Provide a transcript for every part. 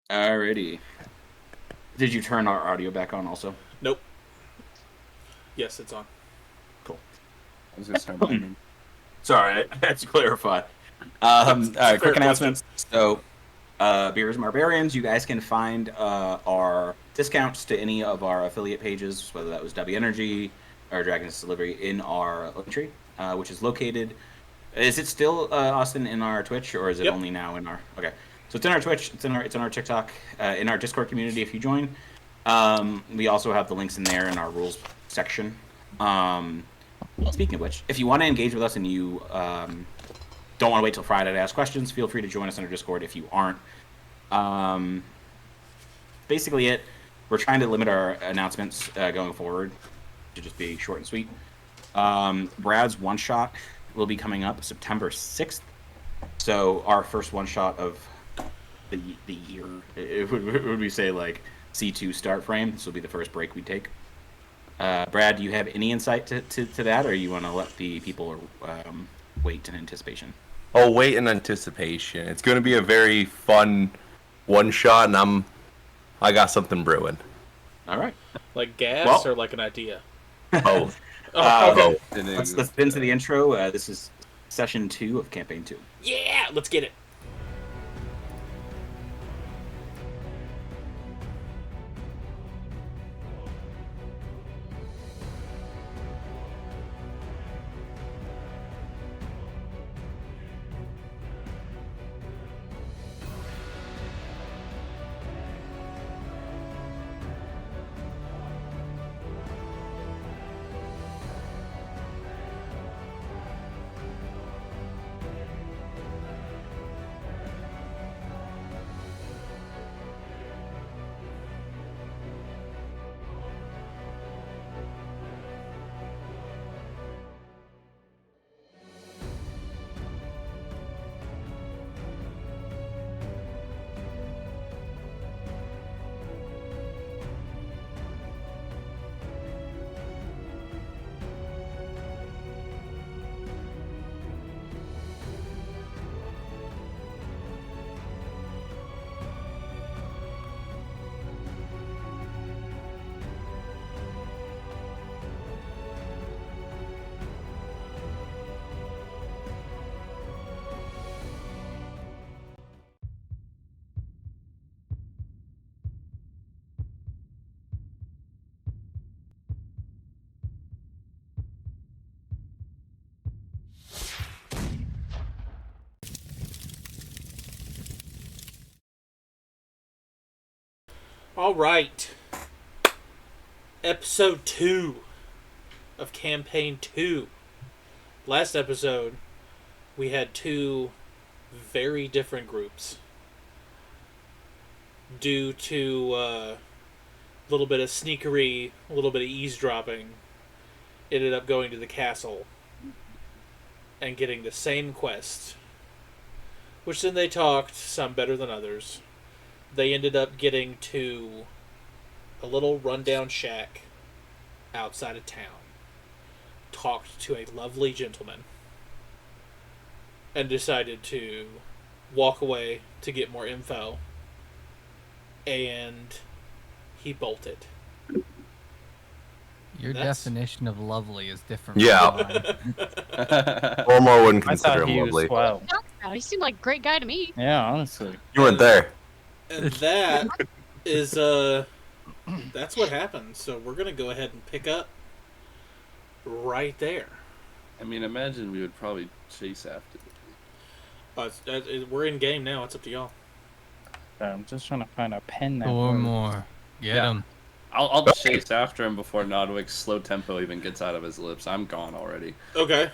Alrighty. Did you turn our audio back on also? Nope. Yes, it's on. Cool. I was gonna start mining. Sorry, I had to clarify. It's a All right, fair quick question. announcements. So, Beers and Barbarians, you guys can find our discounts to any of our affiliate pages, whether that was W Energy or Dragon's Delivery, in our link tree, which is located. Is it still Austin in our Twitch, or is it Yep. only now in our? Okay, so it's in our Twitch, it's in our TikTok, in our Discord community if you join. We also have the links in there in our rules section. Speaking of which, if you want to engage with us and you don't want to wait till Friday to ask questions, feel free to join us on our Discord if you aren't. Um, Basically, we're trying to limit our announcements going forward to just be short and sweet. Brad's one shot will be coming up September 6th. So our first one shot of the year, would we say like C2 start frame? This will be the first break we take. Brad, do you have any insight to that, or you want to let the people wait in anticipation? Oh, wait in anticipation. It's going to be a very fun one shot, and I got something brewing. All right. Like gas or like an idea? Both. Oh, okay. Let's get into the intro. This is session 2 of campaign 2. Yeah, let's get it. All right. Episode 2 of campaign 2. Last episode, we had 2 very different groups. Due to a little bit of sneakery, a little bit of eavesdropping, ended up going to the castle and getting the same quest. Which then they talked, some better than others. They ended up getting to a little rundown shack outside of town. Talked to a lovely gentleman. And decided to walk away to get more info. And he bolted. Your That's- definition of lovely is different. Yeah. From mine. Ormore wouldn't I consider thought him he was lovely. swell. He seemed like a great guy to me. Yeah, honestly. You weren't there. And that is, that's what happened. So we're going to go ahead and pick up right there. I mean, imagine we would probably chase after We're in game now. It's up to y'all. I'm just trying to find a pen that Or works. more. Get Yeah. him. I'll chase after him before Nodwick's slow tempo even gets out of his lips. I'm gone already. Okay.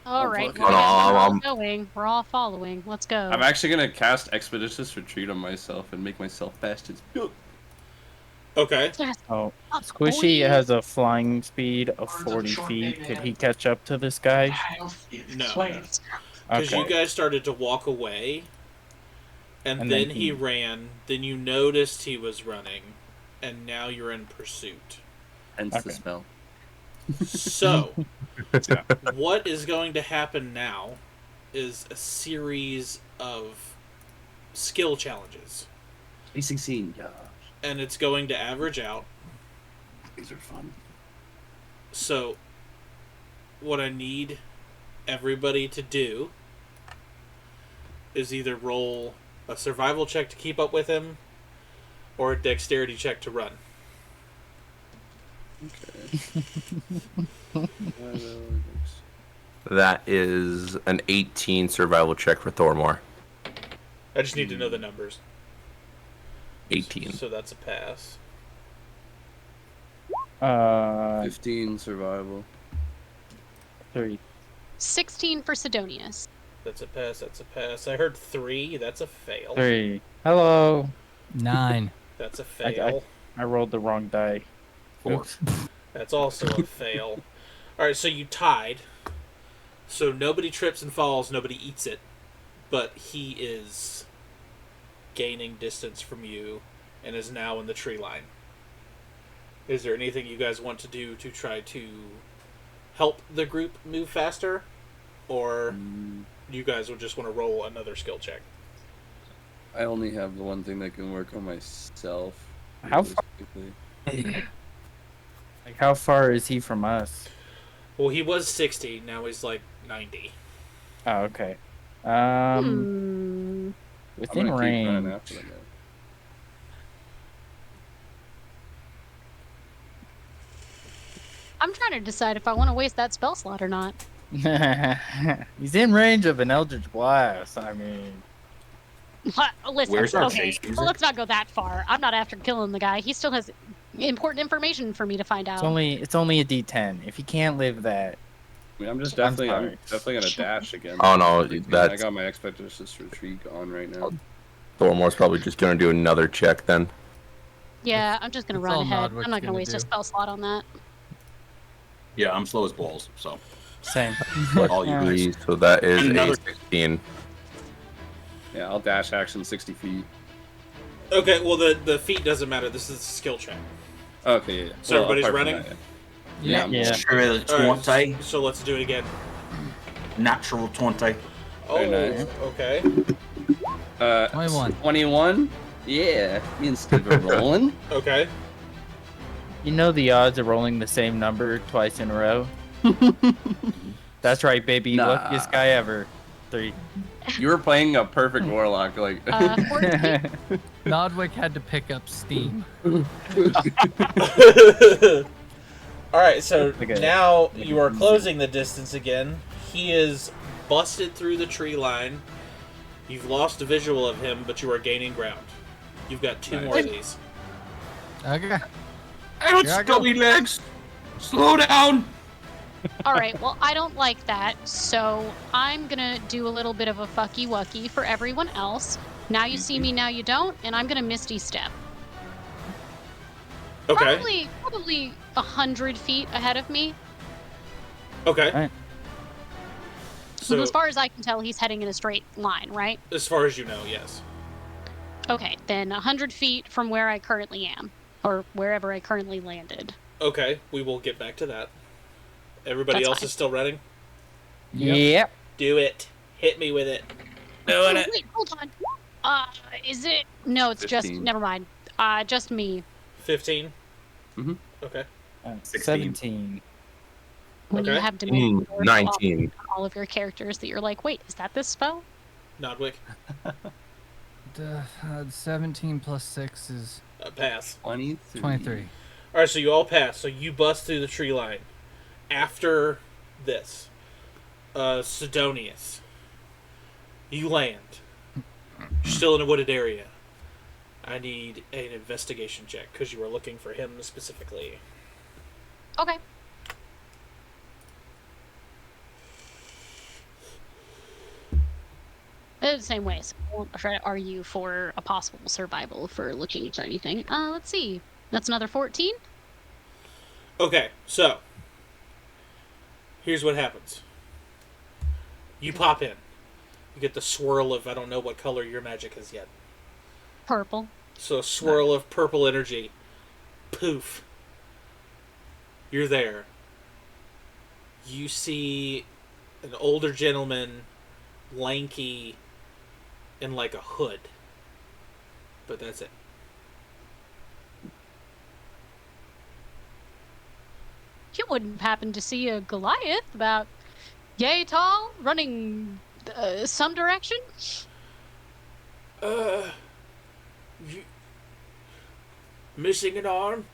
All Oh, right, fuck. well, Hold on, we're all I'm- going. We're all following. Let's go. I'm actually gonna cast Expeditious Retreat on myself and make myself fast as Okay. Yes, Oh, up, Squishy boy. has a flying speed of 40 feet. Could he catch up to this guy? No. Because Okay. you guys started to walk away, and, And then then he he- ran. Then you noticed he was running, and now you're in pursuit. hence the Okay. spell. So, what is going to happen now is a series of skill challenges. A16, yeah. and it's going to average out. These are fun. So, what I need everybody to do is either roll a survival check to keep up with him, or a dexterity check to run. Okay. That is an 18 survival check for Thormore. I just need to know the numbers. 18. So that's a pass. 15 survival. 3. 16 for Sidonius. That's a pass, that's a pass. I heard 3, that's a fail. 3. Hello. 9. That's a fail. I rolled the wrong die. 4. That's also a fail. Alright, so you tied. So nobody trips and falls, nobody eats it. But he is gaining distance from you and is now in the tree line. Is there anything you guys want to do to try to help the group move faster? Or you guys would just want to roll another skill check? I only have the one thing that can work on myself. How far? realistically. Like, how far is he from us? Well, he was 60, now he's like 90. Oh, okay. Hmm. I'm Within gonna keep running range. after them. I'm trying to decide if I want to waste that spell slot or not. He's in range of an Eldritch Blast. I mean, Listen, Where's our okay, chase music? well, let's not go that far. I'm not after killing the guy. He still has important information for me to find out. it's only a D10. If he can't live that, I mean, I'm just I'm definitely sorry. gonna dash again. Oh no, I that's got my expeditious retreat on right now. Thormore's probably just gonna do another check then. Yeah, I'm just gonna That's run all ahead. Nodwick's I'm not gonna gonna waste do. a spell slot on that. Yeah, I'm slow as balls, so same. all you guys. Three, so that is Another- a 16. Yeah, I'll dash action 60 feet. Okay, well, the feat doesn't matter. This is a skill check. Okay, yeah. So everybody's apart from running? that, Yeah. Yeah. Natural Alright, 20. so let's do it again. Natural 20. Oh, Very nice. okay. 21. 21? Yeah, me and Steve are rolling. Okay. You know the odds of rolling the same number twice in a row? That's right, baby. Nah. Luckiest guy ever. 3. You were playing a perfect warlock, like. 14. Nodwick had to pick up steam. Alright, so Okay. now you are closing the distance again. He is busted through the tree line. You've lost a visual of him, but you are gaining ground. You've got 2 more of these. Okay. Out, Here I go. stubby legs! Slow down! All right, well, I don't like that, so I'm gonna do a little bit of a fucky wucky for everyone else. Now you see me, now you don't, and I'm gonna Misty Step. Okay. Probably 100 feet ahead of me. Okay. Alright. So So, as far as I can tell, he's heading in a straight line, right? as far as you know, yes. Okay, then 100 feet from where I currently am, or wherever I currently landed. Okay, we will get back to that. Everybody That's else fine. is still running? Yep. Do it. Hit me with it. Oh, wait, hold on. Is it? No, it's 15. just. Never mind. Just me. 15? Mhm. Okay. 16. 17. When you Okay. have diminishing resolve 19. on all of your characters, that you're like, wait, is that this spell? Nodwick. 17 plus 6 is Pass. 23. 23. Alright, so you all pass. So you bust through the tree line. After this, Sidonius, you land. You're still in a wooded area. I need an investigation check because you were looking for him specifically. Okay. The same way, so I won't try to argue for a possible survival for looking for anything. Let's see. That's another 14. Okay, so here's what happens. You pop in. You get the swirl of, I don't know what color your magic is yet. Purple. So a swirl of purple energy. Poof. You're there. You see an older gentleman, lanky, in like a hood. But that's it. wouldn't happen to see a Goliath about yay tall running some direction? You missing an arm?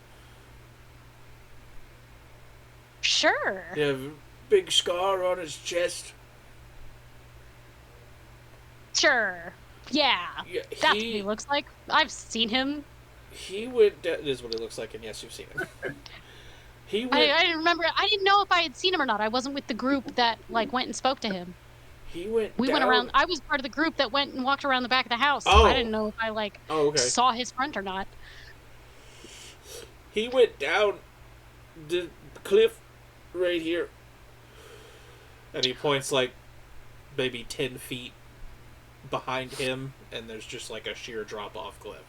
Sure. You have a big scar on his chest. Sure. Yeah. Yeah, That's what he looks like. I've seen him. He went. That is what he looks like, and yes, you've seen him. He went. I didn't remember. I didn't know if I had seen him or not. I wasn't with the group that like went and spoke to him. He went. We down. went around. I was part of the group that went and walked around the back of the house. Oh. I didn't know if I okay. saw his front or not. He went down the cliff right here, and he points like maybe 10 feet behind him, and there's just like a sheer drop off cliff.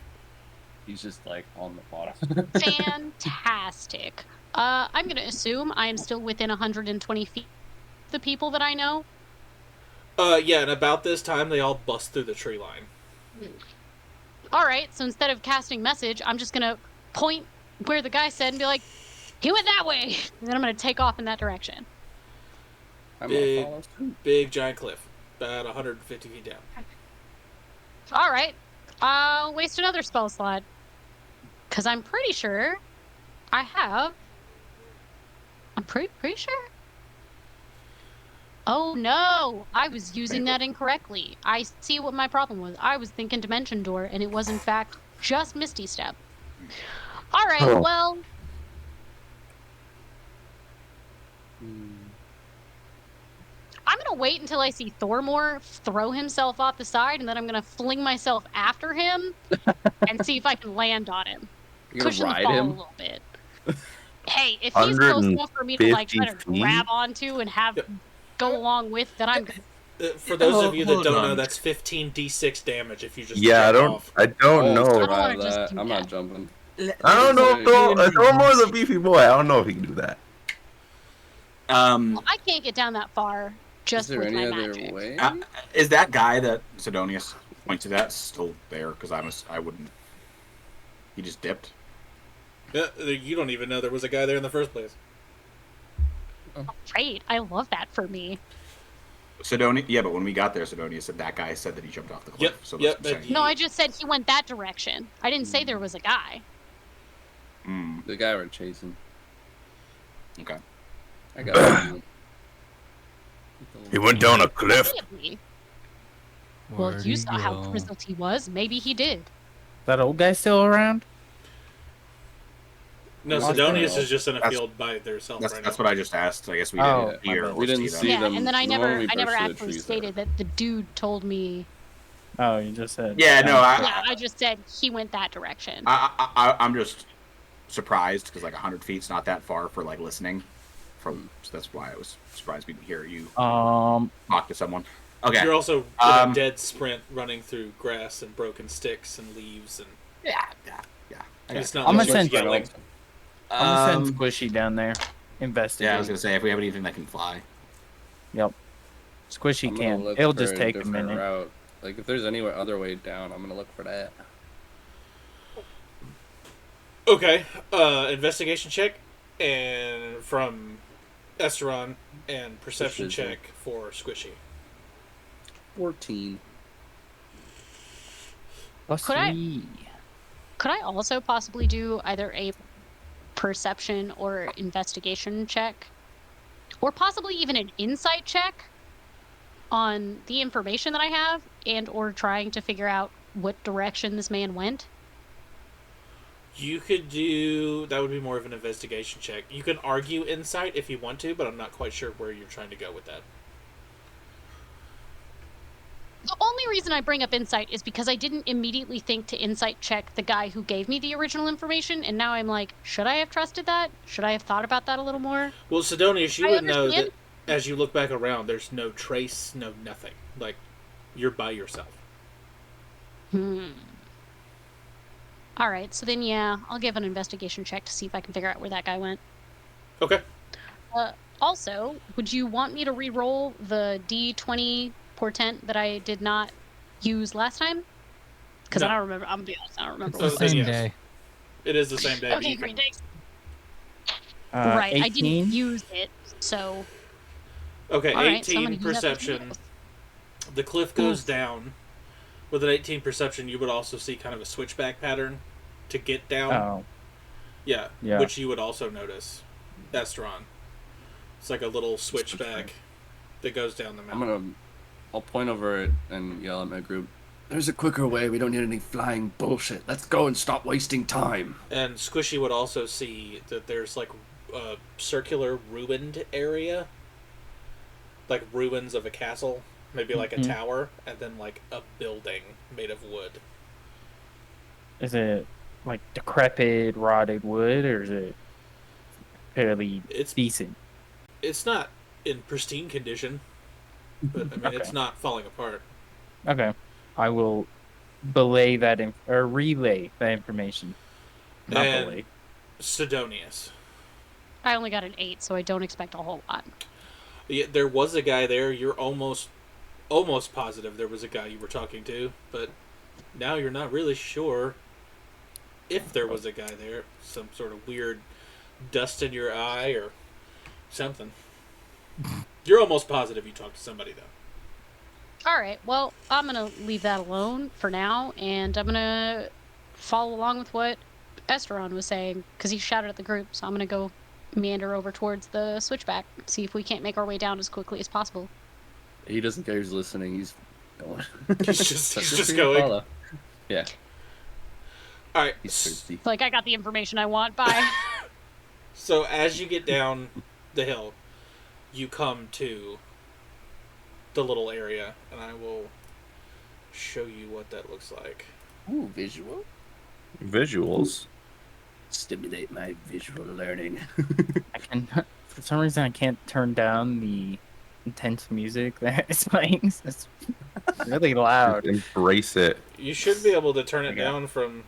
He's just like on the bottom. Fantastic. I'm gonna assume I am still within 120 feet of the people that I know. Yeah, and about this time they all bust through the tree line. All right, so instead of casting message, I'm just gonna point where the guy said and be like, he went that way, and then I'm gonna take off in that direction. I'm Big- gonna follow suit. Big giant cliff, about 150 feet down. All right, I'll waste another spell slot, because I'm pretty sure I have. I'm pretty sure. Oh no, I was using that incorrectly. I see what my problem was. I was thinking Dimension Door, and it was in fact just Misty Step. All right, Oh. well, I'm gonna wait until I see Thormore throw himself off the side, and then I'm gonna fling myself after him and see if I can land on him. You're Cushion gonna the ride fall him? a little bit. Hey, if he's close enough for me to like try to 150 grab onto and have go along with, then I'm good. For those of you that Hold don't on. know, that's 15d6 damage if you just Yeah, jump off. I don't know. I don't Try wanna just that. do I'm that. not jumping. I don't know if Thormore's a beefy boy. I don't know if he can do that. I can't get down that far just Is there with any my other magic. way? is that guy that Sidonius pointed to that still there? Because I wouldn't. He just dipped. Yeah, you don't even know there was a guy there in the first place. Great, I love that for me. Sidonius, yeah, but when we got there, Sidonius said that guy said that he jumped off the cliff. Yep, So yep, that's what I'm and saying. No, I just said he went that direction. I didn't say there was a guy. The guy we're chasing. Okay. I got him. He went down a cliff. Immediately. Well, Where'd you he saw how go? grizzled he was. Maybe he did. That old guy still around? No, Lost Sidonius them. is just in a That's- field by themselves That's, right that's now. what I just asked. I guess we Oh, didn't my hear bad. or We didn't see see them. Yeah, them and then I the moment never we I never burst through the actually trees stated that the dude told me. Oh, you just said. Yeah, no, Yeah, I just said he went that direction. I'm just surprised because like 100 feet's not that far for like listening. So that's why I was surprised we didn't hear you talk to someone. Okay. You're also in a dead sprint running through grass and broken sticks and leaves, and Yeah. Okay. it's not I'm like gonna much send- yelling. I'm gonna send Squishy down there. Investigate. Yeah, I was gonna say if we have anything that can fly. Yep. Squishy I'm gonna can. look It'll for just take a different minute. Route. Like if there's any other way down, I'm gonna look for that. Okay, investigation check, and from Esteron, and perception Precision. check for Squishy. 14. Plus Could I- 3. Could I also possibly do either a perception or investigation check? Or possibly even an insight check on the information that I have and or trying to figure out what direction this man went? You could do that. Would be more of an investigation check. You can argue insight if you want to, but I'm not quite sure where you're trying to go with that. The only reason I bring up insight is because I didn't immediately think to insight check the guy who gave me the original information, and now I'm like, should I have trusted that? Should I have thought about that a little more? Well, Sidonius, you I would know understand. that as you look back around, there's no trace, no nothing. Like, you're by yourself. Alright, so then yeah, I'll give an investigation check to see if I can figure out where that guy went. Okay. Also, would you want me to re-roll the D20 portent that I did not use last time? Because No. I don't remember. I'm gonna be honest, I don't remember. So What The it was. same yes. day. It is the same day. but Okay, you great. can- Thanks. Right, I 18. didn't use it, so Okay, all right, so I'm 18 gonna use that for something perception. else. The cliff goes down. With an 18 perception, you would also see kind of a switchback pattern to get down. Oh, Yeah, yeah. which you would also notice. Estron. It's like a little switchback that goes down the mountain. I'll point over it and yell at my group. There's a quicker way. We don't need any flying bullshit. Let's go and stop wasting time. And Squishy would also see that there's like a circular ruined area. Like ruins of a castle. Maybe like a tower. And then like a building made of wood. Is it like decrepit, rotted wood, or is it fairly decent? It's not in pristine condition. But I mean, it's not falling apart. Okay. I will relay that information. Not And belay. Sidonius. I only got an 8, so I don't expect a whole lot. Yeah, there was a guy there. You're almost positive there was a guy you were talking to, but now you're not really sure if there was a guy there. Some sort of weird dust in your eye or something. You're almost positive you talked to somebody, though. All right, well, I'm going to leave that alone for now, and I'm going to follow along with what Esteron was saying, because he shouted at the group, so I'm going to go meander over towards the switchback, see if we can't make our way down as quickly as possible. He doesn't care who's listening. He's going. He's just going. Follow. Yeah. All right. He's thirsty. Like, I got the information I want, bye. So as you get down the hill, you come to the little area, and I will show you what that looks like. Ooh, visual. Visuals. Stimulate my visual learning. I can, for some reason, I can't turn down the intense music that is playing. It's really loud. Embrace it. You should be able to turn it down from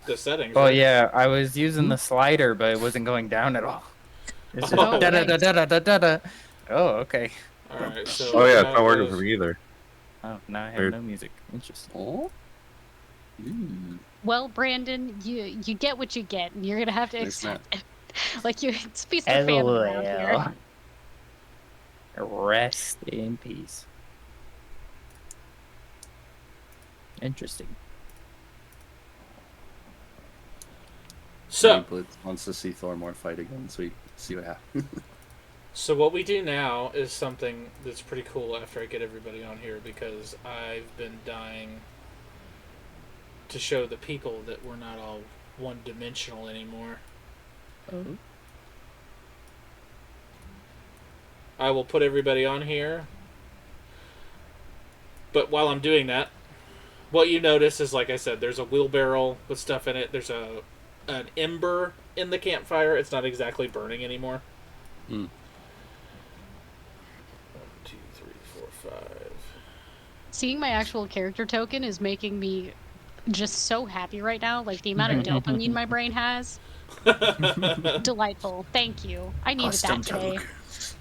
the settings. Oh right? yeah, I was using the slider, but it wasn't going down at all. It's just Oh, da da da da da da da. Oh, okay. All right. So Oh yeah, it's not working for me either. Oh, now I have Weird. no music. Interesting. Oh. Ooh. Well, Brandon, you get what you get, and you're going to have to There's accept it. Like, it's feast or famine around here. Rest in peace. Interesting. So, Blitz wants to see Thormore fight again, so we see what happens. so what we do now is something that's pretty cool after I get everybody on here, because I've been dying to show the people that we're not all one-dimensional anymore. Oh. I will put everybody on here. But while I'm doing that, what you notice is, like I said, there's a wheelbarrow with stuff in it. There's an ember in the campfire. It's not exactly burning anymore. 1, 2, 3, 4, 5. Seeing my actual character token is making me just so happy right now. Like, the amount of dopamine my brain has. Delightful. Thank you. I needed that today.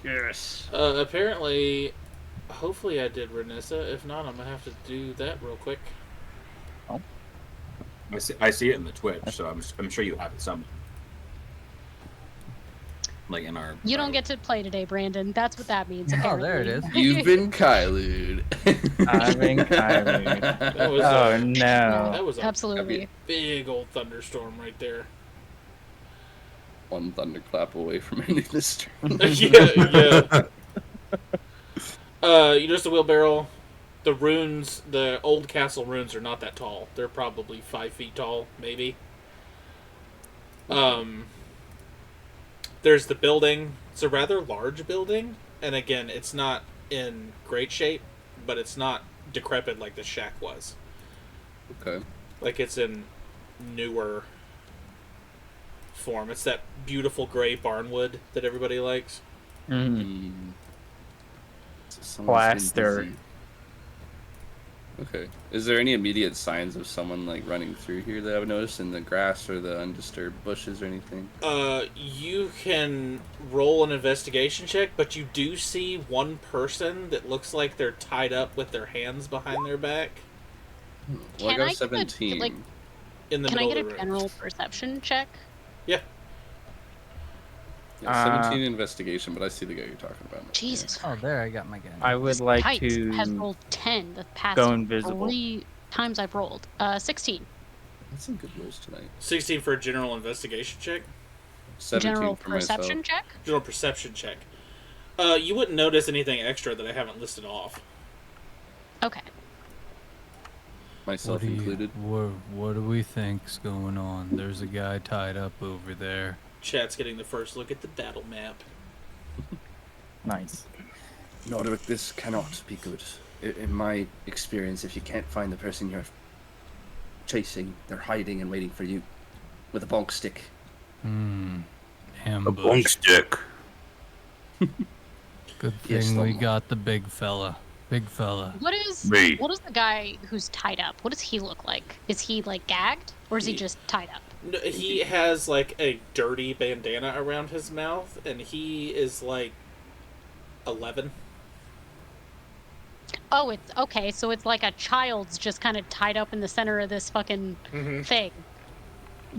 Yes. Apparently, hopefully I did Renessa. If not, I'm going to have to do that real quick. I see it in the Twitch, so I'm sure you have it somewhere. Like in our. You don't get to play today, Brandon. That's what that means. Oh, there it is. You've been Kylu'd. I've been Kylie. That was, Oh no. that was a Absolutely. big old thunderstorm right there. One thunderclap away from ending this stream. yeah. You notice the wheelbarrow. The runes, the old castle runes are not that tall. They're probably 5 feet tall, maybe. There's the building. It's a rather large building. And again, it's not in great shape, but it's not decrepit like the shack was. Okay. Like, it's in newer form. It's that beautiful gray barnwood that everybody likes. Mm. So someone's been Plaster. busy. Okay. Is there any immediate signs of someone like running through here that I've noticed in the grass or the undisturbed bushes or anything? You can roll an investigation check, but you do see one person that looks like they're tied up with their hands behind their back Well, I Can got I get a, 17. like, in the Can I middle get of a the room. general perception check? Yeah. Yeah, 17 investigation, but I see the guy you're talking about. Jesus. Oh, there I got my gun. I would This like kite has to rolled 10 the past go invisible. 3 times I've rolled. 16. That's some good rolls tonight. 16 for a general investigation check. 17 General for perception myself. check? General perception check. You wouldn't notice anything extra that I haven't listed off. Okay. Myself included. What do we think's going on? There's a guy tied up over there. Chat's getting the first look at the battle map. Nice. Nordwick, this cannot be good. In my experience, if you can't find the person you're chasing, they're hiding and waiting for you with a bonk stick. A Ambush. bonk stick. Good Yes, thing we Tom. got the big fella. Big fella. What is Me. what is the guy who's tied up? What does he look like? Is he like gagged or is he just tied up? No, he has like a dirty bandana around his mouth, and he is like 11. Oh, it's okay. So it's like a child's just kind of tied up in the center of this fucking thing.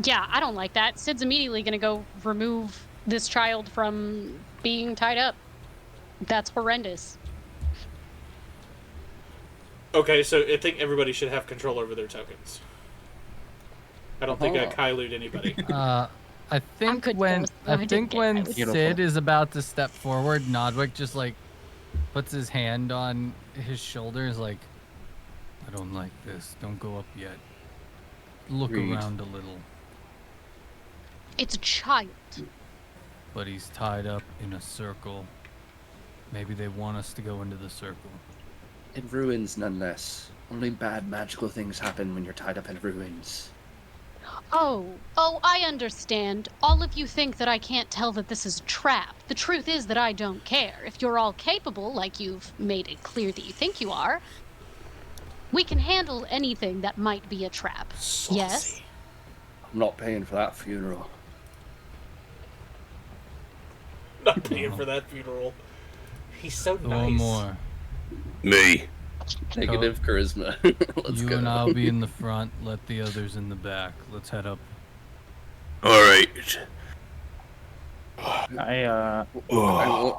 Yeah, I don't like that. Sid's immediately gonna go remove this child from being tied up. That's horrendous. Okay, so I think everybody should have control over their tokens. I don't think I Kailu'd anybody. I think good when ghost, though. I didn't get that. Sid Beautiful. is about to step forward, Nodwick just like puts his hand on his shoulders, like, I don't like this. Don't go up yet. Look Reed. around a little. It's a child. But he's tied up in a circle. Maybe they want us to go into the circle. In ruins, nonetheless. Only bad magical things happen when you're tied up in ruins. Oh, I understand. All of you think that I can't tell that this is a trap. The truth is that I don't care. If you're all capable, like you've made it clear that you think you are, we can handle anything that might be a trap. Yes? I'm not paying for that funeral. Not paying for that funeral. He's so nice. One more. Me. Negative charisma. Let's You go. and I'll be in the front. Let the others in the back. Let's head up. All right.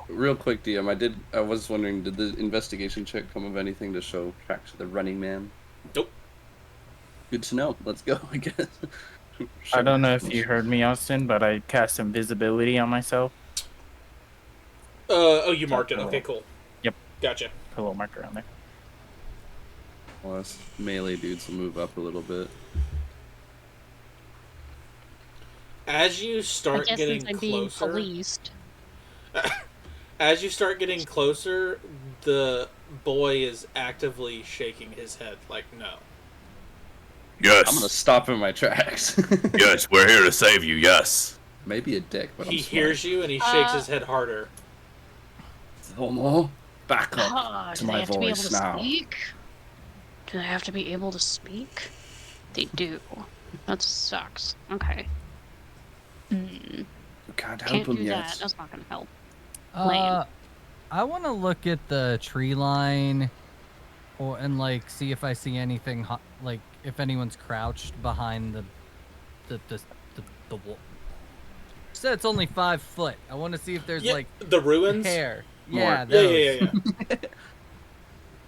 Real quick, DM. I was wondering, did the investigation check come of anything to show tracks of the running man? Nope. Good to know. Let's go, I guess. I don't know if you heard me, Austin, but I cast invisibility on myself. Oh, you marked it. Okay, cool. Yep. Gotcha. Put a little marker on there. Well, us melee dudes will move up a little bit. As you I start guess getting since I'm being closer, policed. as you start getting closer, the boy is actively shaking his head like no. I'm gonna Yes. stop in my tracks. Yes, we're here to save you. Yes. Maybe a dick, but He I'm smart. hears you and he shakes his head harder. Thomo, back up to Do they my have to be able voice to now. speak? Do they have to be able to speak? They do. That sucks. Okay. You can't help Can't him do yet. that. That's not gonna help. Lame. I want to look at the tree line, and like see if I see anything like if anyone's crouched behind the wall. Said it's only 5 foot. I want to see if there's Yeah, like the ruins. hair. More. Yeah, Yeah. those.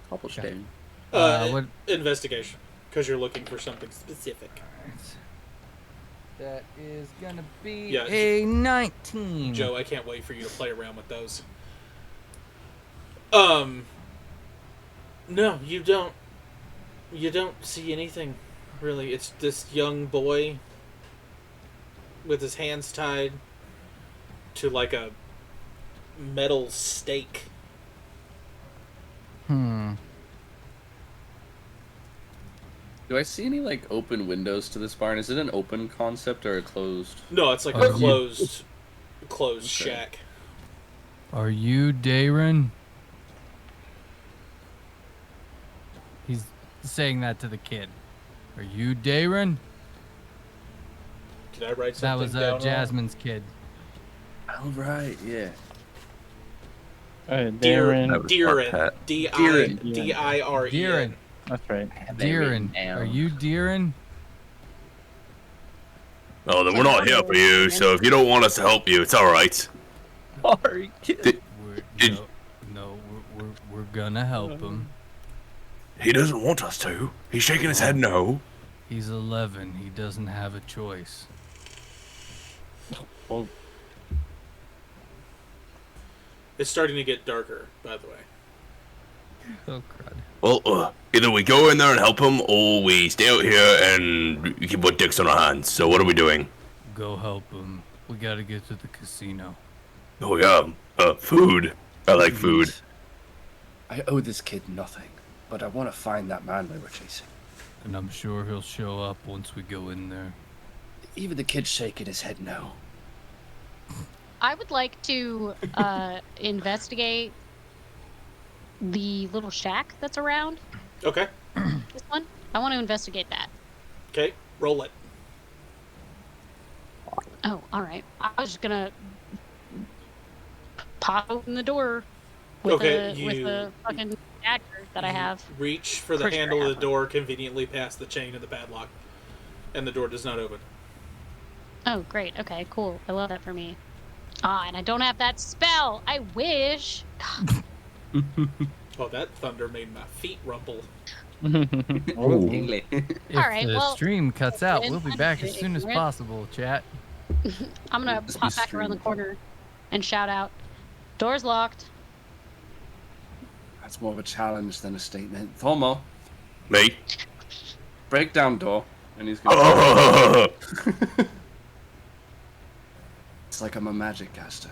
Cobblestone. What? Investigation, because you're looking for something specific. That is gonna be Yeah, a 19. Joe, I can't wait for you to play around with those. No, you don't. You don't see anything, really. It's this young boy with his hands tied to like a metal stake. Do I see any like open windows to this barn? Is it an open concept or a closed? No, it's like Oh, a you- closed shack. Are you Darren? He's saying that to the kid. Are you Darren? Did I write That something was down wrong? Jasmine's kid. Oh right, yeah. Deeren. Darren. That was Deeren. Marquette. Deeren. D-I-R-E-N. Deeren. That's right. Deeren. Are you Deeren? Oh, then we're not here for you. So if you don't want us to help you, it's all right. sorry, kid. Did- We're gonna help him. He doesn't want us to. He's shaking his head no. He's 11. He doesn't have a choice. Well, It's starting to get darker, by the way. Oh crud. Well, either we go in there and help him, or we stay out here and keep our dicks on our hands. So what are we doing? Go help him. We gotta get to the casino. Oh yeah, food. I like food. I owe this kid nothing, but I want to find that man we were chasing. And I'm sure he'll show up once we go in there. Even the kid's shaking his head no. I would like to investigate the little shack that's around Okay. this one. I want to investigate that. Okay. Roll it. Oh, all right. I was just gonna pop open the door with Okay, a fucking dagger that I have. Reach for the Pretty sure handle I of have the door conveniently past the chain of the padlock, and the door does not open. Oh, great. Okay, cool. I love that for me. Ah, and I don't have that spell. I wish. Oh, that thunder made my feet rumble. If Alright, the well, stream cuts out, then we'll be I'm back as soon as ignorant. possible, chat. I'm gonna This pop is back around the streaming. corner and shout out, "Door's locked." That's more of a challenge than a statement. Thomo, Me? break down door. And he's going Oh, It's like I'm a magic caster.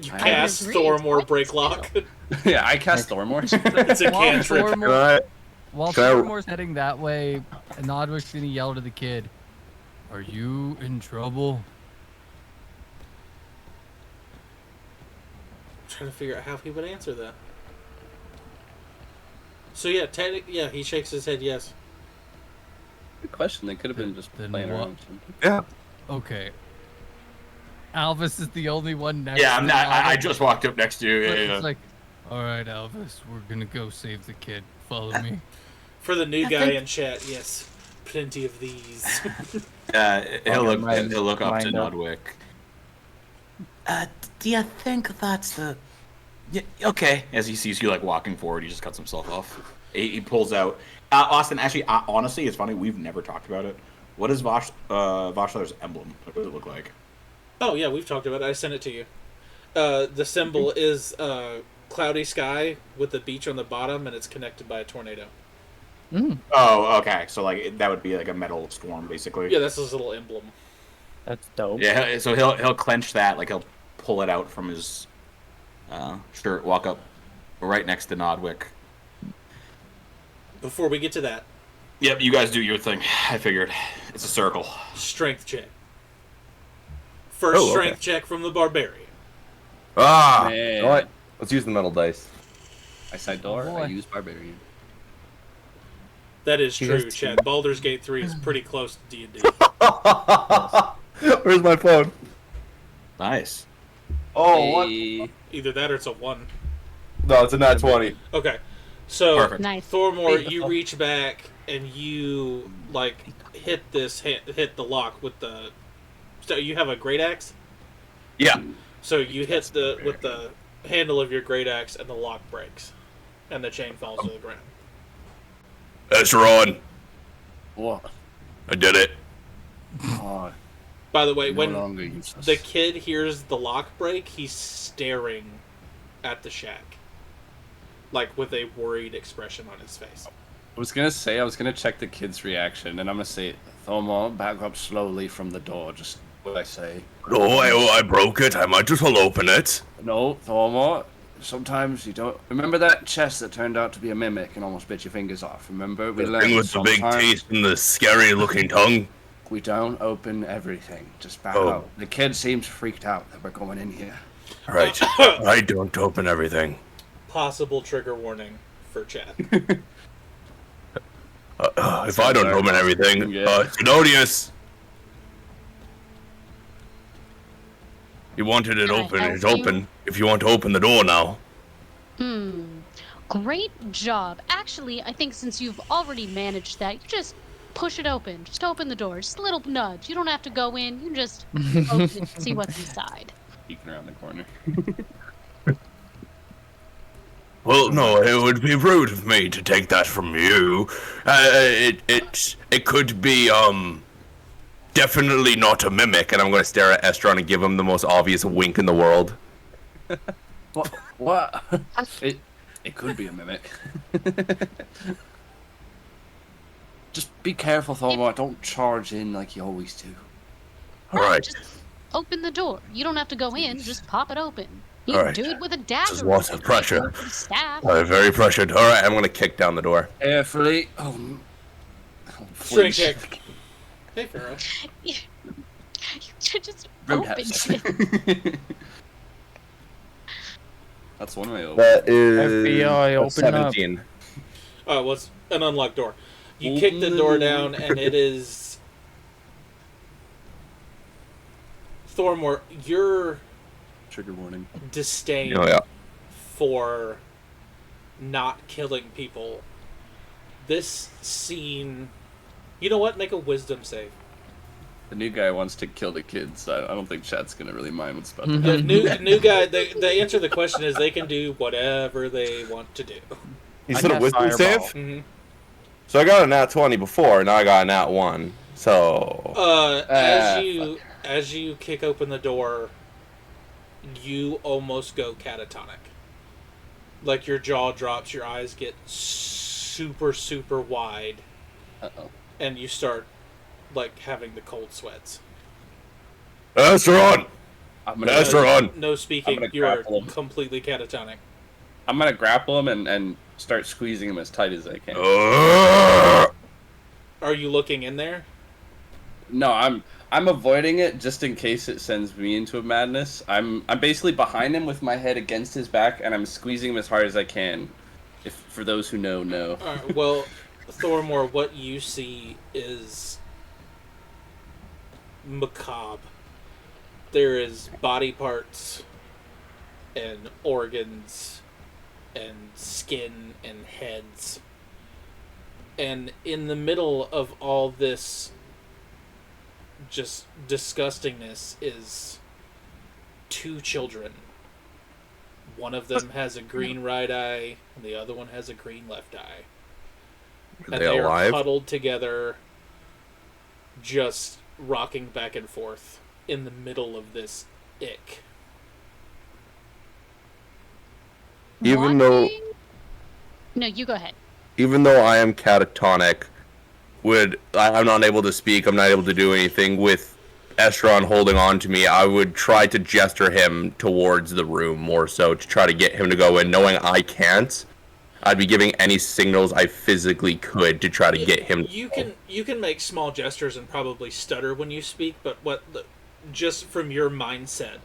You I cast agree. Thormore It's break quite lock. Yeah, I cast Thormore. It's a While cantrip. While Can I- Thormore's heading that way, Nodwick's gonna yell to the kid, "Are you in trouble?" Trying to figure out how he would answer that. So yeah, yeah, he shakes his head yes. Good question. They could have been just Then playing what? around. yeah. Okay. Alvis is the only one next Yeah, to I'm not. I Nodwick, just walked up next to you. but Yeah, yeah. It's like, all right, Alvis, we're gonna go save the kid. Follow me. For the new I guy think- in chat, yes, plenty of these. He'll look. Mine- He'll look up to lined up. Nodwick. Do you think that's the? Yeah. Okay. As he sees you like walking forward, he just cuts himself off. He pulls out. Austin, actually, honestly, it's funny. We've never talked about it. What is Voshler's emblem? What does it look like? Oh yeah, we've talked about it. I sent it to you. The symbol is cloudy sky with the beach on the bottom, and it's connected by a tornado. Oh, okay. So like that would be like a metal storm, basically. Yeah, that's his little emblem. That's dope. Yeah. So he'll clench that. Like he'll pull it out from his shirt. Walk up right next to Nodwick. Before we get to that, Yep. You guys do your thing. I figured it's a circle. strength check. First Oh, okay. strength check from the barbarian. Ah. Man. All right. Let's use the metal dice. I side door. Boy. I use barbarian. That is He true, has Chad. Baldur's Gate 3 is pretty close to D&D. Where's my phone? Nice. Oh, Hey. Either that or it's a 1. No, it's a nat 20. Okay. So, Perfect. Nice. Thormore, you Beautiful. reach back and you, like, hit the lock with the... So you have a great axe? Yeah. So you hit with the handle of your great axe and the lock breaks. And the chain falls to the ground. That's Ron. What? I did it. Oh, By the way, no when longer useless. the kid hears the lock break, he's staring at the shack. Like, with a worried expression on his face. I was gonna check the kid's reaction, and I'm gonna say, Thomo, back up slowly from the door. Just what I say. Oh, I broke it. I might as well open it. No, Thomo. Sometimes you don't remember that chest that turned out to be a mimic and almost bit your fingers off. Remember, we The learned thing with the big sometimes teeth and the scary-looking tongue. we don't open everything. Just back Oh. out. The kid seems freaked out that we're going in here. Right. I don't open everything. Possible trigger warning for Chad. If I don't open everything, Yeah. Sidonius! You wanted it Can I open, help it's you? open. If you want to open the door now. Great job. Actually, I think since you've already managed that, you just push it open. Just open the door. Just a little nudge. You don't have to go in. You just open it and see what's inside. peeking around the corner. Well, no, it would be rude of me to take that from you. It could be definitely not a mimic, and I'm going to stare at Estron and give him the most obvious wink in the world. What? What? It could be a mimic. Just be careful, Thormar. Don't charge in like you always do. No, All right. just open the door. You don't have to go in. Just pop it open. You All can right. do it with a dagger. This is lots of pressure. With a staff. Very pressured. All right, I'm going to kick down the door. Carefully. Oh, Straight please. kick. Hey, Pharaoh. You should just Roadhouse. open it. That's one way over. That is FBI, open up. 17. Oh, well, it's an unlocked door. You kick the door down, and it is... Thormor, your Trigger warning. disdain Oh, yeah. for not killing people. This scene... You know what? Make a wisdom save. The new guy wants to kill the kids. I don't think Chat's gonna really mind what's about to The happen. new guy, the answer to the question is they can do whatever they want to do. You I said a got wisdom fireball. save? Mm-hmm. So I got a nat 20 before, now I got a nat 1. So... As you kick open the door, you almost go catatonic. Like your jaw drops, your eyes get super, super wide, Uh-oh. and you start like having the cold sweats. Estron! I'm That's gonna, right. No I'm speaking. gonna You are grapple him. completely catatonic. I'm gonna grapple him and start squeezing him as tight as I can. Are you looking in there? No, I'm avoiding it just in case it sends me into a madness. I'm basically behind him with my head against his back, and I'm squeezing him as hard as I can. If for those who know. All right, well, Thormor, what you see is macabre. There is body parts and organs and skin and heads. And in the middle of all this just disgustingness is two children. One of them has a green right eye, and the other one has a green left eye. Are And they they are alive? huddled together, just rocking back and forth in the middle of this ick. Even though... Watching- No, you go ahead. Even though I am catatonic, I'm not able to speak, I'm not able to do anything, with Estron holding on to me, I would try to gesture him towards the room more so to try to get him to go in, knowing I can't. I'd be giving any signals I physically could to try to get him. You can make small gestures and probably stutter when you speak, but just from your mindset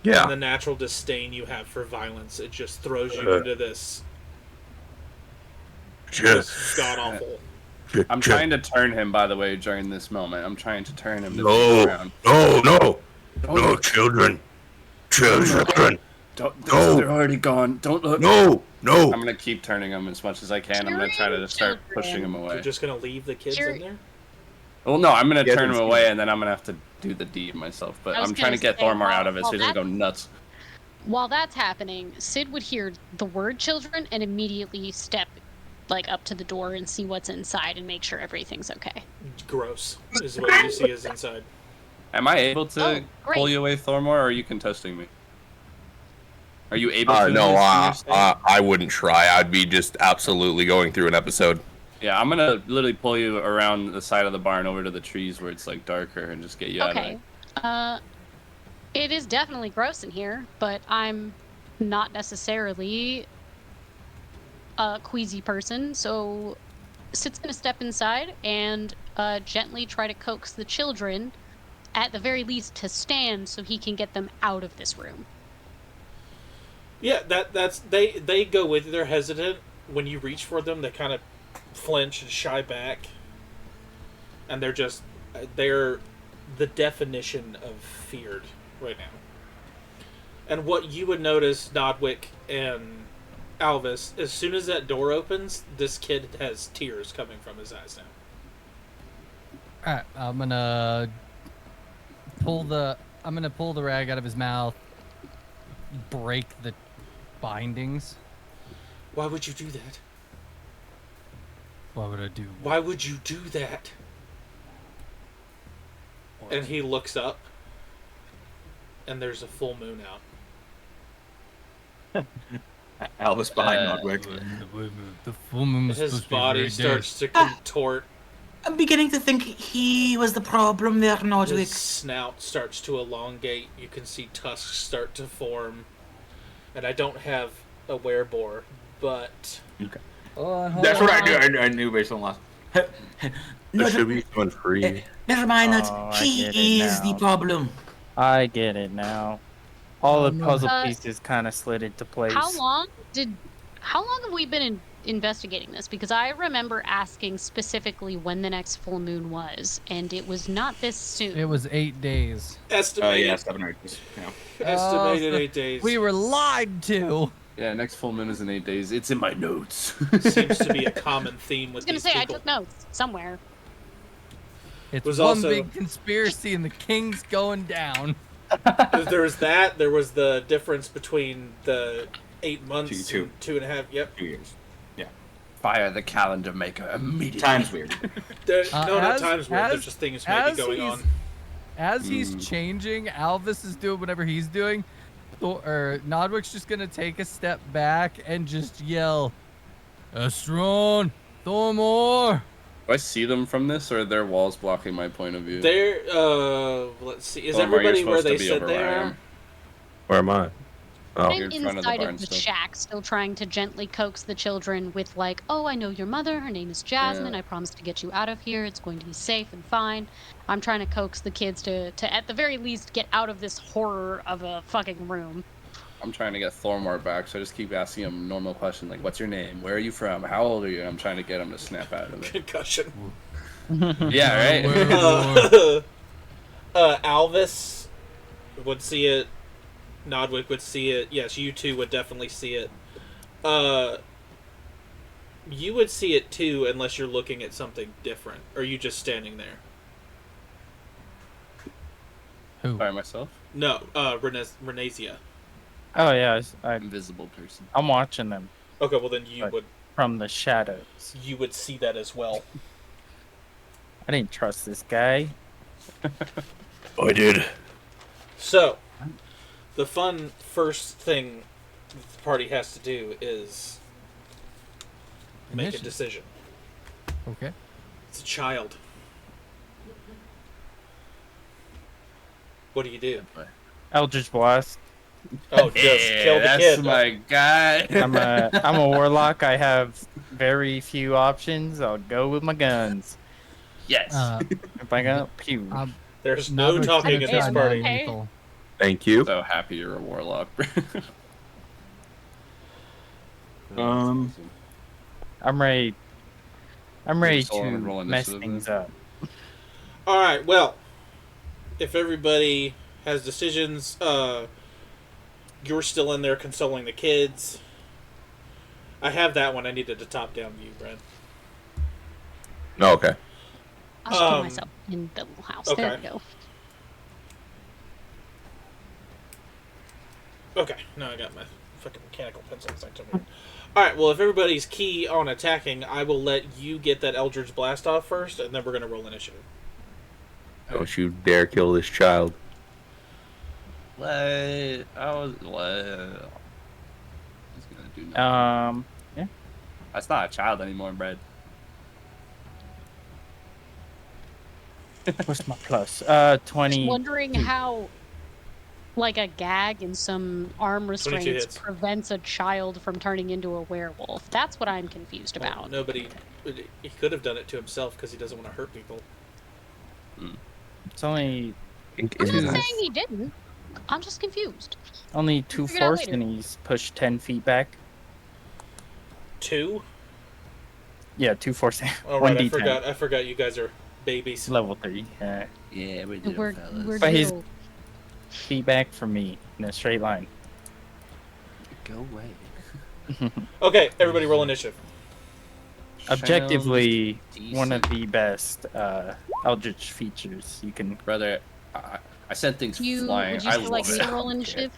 and the natural disdain you have for violence, it just throws you into this just god awful. I'm trying to turn him, by the way, during this moment. I'm trying to turn him to No, around. no, children. Don't, No. they're already gone. Don't look. No. I'm gonna keep turning him as much as I can. I'm gonna try to start pushing him away. You're just gonna leave the kids in there? Well, no, I'm gonna Yeah, turn him that's- away, and then I'm gonna have to do the deed myself. But I was I'm trying to gonna get say, Thormar out of it so he while doesn't go nuts. While that's happening, Sid would hear the word children and immediately step up to the door and see what's inside and make sure everything's okay. Gross is what you see is inside. Am I able to Oh, great. pull you away, Thormar, or are you contesting me? Are you able to? No, use your save? I wouldn't try. I'd be just absolutely going through an episode. Yeah, I'm gonna literally pull you around the side of the barn over to the trees where it's darker and just get you out of Okay. there. It is definitely gross in here, but I'm not necessarily a queasy person, so Sid's gonna step inside and gently try to coax the children, at the very least, to stand so he can get them out of this room. Yeah, that's they go with you. They're hesitant. When you reach for them, they kind of flinch and shy back. And they're the definition of feared right now. And what you would notice, Nodwick and Alvis, as soon as that door opens, this kid has tears coming from his eyes now. Alright, I'm gonna pull the gonna pull the rag out of his mouth, break the bindings. Why would you do that? What would I do? Why would you do that? And he looks up, and there's a full moon out. Albus behind Nodwick. The full moon was His supposed to be body very starts to contort. I'm beginning to think he was the problem there, His Nodwick. snout starts to elongate. You can see tusks start to form. And I don't have a wereboar, but Okay. Oh, That's what I knew based on last. There should be someone free. Never mind that. Oh, I He get it is now. the problem. I get it now. All the no. puzzle pieces kind of slid into place. How long have we been investigating this? Because I remember asking specifically when the next full moon was, and it was not this soon. It was 8 days. estimated, Yeah, 7 or 8 days. Yeah. estimated Oh, 8 days. We were lied to. Yeah, next full moon is in 8 days. It's in my notes. Seems to be a common theme I with was gonna these say I people. took notes somewhere. It's Was one also- big conspiracy, and the king's going down. There was that. There was the difference between the 8 months, Two. and 2.5. Yep. 2 years. Fire the calendar maker immediately. Time's weird. No, not as- times weird. as- There's just things maybe as going he's- on. As he's changing, Alvis is doing whatever he's doing. Nodwick's just gonna take a step back and just yell, "Estron, Thormore!" Do I see them from this, or are their walls blocking my point of view? There. Let's see. Is Thormar, you're everybody where supposed to they be said over they where I are? am. Where am I? Oh, I'm You're in front of the inside barn of the still. shack, still trying to gently coax the children with like, "Oh, I know your mother. Her name is Jasmine. Yeah. I promised to get you out of here. It's going to be safe and fine." I'm trying to coax the kids to at the very least get out of this horror of a fucking room. I'm trying to get Thormar back, so I just keep asking him normal questions like, "What's your name? Where are you from? How old are you?" And I'm trying to get him to snap out of it. Concussion. Yeah, right. Alvis would see it. Nodwick would see it. Yes, you two would definitely see it. You would see it too, unless you're looking at something different. Or are you just standing there? Who? By myself, No, Renasia. Oh yeah, invisible person. I'm watching them Okay, well then you Right. would from the shadows. see that as well. I didn't trust this guy. I did. So, the fun first thing the party has to do is make a Initiative. decision. Okay. It's a child. What do you do? Eldritch Blast. Oh, just kill the that's kid. my guy. I'm a warlock. I have very few options. I'll go with my guns. Yes. If I go, pew. There's no Nodwick's talking gonna in this try party. non-lethal. Thank you. So happy you're a warlock. Um, I'm ready. I'm ready Just all to on roll mess initiative things then. up. All right. Well, if everybody has decisions, you're still in there consoling the kids. I have that one. I needed a top-down view, Brad. Oh, okay. I'll just kill Um, myself in the little house. okay. There we go. Okay. Now I got my fucking mechanical pencil. It's like something. All right. Well, if everybody's key on attacking, I will let you get that Eldritch Blast off first, and then we're gonna roll initiative. Don't you dare kill this child. What? I was what? He's gonna do nothing. Yeah. That's not a child anymore, Brad. What's my plus? 20. Wondering how, like a gag and some arm 22 restraints hits. prevents a child from turning into a werewolf. That's what I'm confused Well, about. nobody. He could have done it to himself because he doesn't want to hurt people. It's only I'm Two. not saying he didn't. I'm just confused. two Figure it out force later. and he's pushed 10 feet back. 2. Yeah, 2 force. Oh 1 right, I d10. forgot. I forgot you guys are babies. Level 3. Yeah, we And we're But he's- little. Feedback from me in a straight line. Go away. Okay, everybody, roll initiative. Objectively, one of decent. the best Eldritch features you can. Brother, I sent things You flying. would you I still like love me it. to roll initiative?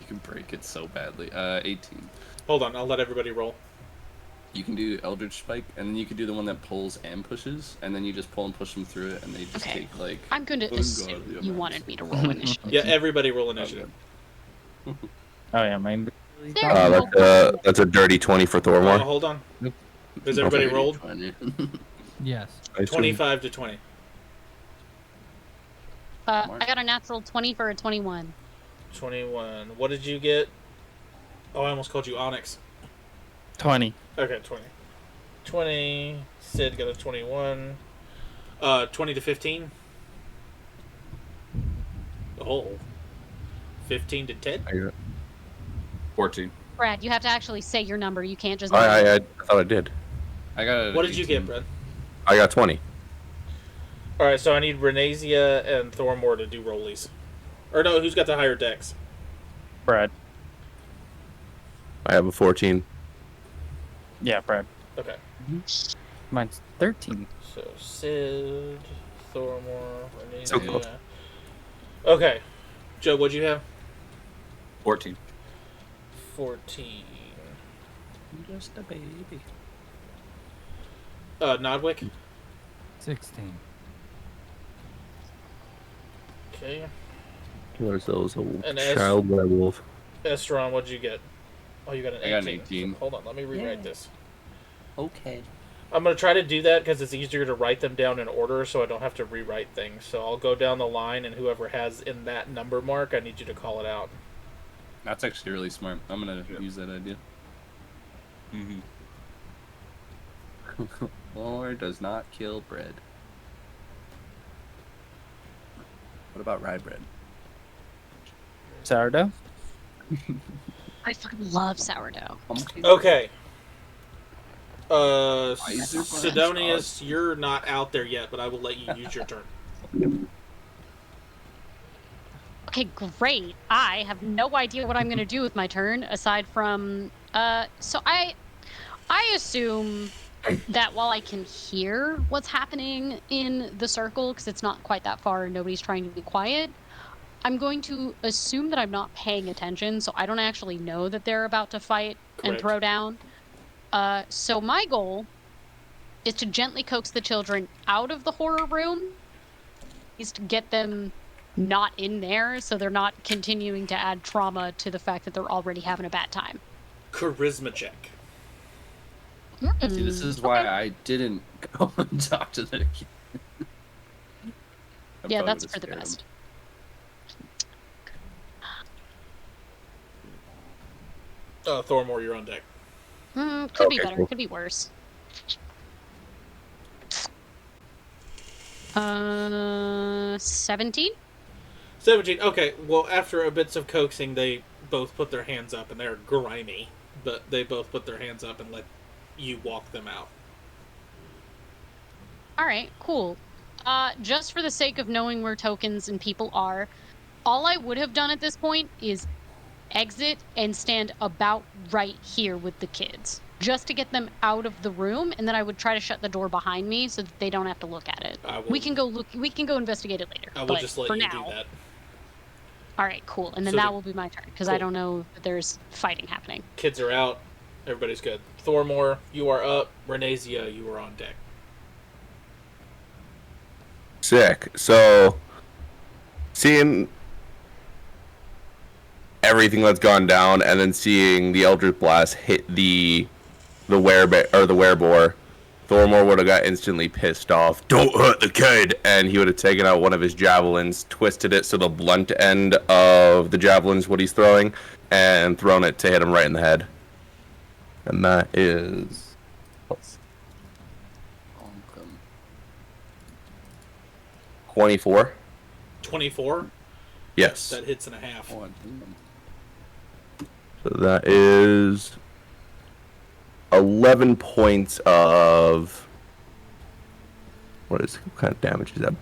You can break it so badly. 18. Hold on, I'll let everybody roll. You can do Eldritch Spike, and then you can do the one that pulls and pushes, and then you just pull and push them through it, and they just Okay. take like. I'm going to assume ungodly you amounts. wanted me to roll initiative. Yeah, everybody roll initiative. Oh yeah, mine. That's a dirty 20 for Oh, Thormore. hold on. Nope. Has everybody Okay. rolled? 20. Yes. 25 to 20. I got a natural 20 for a 21. 21. What did you get? Oh, I almost called you Onyx. 20. Okay, 20. 20. Sid got a 21. 20 to 15. Oh. 15 to 10? 14. Brad, you have to actually say your number. You can't just. I thought I did. I got. What did you get, Brad? I got 20. Alright, so I need Renasia and Thormore to do rollies. Or no, who's got the higher dex? Brad. I have a 14. Yeah, Brad. Okay. Mine's 13. So Sid, Thormore, Renasia. So close. Okay. Joe, what'd you have? 14. 14. Just a baby. Nodwick? 16. Okay. There's those And as- child werewolf. Esteron, what'd you get? Oh, you got an 18. I got an 18. So, hold on, let me rewrite this. Okay. I'm going to try to do that because it's easier to write them down in order so I don't have to rewrite things. So I'll go down the line, and whoever has in that number mark, I need you to call it out. That's actually really smart. I'm gonna use that idea. Mm-hmm. Lore does not kill bread. What about rye bread? Sourdough? I fucking love sourdough. Okay. is there Sidonius, you're not out there yet, but I will let you use your turn. Okay, great. I have no idea what I'm going to do with my turn aside from so I assume that while I can hear what's happening in the circle because it's not quite that far and nobody's trying to be quiet, I'm going to assume that I'm not paying attention, so I don't actually know that they're about to fight and Correct. throw down. So my goal is to gently coax the children out of the horror room, is to get them not in there so they're not continuing to add trauma to the fact that they're already having a bad time. Charisma check. See, this is why I didn't go and talk to the kid. Yeah, that's for the best. Thormore, you're on deck. Could be Okay, better, cool. could be worse. 17? 17. Okay, well, after a bits of coaxing, they both put their hands up, and they're grimy, but they both put their hands up and let you walk them out. Alright, cool. Just for the sake of knowing where tokens and people are, all I would have done at this point is exit and stand about right here with the kids. Just to get them out of the room, and then I would try to shut the door behind me so that they don't have to look at it. We can go investigate it later. I will but just let for you now, do that. Alright, cool. And then So that the- will be my turn, because Cool. I don't know that there's fighting happening. Kids are out. Everybody's good. Thormore, you are up. Renasia, you are on deck. Sick. So, seeing everything that's gone down, and then seeing the Eldritch Blast hit the Wereboar, Thormore would have got instantly pissed off. Don't hurt the kid! And he would have taken out one of his javelins, twisted it so the blunt end of the javelin's what he's throwing, and thrown it to hit him right in the head. And that is 24. 24? Yes. That hits and a half. Oh, damn. So that is 11 points of what kind of damage is that?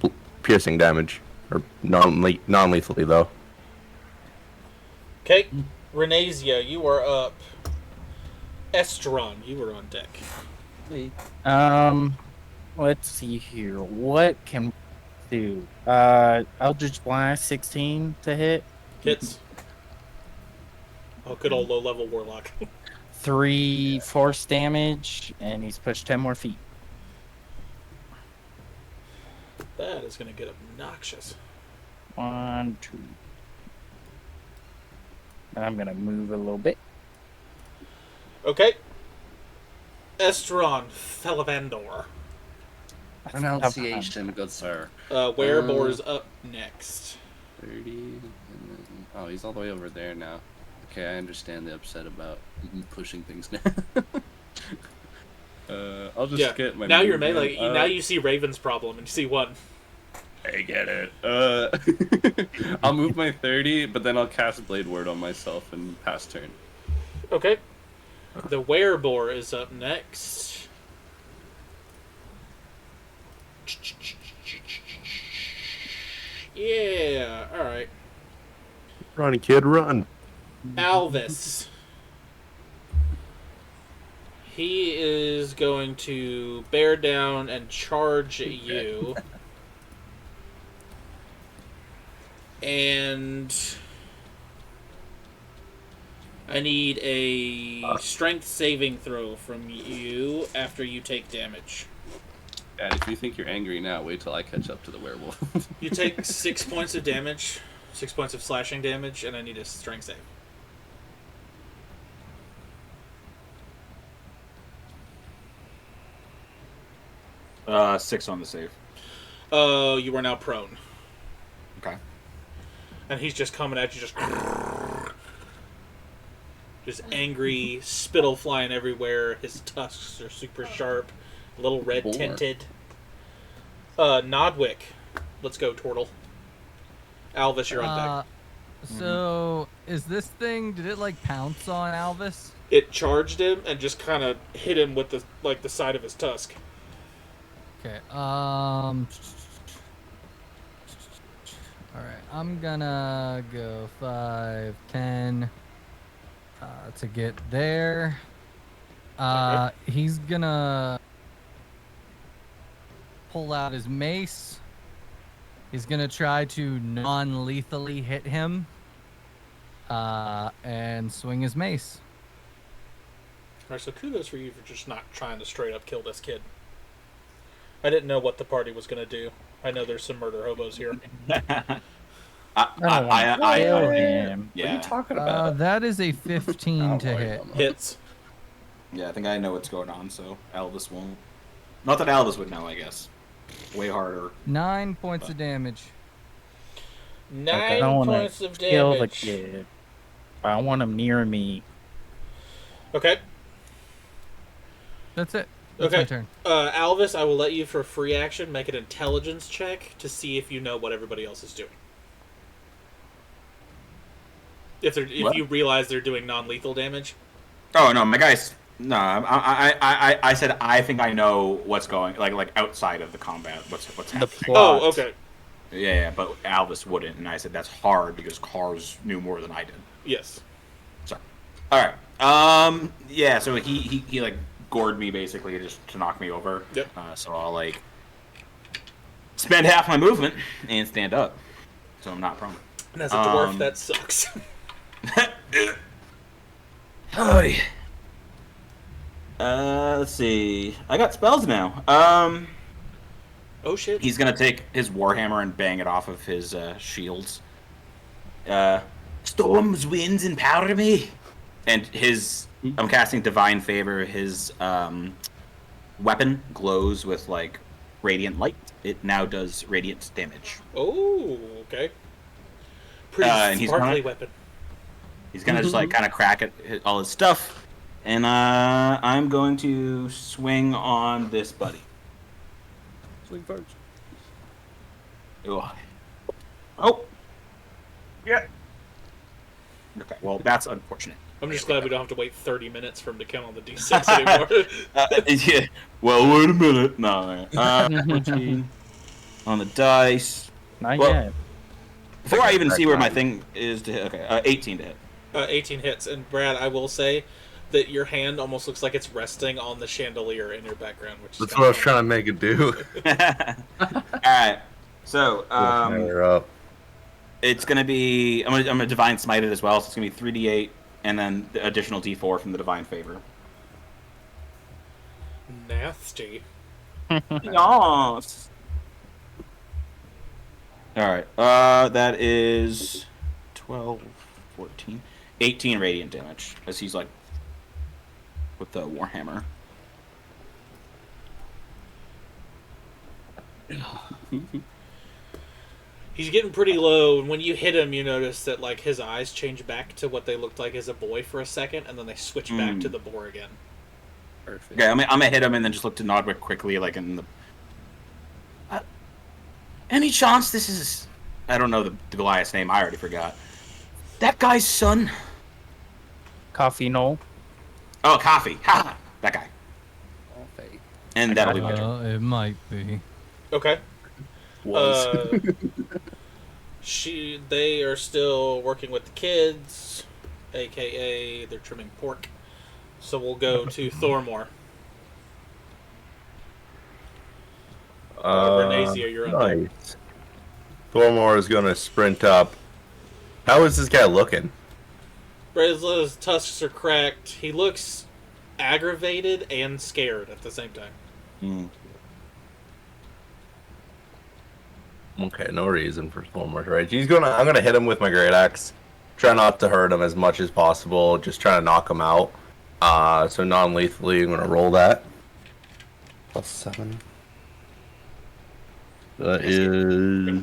Piercing damage, or non-lethally though. Okay. Renasia, you are up. Estron, you are on deck. Let's see here. What can do? Eldritch Blast 16 to hit. Hits. Oh, good old low-level warlock. 3 force damage, and he's pushed 10 more feet. That is going to get obnoxious. 1, 2. And I'm gonna move a little bit. Okay. Estron Felivandor. Pronunciation, good sir. Wereboars up next. 30. And then, oh, he's all the way over there now. Okay, I understand the upset about pushing things now. I'll just get my. Now you're movement melee. Now you see Raven's problem, and you see one. I get it. I'll move my 30, but then I'll cast Blade Ward on myself and pass turn. Okay. The Wereboar is up next. Yeah, alright. Run, kid, run. Alvis. He is going to bear down and charge at you. And I need a strength saving throw from you after you take damage. And if you think you're angry now, wait till I catch up to the werewolf. You take 6 points of damage, 6 points of slashing damage, and I need a strength save. Six on the save. You are now prone. Okay. And he's just coming at you, just angry, spittle flying everywhere. His tusks are super sharp, a little red tinted. Nodwick, let's go, Tortle. Alvis, you're on deck. So, is this thing, did it like pounce on Alvis? It charged him and just kind of hit him with the side of his tusk. Okay, alright, I'm gonna go 5, 10 to get there. Okay. He's gonna pull out his mace. He's gonna try to non-lethally hit him and swing his mace. Alright, so kudos for you for just not trying to straight up kill this kid. I didn't know what the party was going to do. I know there's some murder hobos here. What are you talking about? That is a 15 to hit. Hits. Yeah, I think I know what's going on, so Alvis won't. Not that Alvis would know, I guess. Way harder. 9 points of damage. 9 points of kill the damage. kid. I want him near me. Okay. That's it. That's my turn. Alvis, I will let you for a free action make an intelligence check to see if you know what everybody else is doing. If you realize they're doing non-lethal damage. Oh no, my guys. No, I said I think I know what's going like outside of the combat. What's happening? plot. Oh, okay. Yeah, but Alvis wouldn't, and I said that's hard because Cars knew more than I did. Yes. So, all right. Yeah. So he like gored me basically just to knock me over. Yep. So I'll like spend half my movement and stand up, so I'm not prone. And as a dwarf, that sucks. Howdy. Let's see. I got spells now. Oh shit. He's gonna take his warhammer and bang it off of his shields. Storms, winds, and powder me. And I'm casting Divine Favor. His weapon glows with like radiant light. It now does radiant damage. Oh, okay. Pretty sparkly weapon. He's gonna just like kind of crack at all his stuff, and I'm going to swing on this buddy. Swing first. Oh. Yeah. Okay. Well, that's unfortunate. I'm just glad we don't have to wait 30 minutes for him to count on the d6 anymore. Yeah. Well, wait a minute. No. 14 on the dice. Not yet. Before I even see where my thing is to hit. Okay. 18 to hit. 18 hits. And Brad, I will say that your hand almost looks like it's resting on the chandelier in your background. Which That's what I was trying to make it do. All right. So, You're up. it's gonna be. I'm gonna divine smite it as well. So it's gonna be 3d8 and then the additional d4 from the divine favor. Nasty. Yes. All right. That is 12, 14, 18 radiant damage as he's like with the warhammer. He's getting pretty low, and when you hit him, you notice that like his eyes change back to what they looked like as a boy for a second, and then they switch back to the boar again. Perfect. Okay, I'm gonna hit him and then just look to Nodwick quickly, like in the. Any chance this is? I don't know the Goliath's name. I already forgot. That guy's son. Coffee Knoll. Oh, Coffee. Ha! That guy. All fake. And that'll be my turn. It might be. Okay. Was. They are still working with the kids, aka they're trimming pork. So we'll go to Thormore. Renazia, you're up. Nice. Thormore is gonna sprint up. How is this guy looking? Brazla's tusks are cracked. He looks aggravated and scared at the same time. Mm. Okay, no reason for Thormore to rage. I'm gonna hit him with my great axe. Try not to hurt him as much as possible. Just try to knock him out. So non-lethally, I'm gonna roll that. +7. That is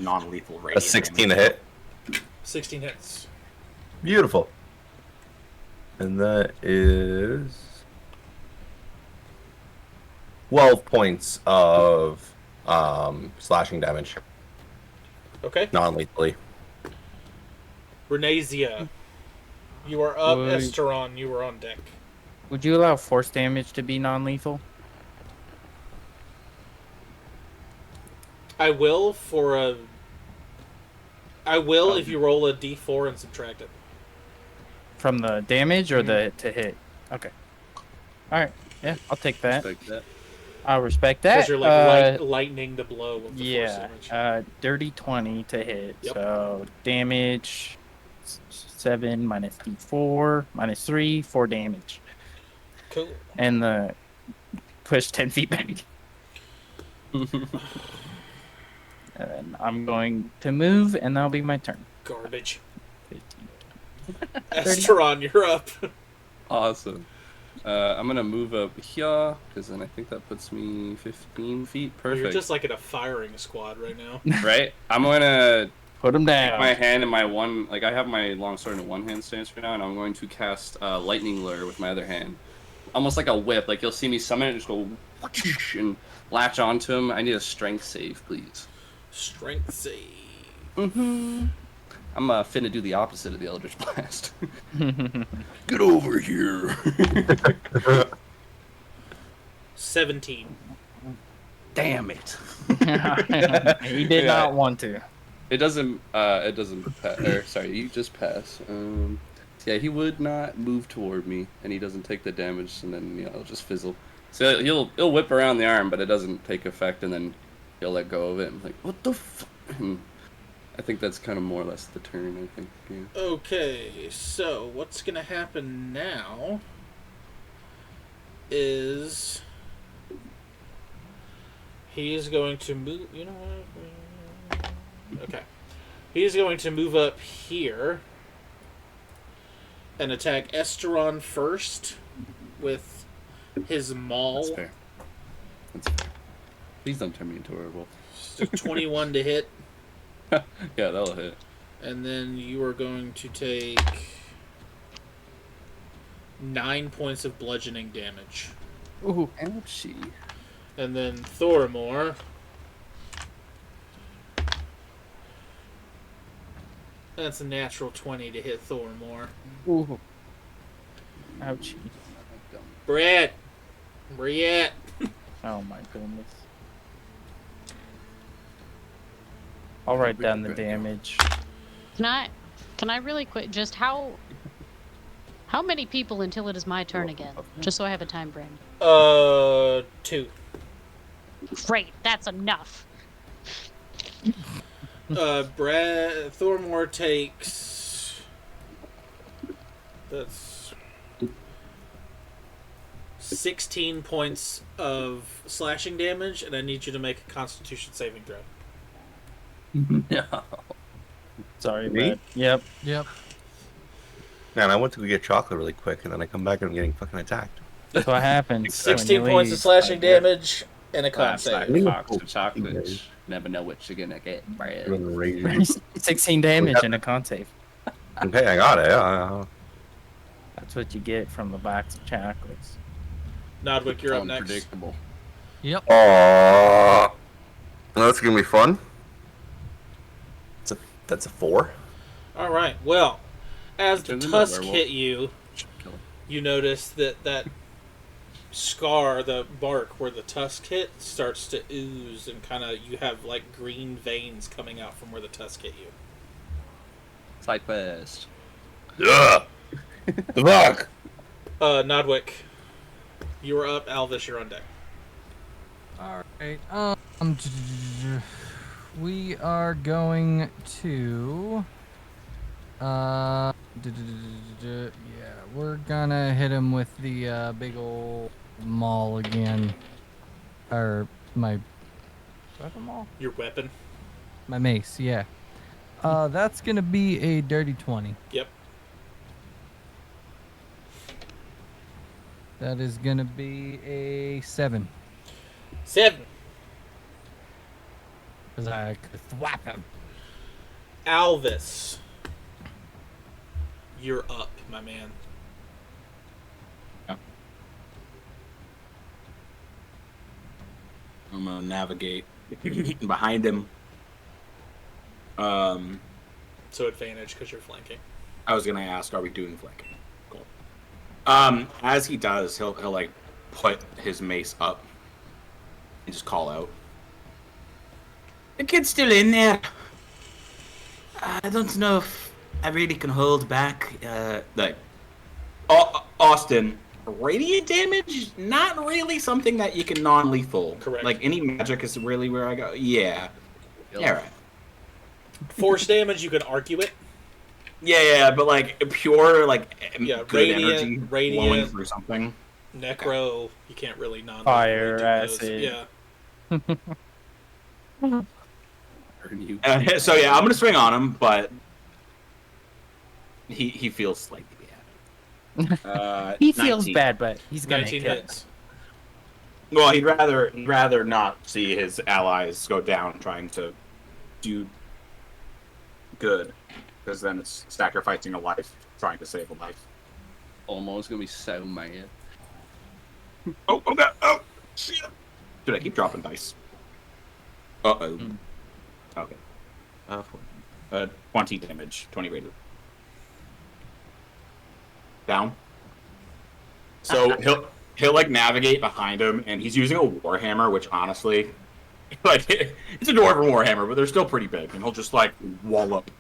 Non-lethal a radiant 16 to damage. hit. 16 hits. Beautiful. And that is 12 points of slashing damage, Okay. non-lethally. Renazia, you are up. Would- Esteron, you are on deck. Would you allow force damage to be non-lethal? I will if you roll a d4 and subtract it. From the damage or the to hit? Okay. Alright. Yeah, I'll take that. Respect that. I'll respect that. Because you're like lightening the blow with the force Yeah. damage. Dirty 20 to hit. Yep. So damage 7 minus d4 minus 3, 4 damage. Cool. And the push 10 feet back. And I'm going to move, and that'll be my turn. Garbage. 15. Esteron, you're up. Awesome. I'm gonna move up here because then I think that puts me 15 feet. Perfect. You're just like in a firing squad right now. Right. I'm gonna Put him take down. my hand in my one. Like I have my long sword in a one-hand stance right now, and I'm going to cast lightning lure with my other hand, almost like a whip. Like you'll see me summon it, and just go whoosh, and latch onto him. I need a strength save, please. Strength save. Mm-hmm. I'm finna do the opposite of the Eldritch Blast. Get over here. 17. Damn it. He did Yeah. not want to. It doesn't. Sorry, you just pass. Yeah, he would not move toward me, and he doesn't take the damage, and then it'll just fizzle. So he'll whip around the arm, but it doesn't take effect, and then he'll let go of it. I'm like, what the f? I think that's kind of more or less the turn. I think. Yeah. Okay, so what's gonna happen now is he's going to move. You know what? Okay, he's going to move up here and attack Esteron first with his maul. That's fair. That's fair. Please don't turn me into a werewolf. Just a 21 to hit, Yeah, that'll hit. and then you are going to take 9 points of bludgeoning damage. Ooh. Ouchie. And then Thorimor. That's a natural 20 to hit Thorimor. Ooh. Ouchie. Brett! Where you at? Oh my goodness. I'll write down the damage. Can I really quick just how many people until it is my turn again? Just so I have a time frame. 2. Great, that's enough. Thormore takes. That's 16 points of slashing damage, and I need you to make a Constitution saving throw. No. Sorry, Me? Brad. Yep. Yep. Man, I went to go get chocolate really quick, and then I come back and I'm getting fucking attacked. That's what happens. 16 points of slashing damage and a con Claps like save. a box of chocolates. Never know what you're gonna get, Brad. 16 damage and a con save. Okay, I got it. Yeah. That's what you get from the box of chocolates. Nodwick, you're up next. Unpredictable. Yep. Aww. That's gonna be fun. That's a 4. All right. Well, as the Turns into tusk werewolf. hit you, Kill him. you notice that scar, the bark where the tusk hit, starts to ooze, and kind of you have like green veins coming out from where the tusk hit you. Side quest. Yeah. The fuck. Nodwick, you are up. Alvis, you're on deck. All right. We are going to. Yeah, we're gonna hit him with the big old maul again. Or my. Do I have a maul? Your weapon. My mace, yeah. That's gonna be a dirty 20. Yep. That is gonna be a 7. 7. Because I could thwap him. Alvis, you're up, my man. I'm gonna navigate behind him. So advantage because you're flanking. I was gonna ask, are we doing flanking? Cool. As he does, he'll like put his mace up and just call out. The kid's still in there. I don't know if I really can hold back. Like, Austin, radiant damage, not really something that you can non-lethal. Correct. Like any magic is really where I go. Yeah. Yeah. Right. Force damage, you can argue it. Yeah, but like pure, like Yeah, good radiant, energy flowing radiant. through something. Necro, you can't really non Fire, do acid. Yeah. Burn you. So yeah, I'm gonna swing on him, but he feels slightly bad. He feels 19. bad, but he's gonna 19 kill. hits. Well, he'd rather not see his allies go down trying to do good, because then it's sacrificing a life trying to save a life. Almost gonna be so mad. Oh god! Oh shit! Dude, I keep dropping dice. Uh-oh. Okay. 20 damage. 20 rated. Down. So he'll like navigate behind him, and he's using a warhammer, which honestly, like it's a dwarven warhammer, but they're still pretty big, and he'll just like wallop,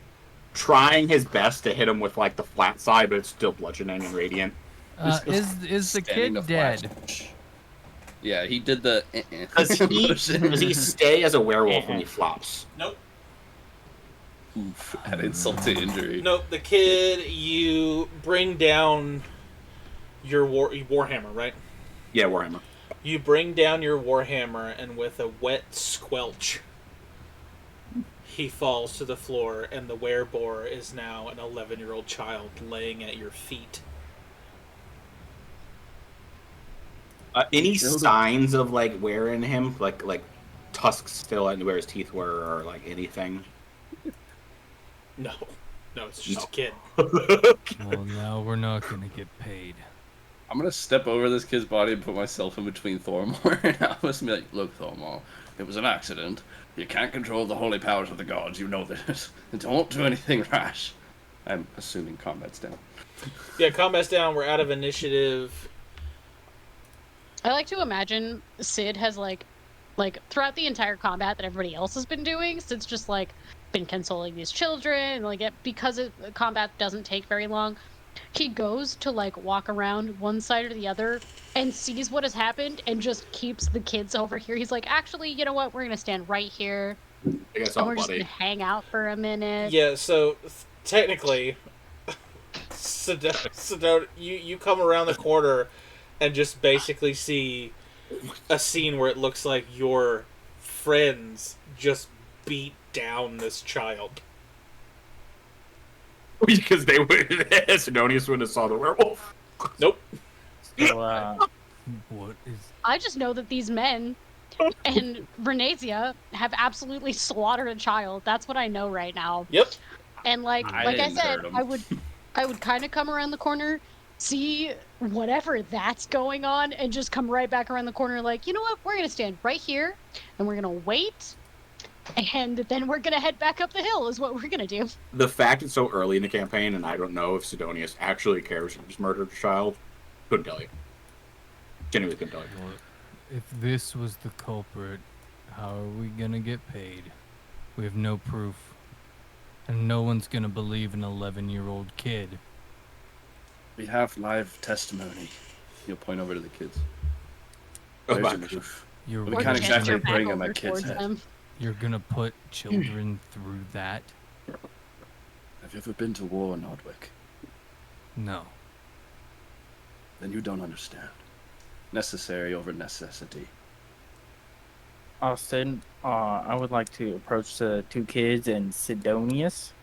trying his best to hit him with like the flat side, but it's still bludgeoning and radiant. Is the Standing kid to dead? flash. Yeah, he did the. Does he stay as a werewolf when he flops? Nope. Oof, add insult to injury. Nope. The kid, you bring down your warhammer, right? Yeah, warhammer. You bring down your warhammer, and with a wet squelch, he falls to the floor, and the wereboar is now an 11-year-old child laying at your feet. Any signs of like wearing him, like tusks still and where his teeth were, or like anything? No, it's just a kid. Well, now we're not gonna get paid. I'm gonna step over this kid's body and put myself in between Thormore, and I'm just gonna be like, "Look, Thormore, it was an accident. You can't control the holy powers of the gods. You know this. Don't do anything rash." I'm assuming combat's down. Yeah, combat's down. We're out of initiative. I like to imagine Sid has like throughout the entire combat that everybody else has been doing, Sid's just like been consoling these children, and like because combat doesn't take very long, he goes to like walk around one side or the other and sees what has happened and just keeps the kids over here. He's like, actually, you know what? We're gonna stand right here. think I saw And a we're just buddy. gonna hang out for a minute. Yeah, so technically, Sedona, you come around the corner and just basically see a scene where it looks like your friends just beat down this child. Because they would, Sidonius wouldn't have saw the werewolf. Nope. So, What is? I just know that these men and Renasia have absolutely slaughtered a child. That's what I know right now. Yep. And like I I didn't said, hurt 'em. I would kind of come around the corner, see whatever that's going on, and just come right back around the corner. Like, you know what? We're gonna stand right here, and we're gonna wait, and then we're gonna head back up the hill. Is what we're gonna do. The fact it's so early in the campaign, and I don't know if Sidonius actually cares if he's murdered a child, couldn't tell you. Genuinely couldn't tell you. Well, if this was the culprit, how are we gonna get paid? We have no proof. And no one's gonna believe an 11-year-old kid. We have live testimony. You'll point over to the kids. Oh, There's my your gosh. proof. You're We Or can't gesture exactly back bring in my over kid's towards head. them. You're gonna put children through that? Have you ever been to war, Nordwick? No. Then you don't understand. Necessary over necessity. Austin, I would like to approach the two kids and Sidonius.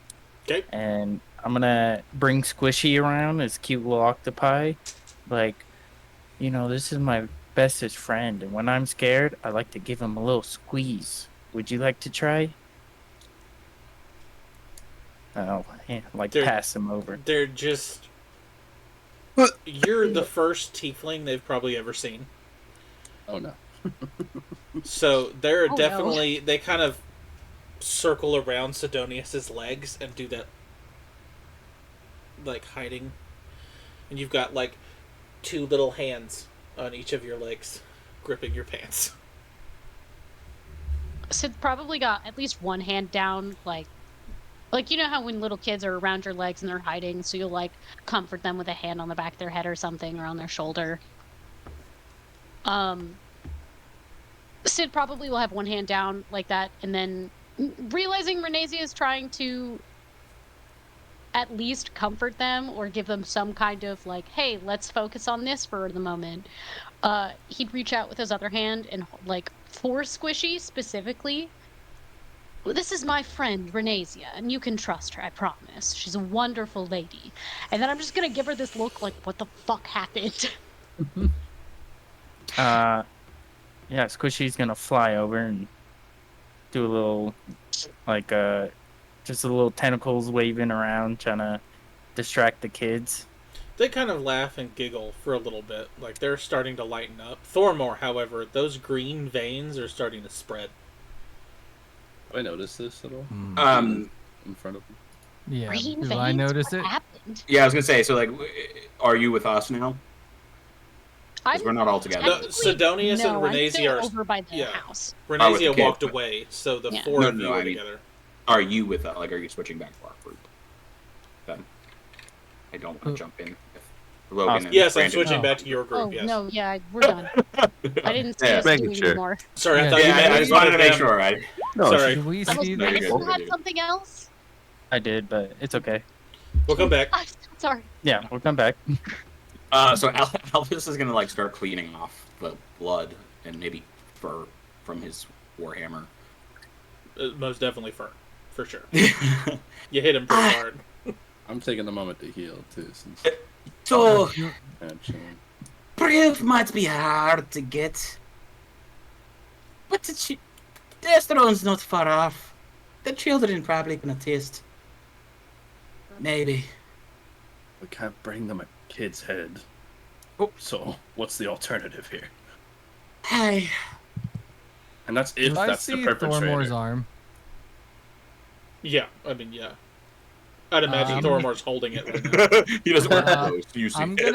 Okay. And I'm gonna bring Squishy around, this cute little octopi. Like, you know, this is my bestest friend, and when I'm scared, I like to give him a little squeeze. Would you like to try? Oh, yeah, like They're- pass him over. They're just. You're the first tiefling they've probably ever seen. Oh no. So they're Oh, no. definitely. They kind of circle around Sidonius's legs and do that. Like hiding. And you've got like two little hands on each of your legs gripping your pants. Sid probably got at least one hand down, like you know how when little kids are around your legs and they're hiding, so you'll like comfort them with a hand on the back of their head or something, or on their shoulder. Sid probably will have one hand down like that, and then realizing Renasia is trying to at least comfort them or give them some kind of like, hey, let's focus on this for the moment. He'd reach out with his other hand and like for Squishy specifically. This is my friend Renasia, and you can trust her, I promise. She's a wonderful lady. And then I'm just gonna give her this look like, what the fuck happened? Yeah, Squishy's gonna fly over and do a little, like, just a little tentacles waving around, trying to distract the kids. They kind of laugh and giggle for a little bit, like they're starting to lighten up. Thormore, however, those green veins are starting to spread. Have I noticed this at all? In front of me? Yeah. Green Do veins? I notice What it? happened? Yeah, I was gonna say. So, like, are you with us now? I'm We're not all together. No, technically- Sidonius and no, I'm Renasia still are- over by the yeah. house. with Renasia the kid, walked but- away, so the Yeah. four No, of no, you I are mean- together. Are you with us? Like, are you switching back to our group? Then I don't want to Uh, jump in. If Logan and Yes, I'm Brandon- switching Oh. back to your group, Oh, yes. no, yeah, we're done. I didn't see Yeah. us Making doing sure. anymore. Sorry, I Yeah, thought you Yeah, meant I just wanted to make them. sure. I No, Sorry. Do we I was see very thinking good. this? you had something else? I did, but it's okay. We'll come back. I'm so sorry. Yeah, we'll come back. so Albus is gonna like start cleaning off the blood and maybe fur from his warhammer. Most definitely for sure. You hit him pretty hard. I'm taking a moment to heal too, since So I'm chilling. proof might be hard to get, but Destrone's not far off. The children probably gonna taste. Maybe. We can't bring them a kid's head. Oh. So what's the alternative here? Hey, And that's if Do I that's see the perpetrator. Thormore's arm? Yeah, I mean, yeah. I'd imagine Um, Thormore's holding it right now. he doesn't wear Uh, clothes. You see I'm it.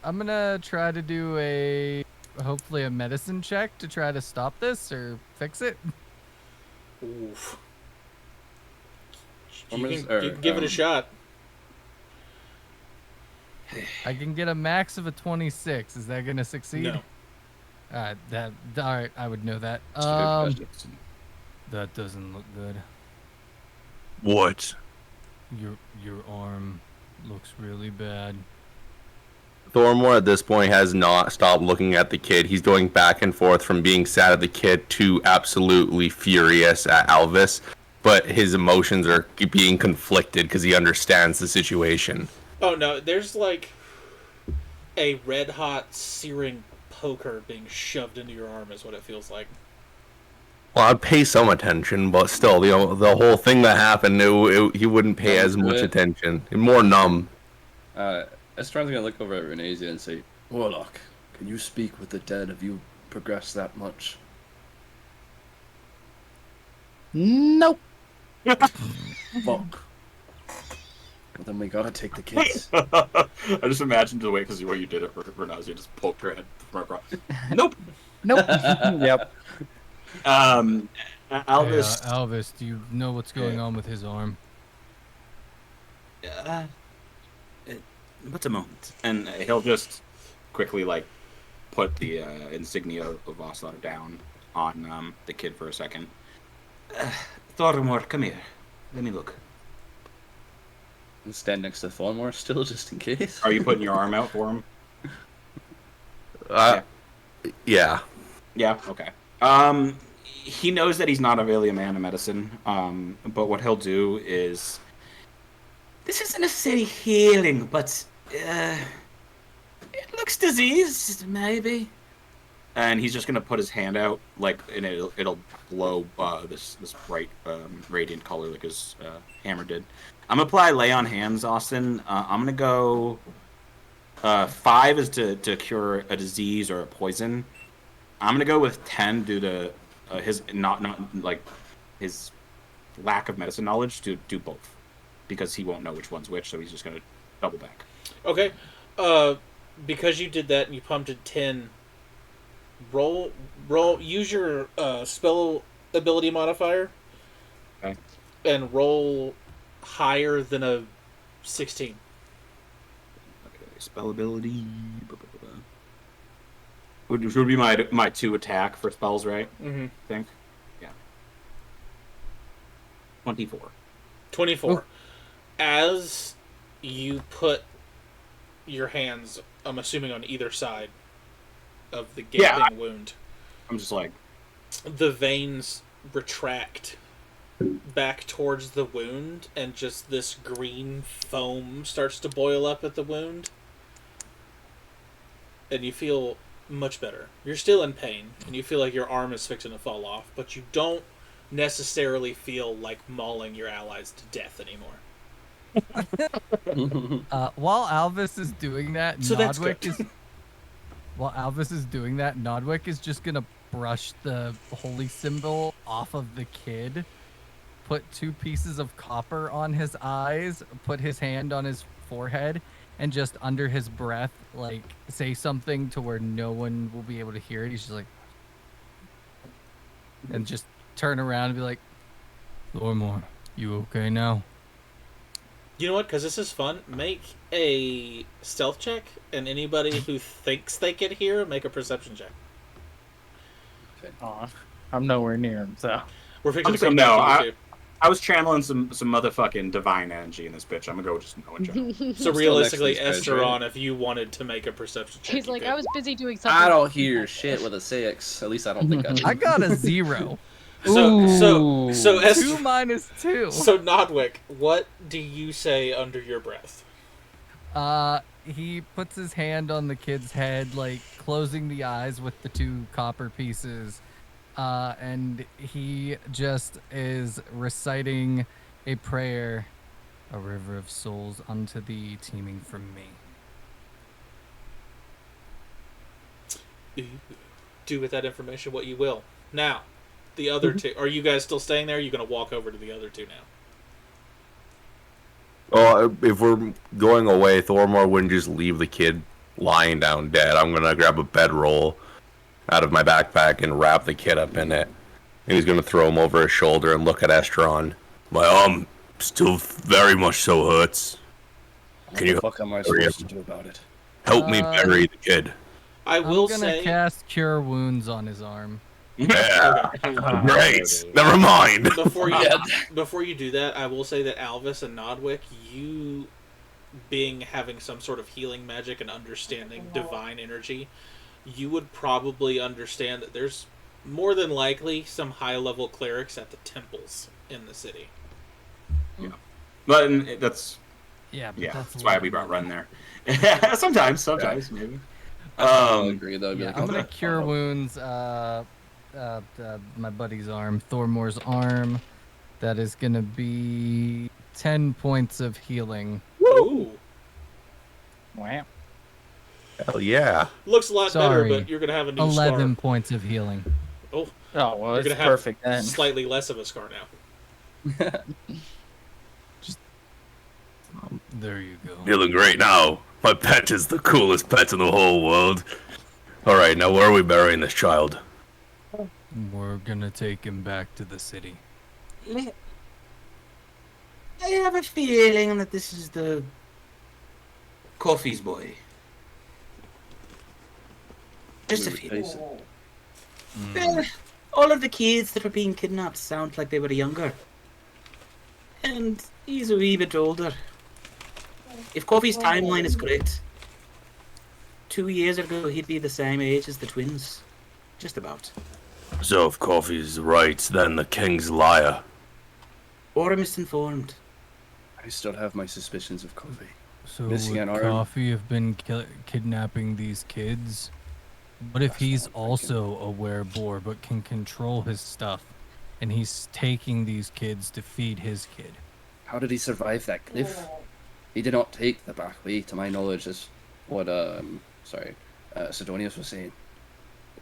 gonna try to do hopefully a medicine check to try to stop this or fix it. Oof. Thormore's- You can give it a shot. I can get a max of a 26. Is that gonna succeed? No. All right, I would know that. That's a good question. That doesn't look good. What? Your arm looks really bad. Thormore at this point has not stopped looking at the kid. He's going back and forth from being sad at the kid to absolutely furious at Alvis, but his emotions are being conflicted because he understands the situation. Oh no, there's like a red hot searing poker being shoved into your arm is what it feels like. Well, I'd pay some attention, but still, the whole thing that happened, he wouldn't pay as much attention. More numb. Estron's gonna look over at Renazia and say, Warlock, can you speak with the dead? Have you progressed that much? Nope. Fuck. Well, then we gotta take the kids. I just imagined the way, because the way you did it, Renazia just poked her head from across. Nope. Nope. Yep. Alvis. Hey, Alvis, do you know what's going on with his arm? What's a moment? And he'll just quickly put the insignia of Voslaughter down on the kid for a second. Thormor, come here. Let me look. And stand next to Thormor still, just in case. Are you putting your arm out for him? Yeah. Yeah. Okay. He knows that he's not really a man of medicine. But what he'll do is, this isn't necessarily healing, but it looks diseased, maybe. And he's just gonna put his hand out, and it'll glow this bright radiant color like his hammer did. I'm gonna apply lay on hands, Austin. I'm gonna go 5 is to cure a disease or a poison. I'm gonna go with 10 due to his his lack of medicine knowledge to do both, because he won't know which one's which, so he's just gonna double back. Okay. Because you did that and you pumped it 10, roll, use your spell ability modifier. Okay. And roll higher than a 16. Okay, spell ability. Which would be my 2 attack for spells, right? Mm-hmm. I think. Yeah. 24. 24. Ooh. As you put your hands, I'm assuming on either side of the gaping wound, I'm just the veins retract back towards the wound, and just this green foam starts to boil up at the wound. And you feel much better. You're still in pain, and you feel like your arm is fixing to fall off, but you don't necessarily feel like mauling your allies to death anymore. While Alvis is doing that, So that's Nodwick good. Nodwick is just gonna brush the holy symbol off of the kid, put 2 pieces of copper on his eyes, put his hand on his forehead, and just under his breath, say something to where no one will be able to hear it. He's just like, and just turn around and be like, Thormor, you okay now? You know what? Because this is fun. Make a stealth check, and anybody who thinks they can hear, make a perception check. Aw, I'm nowhere near him, so. We're fixing to saying come no. back to you two. I was channeling some motherfucking divine energy in this bitch. I'm gonna go just no in general. So realistically, next to these guys, Esteron, if you wanted to make a perception check, He's you like, could. I was busy doing something. I don't hear shit with a 6. At least I don't think I do. I got a 0. So Ooh. 2 Esther, minus 2. so Nodwick, what do you say under your breath? He puts his hand on the kid's head, closing the eyes with the 2 copper pieces. And he just is reciting a prayer, a river of souls unto thee, teeming from me. Do with that information what you will. Now, the other 2, are you guys still staying there? Or are you going to walk over to the other 2 now? Well, if we're going away, Thormor wouldn't just leave the kid lying down dead. I'm gonna grab a bedroll out of my backpack and wrap the kid up in it. And he's gonna throw him over his shoulder and look at Estron. My arm still very much so hurts. What the fuck am I supposed to do about it? Help me bury the kid. I will I'm gonna say, cast Cure Wounds on his arm. Yeah. Okay. Great. Never mind. Before you do that, I will say that Alvis and Nodwick, you having some sort of healing magic and understanding divine energy, you would probably understand that there's more than likely some high-level clerics at the temples in the city. Yeah, but that's but that's why we brought Run there. sometimes maybe. I'll agree though. I'd be Yeah, like, I'm gonna okay, cure wounds. My buddy's arm, Thormore's arm. That is gonna be 10 points of healing. Ooh. Wow. Hell yeah. Looks a lot Sorry. better, but you're gonna have a new 11 scar. points of healing. Oh, Oh well, you're it's gonna have perfect then. slightly less of a scar now. There you go. Feeling great now. My pet is the coolest pet in the whole world. Alright, now where are we burying this child? We're gonna take him back to the city. I have a feeling that this is the Coffee's boy. Just a feeling. Well, all of the kids that were being kidnapped sound like they were younger. And he's a wee bit older. If Coffee's timeline is correct, 2 years ago he'd be the same age as the twins. Just about. So if Coffee's right, then the king's liar. Or misinformed. I still have my suspicions of Coffee. So Missing would an arm. Coffee have been kidnapping these kids? What if That's he's what I'm also a wereboar but can control his stuff, and he's taking these kids to feed his kid? How did he survive that cliff? He did not take the back way, to my knowledge, is what Sidonius was saying.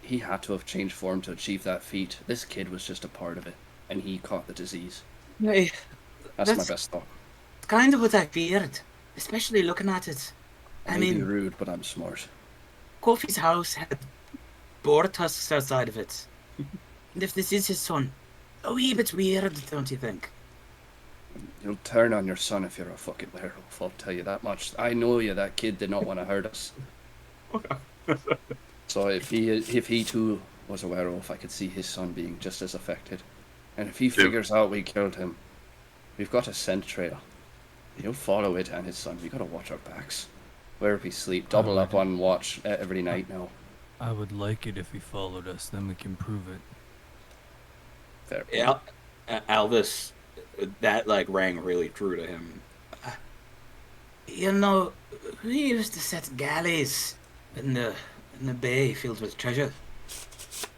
He had to have changed form to achieve that feat. This kid was just a part of it, and he caught the disease. Hey, That's my That's- best thought. kind of what I feared. Especially looking at it. I may be rude, but I'm smart. Coffee's house had boar tusks outside of it. And if this is his son, a wee bit weird, don't you think? You'll turn on your son if you're a fucking werewolf, I'll tell you that much. I know you, that kid did not want to hurt us. So if he too was a werewolf, I could see his son being just as affected. And if he figures out we killed him, we've got a scent trail. He'll follow it and his son. We gotta watch our backs. Where we sleep, double up on watch every night now. I would like it if he followed us, then we can prove it. Fair point. Yeah, Alvis, that like rang really true to him. You know, we used to set galleys in the bay filled with treasure.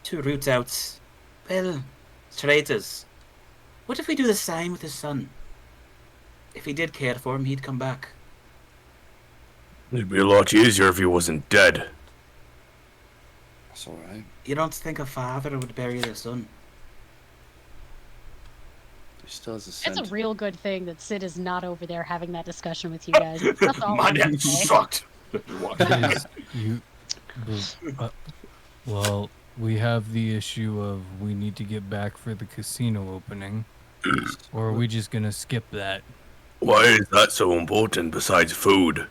2 routes out. Well, traitors. What if we do the same with his son? If he did care for him, he'd come back. It'd be a lot easier if he wasn't dead. That's alright. You don't think a father would bury their son? He still has a scent. It's a real good thing that Sid is not over there having that discussion with you guys. That's all. My I'm gonna dad say. sucked. Is you, well, we have the issue of we need to get back for the casino opening, or are we just gonna skip that? Why is that so important besides food?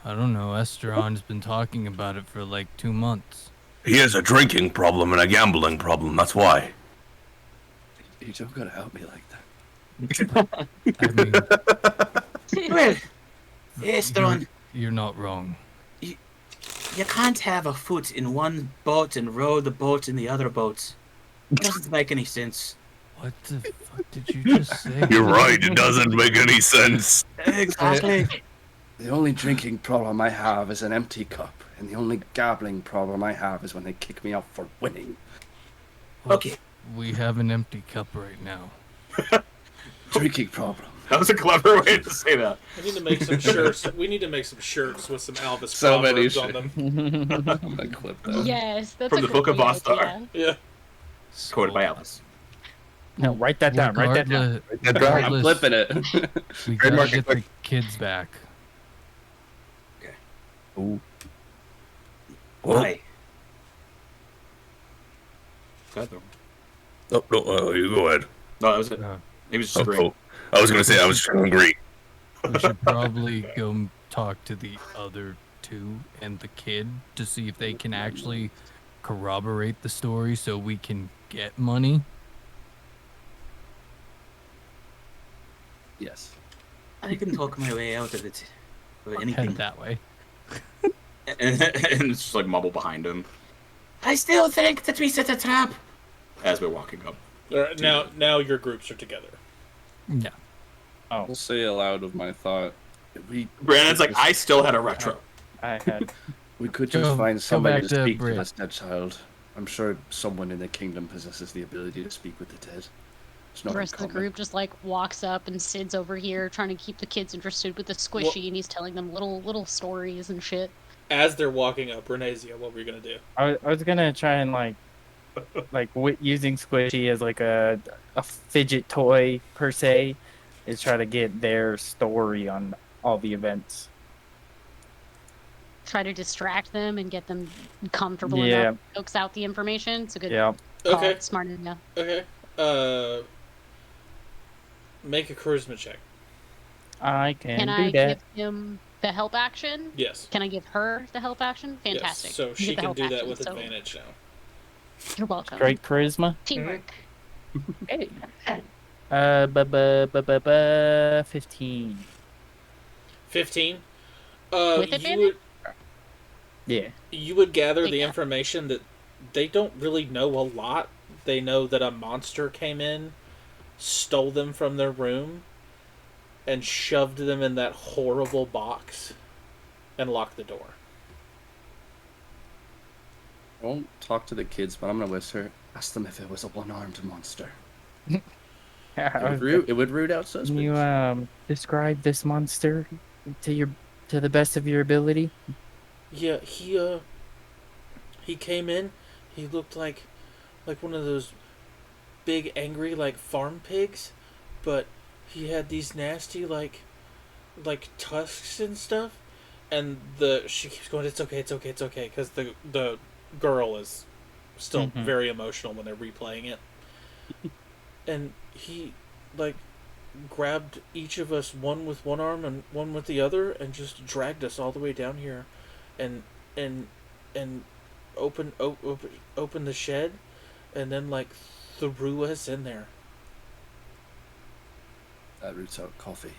I don't know. Esteron's been talking about it for like 2 months. He has a drinking problem and a gambling problem, that's why. You don't gotta help me like that. I mean, Well, Estron, you're not wrong. you can't have a foot in one boat and row the boat in the other boat. It doesn't make any sense. What the fuck did you just say? You're right, it doesn't make any sense. Exactly. The only drinking problem I have is an empty cup, and the only gambling problem I have is when they kick me out for winning. Okay. We have an empty cup right now. Drinking problem. That was a clever way to say that. We need to make some shirts. We need to make some shirts with some Alvis So many proverbs on them. I'm gonna clip that. Yes, that's From a the good Book of idea. Vostar. Yeah. Quoted by Alice. No, write that down. Write that down. I'm flipping it. We Trademark gotta it get the quick. kids back. Ooh. Why? Go ahead, though. No, you go ahead. No, that was it. Uh, He was just agreeing. I was gonna say, I was trying to agree. We should probably go talk to the other 2 and the kid to see if they can actually corroborate the story so we can get money? Yes. I can talk my way out of it. Or Head anything. that way. And it's just like mumble behind him. I still think that we set a trap. As we're walking up. Now your groups are together. Yeah. Oh, We'll say aloud of my thought. Brandon's like, I still had a retro. I had. We could Go- just find go somebody back to to speak Brit. to this dead child. I'm sure someone in the kingdom possesses the ability to speak with the dead. It's not The rest of the uncommon. group just like walks up and Sid's over here trying to keep the kids interested with the squishy, and he's telling them little stories and shit. As they're walking up, Renazia, what were you gonna do? I was gonna try and using Squishy as like a fidget toy per se, is try to get their story on all the events. Try to distract them and get them comfortable Yeah. enough to coax out the information. It's a good Yeah. call. Okay. Smart enough. Okay. Make a charisma check. I can Can do I that. give him the help action? Yes. Can I give her the help action? Fantastic. Yes. So You she get the can help do that action, with so advantage now. You're welcome. Great charisma. Teamwork. Hey. 15. 15. With You advantage? would Yeah. you would gather the Yeah. information that they don't really know a lot. They know that a monster came in, stole them from their room, and shoved them in that horrible box, and locked the door. I won't talk to the kids, but I'm gonna whisper. Ask them if it was a one-armed monster. It would root out Can suspects. you describe this monster to the best of your ability? Yeah, he came in. He looked like one of those big angry like farm pigs, but he had these nasty like tusks and stuff. And she keeps going, it's okay, because the girl is still Mhm. very emotional when they're replaying it. And he like grabbed each of us, one with one arm and one with the other, and just dragged us all the way down here, and opened the shed, and then like threw us in there. That roots out coffee.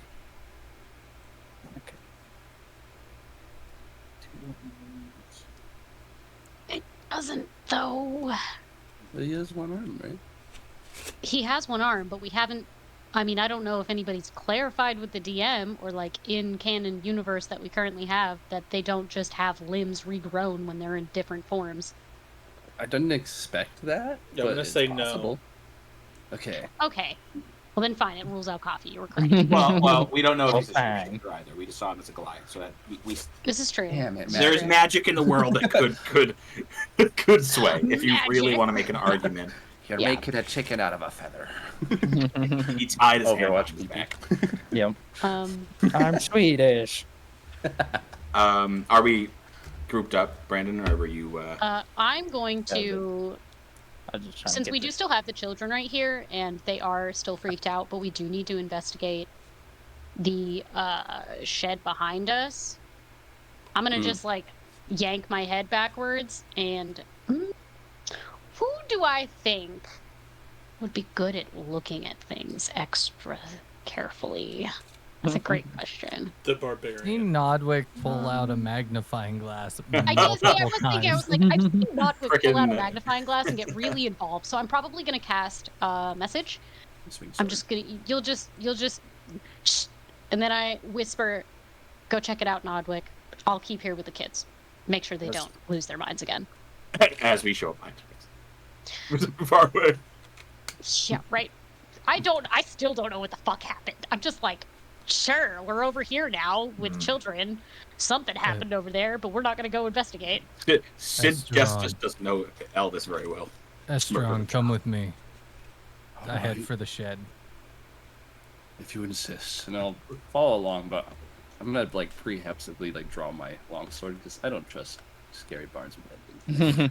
Doesn't though. But he has one arm, right? He has one arm, but we haven't. I mean, I don't know if anybody's clarified with the DM or like in canon universe that we currently have that they don't just have limbs regrown when they're in different forms. I didn't expect that. Yeah, I'm but gonna it's say no. possible. Okay. Okay. Well, then fine. It rules out coffee. You were correct. Well, we don't know if he's a Fine. shapeshifter either. We just saw him as a Goliath, so that we This is true. Damn it, there's man. magic in the world that could sway if you really Magic. want to make an argument. You're Yeah. making a chicken out of a feather. He tied his hand Overwatch behind his back. Yep. Um, I'm Swedish. Are we grouped up, Brandon, or were you? I'm going to, I was just trying to since get we do this. still have the children right here and they are still freaked out, but we do need to investigate the shed behind us. I'm gonna just like yank my head backwards and who do I think would be good at looking at things extra carefully? That's a great question. The Seen barbarian. Nodwick pull out a magnifying glass. I guess yeah, I was thinking. I was like, I've seen Nodwick pull out a Frickin', magnifying glass and get really involved. So I'm probably gonna cast a message. I'm just gonna. You'll just. Shh, and then I whisper, "Go check it out, Nodwick. I'll keep here with the kids. Make sure they don't lose their minds again." As we show up behind him. Far away. Yeah, right. I still don't know what the fuck happened. I'm just like, sure, we're over here now with children. Something happened over there, but we're not gonna go investigate. Sid That's Justice strong. doesn't know Elvis very well. Estrong, come with me. I head for the shed. If you insist, and I'll follow along, but I'm gonna like preemptively like draw my longsword because I don't trust Scary Barnes with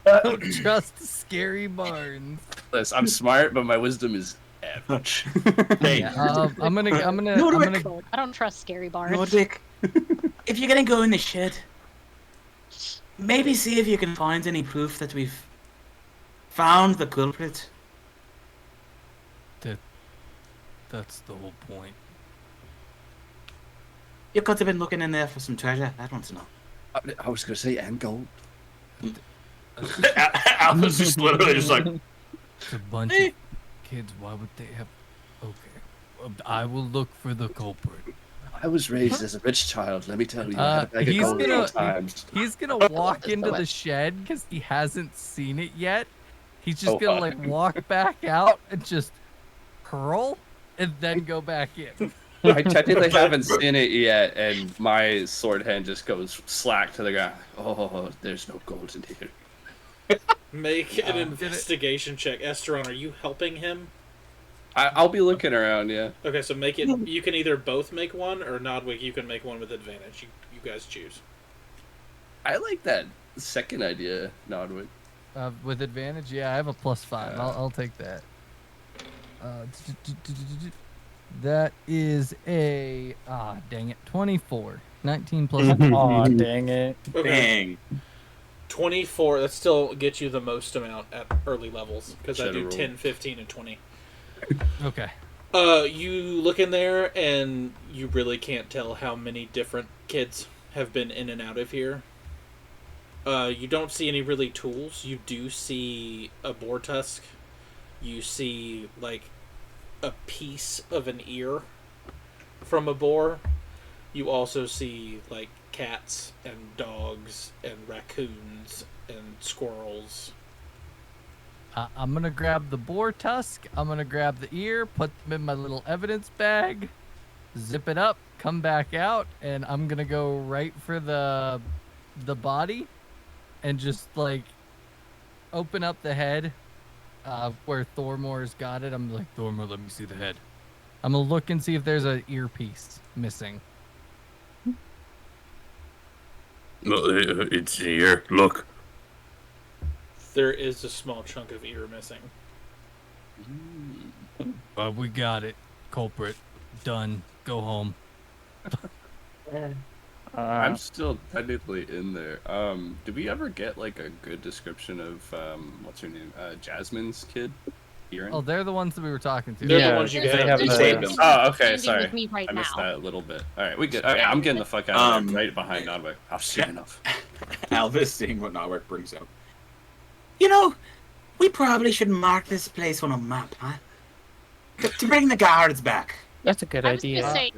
that Don't trust Scary Barnes. thing. I'm smart, but my wisdom is average. Hey, I'm gonna. I don't trust Scary Barnes. Nodwick, if you're gonna go in the shed, maybe see if you can find any proof that we've found the culprit. That's the whole point. You could have been looking in there for some treasure. I don't know. I was going to say, and gold. Alpha's just literally just like, It's a bunch of kids. Why would they have? Okay, I will look for the culprit. I was raised as a rich child, let me tell you. I had a bag of He's gold at all gonna times. he's gonna walk into the shed because he hasn't seen it yet. He's just gonna like walk back out and just hurl and then go back in. I technically haven't seen it yet, and my sword hand just goes slack to the ground. Oh, there's no gold in here. Make an investigation check. Esteron, are you helping him? I'll be looking around, yeah. Okay, so make it. You can either both make one, or Nodwig, you can make one with advantage. You guys choose. I like that second idea, Nodwig. With advantage, yeah, I have a +5. I'll take that. That is a dang it, 24. 19 plus. Aw, dang it. Okay. dang. 24. That still gets you the most amount at early levels because I Should've do rolled. 10, 15, and 20. Okay. You look in there and you really can't tell how many different kids have been in and out of here. You don't see any really tools. You do see a boar tusk. You see like a piece of an ear from a boar. You also see like cats and dogs and raccoons and squirrels. I'm gonna grab the boar tusk. I'm gonna grab the ear, put them in my little evidence bag, zip it up, come back out, and I'm gonna go right for the body, and just like open up the head, where Thormore's got it. I'm like, Thormore, let me see the head. I'm gonna look and see if there's an earpiece missing. It's here. Look. There is a small chunk of ear missing. We got it. Culprit. Done. Go home. I'm still technically in there. Did we ever get like a good description of what's her name? Jasmine's kid? Kieran? Oh, they're the ones that we were talking to. They're Yeah, the ones you they have. have You the- saved them. Oh, okay, Standing sorry. with me right I missed now. that a little bit. Alright, we good. Okay, I'm getting the fuck out of there, right behind Nodwig. I've seen enough. Alpha is seeing what Nodwig brings up. You know, we probably should mark this place on a map, huh? To bring the guards back. That's a good I was idea. gonna say,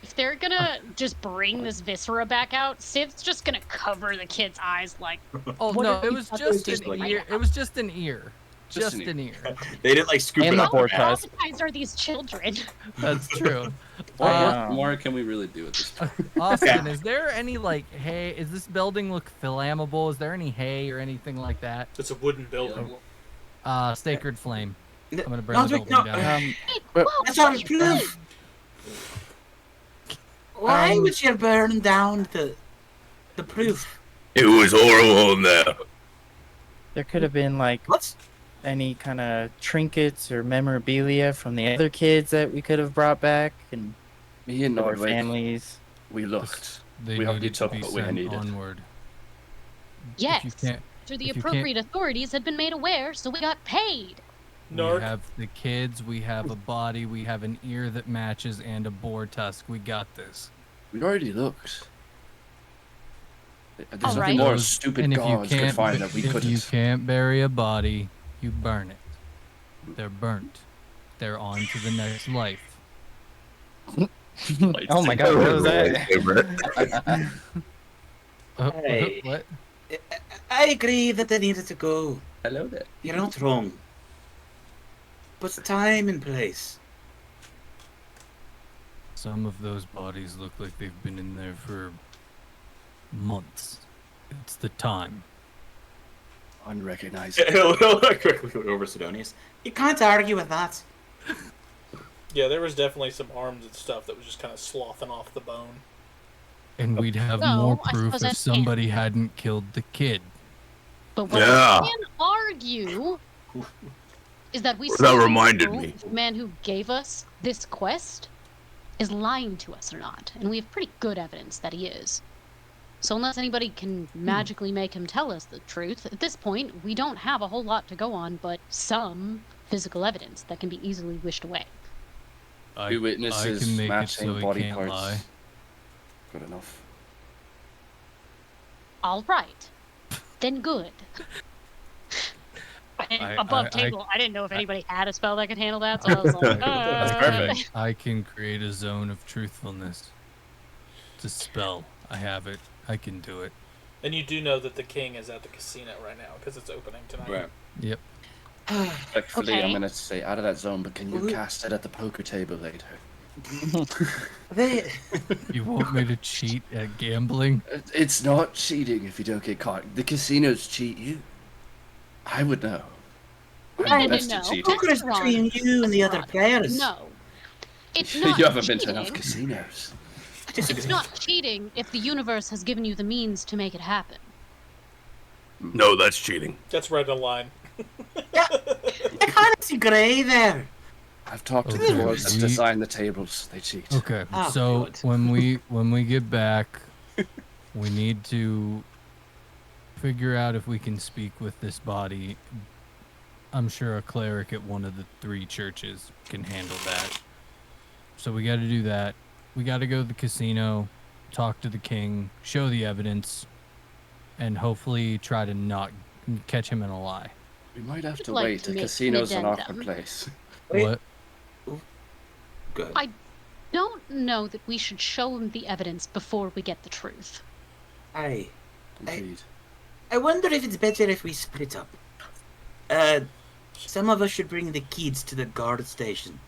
if they're gonna just bring this viscera back out, Siv's just gonna cover the kid's eyes like. Oh What no, are it you was fucking just doing an right ear. now? It was just an ear. Just Just an an ear. They didn't like scoop And it the up. boar man. tusk. Traumatized are these children? That's true. What more can we really do at this point? Austin, is there any like hay? Is this building look flammable? Is there any hay or anything like that? It's a wooden building. Sacred flame. I'm gonna burn the Nodwig, building no, down. But- That's not proof. Why would you burn down the proof? It was horrible in there. There could have been like What? any kind of trinkets or memorabilia from the other kids that we could have brought back and Me and their Nodwig, families. we looked. They We already needed took to be what we sent needed. onward. Yes. If you can't, So the if you can't- appropriate authorities had been made aware, so we got paid. Narc. we have the kids. We have a body. We have an ear that matches and a boar tusk. We got this. We already looked. There's All nothing right. more stupid And if you gods could can't, find that we if you couldn't. can't bury a body, you burn it. They're burnt. They're on to the next life. Oh my god, what was that? Hey. What? I agree that they needed to go. Hello there. You're not wrong. But time and place. Some of those bodies look like they've been in there for months. It's the time. Unrecognizable. He'll quickly look over Sidonius. You can't argue with that. Yeah, there was definitely some arms and stuff that was just kind of sloughing off the bone. And we'd have No, more I proof suppose if that's somebody hadn't killed the kid. But what Yeah. I can argue is that we That still don't reminded know me. if the man who gave us this quest is lying to us or not, and we have pretty good evidence that he is. So unless anybody can magically make him tell us the truth, at this point, we don't have a whole lot to go on but some physical evidence that can be easily wished away. Two witnesses I can make it matching so he body can't parts. lie. Good enough. All right. Then good. Above table, I didn't know if anybody had a spell that could handle that, so I was like, That's perfect. I can create a zone of truthfulness. It's a spell. I have it. I can do it. And you do know that the king is at the casino right now because it's opening tonight. Right. Yep. Respectfully, Okay. I'm gonna stay out of that zone, but can you cast it at the poker table later? They, You want me to cheat at gambling? it's not cheating if you don't get caught. The casinos cheat you. I would know. I I'm didn't best at know. cheating. Poker is between you and the other players. No. It's You not haven't been to cheating. enough Casinos. It's not cheating if the universe has given you the means to make it happen. No, that's cheating. That's right on line. I kind of see grey there. I've talked to Okay, the ones that we- design the tables. They cheat. Okay. Oh, So good. when we get back, we need to figure out if we can speak with this body. I'm sure a cleric at one of the 3 churches can handle that. So we got to do that. We got to go to the casino, talk to the king, show the evidence, and hopefully try to not catch him in a lie. We might have I'd to like wait. to The make an casino's an awkward addendum. place. Wait. What? Good. I don't know that we should show him the evidence before we get the truth. Aye. Indeed. I wonder if it's better if we split up. Some of us should bring the kids to the guard station.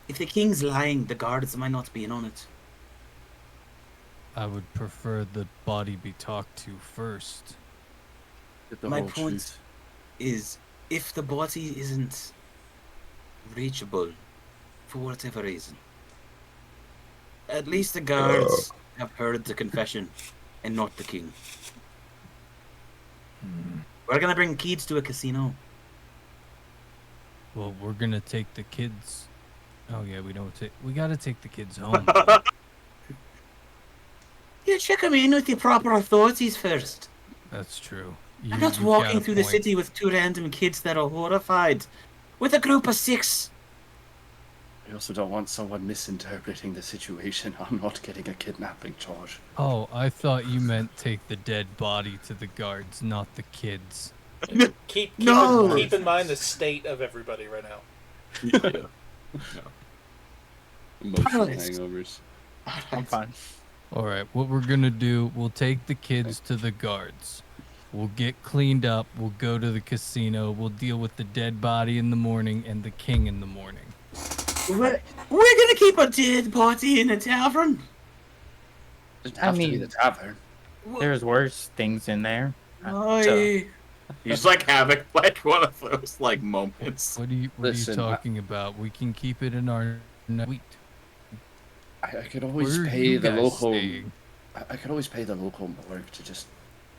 If the king's lying, the guards might not be in on it. I would prefer the body be talked to first. Get the My whole point truth. is, if the body isn't reachable for whatever reason, at least the guards have heard the confession and not the king. We're gonna bring kids to a casino. Well, we're gonna take the kids. Oh yeah, we gotta take the kids home. Yeah, check them in with the proper authorities first. That's true. I'm not you walking got a through the point. city with 2 random kids that are horrified. With a group of 6. We also don't want someone misinterpreting the situation. I'm not getting a kidnapping charge. Oh, I thought you meant take the dead body to the guards, not the kids. Keep No. keep in mind the state of everybody right now. Emotional Honest. hangovers. I'm fine. All right, what we're gonna do? We'll take the kids to the guards. We'll get cleaned up. We'll go to the casino. We'll deal with the dead body in the morning and the king in the morning. We're gonna keep a dead body in a tavern. Doesn't I have to be mean- the tavern. There's worse things in there. Aye. He's like having like one of those like moments. What are Listen, you talking about? We can keep it in our suite. I could always Where are pay you the guys local. staying? I could always pay the local morgue to just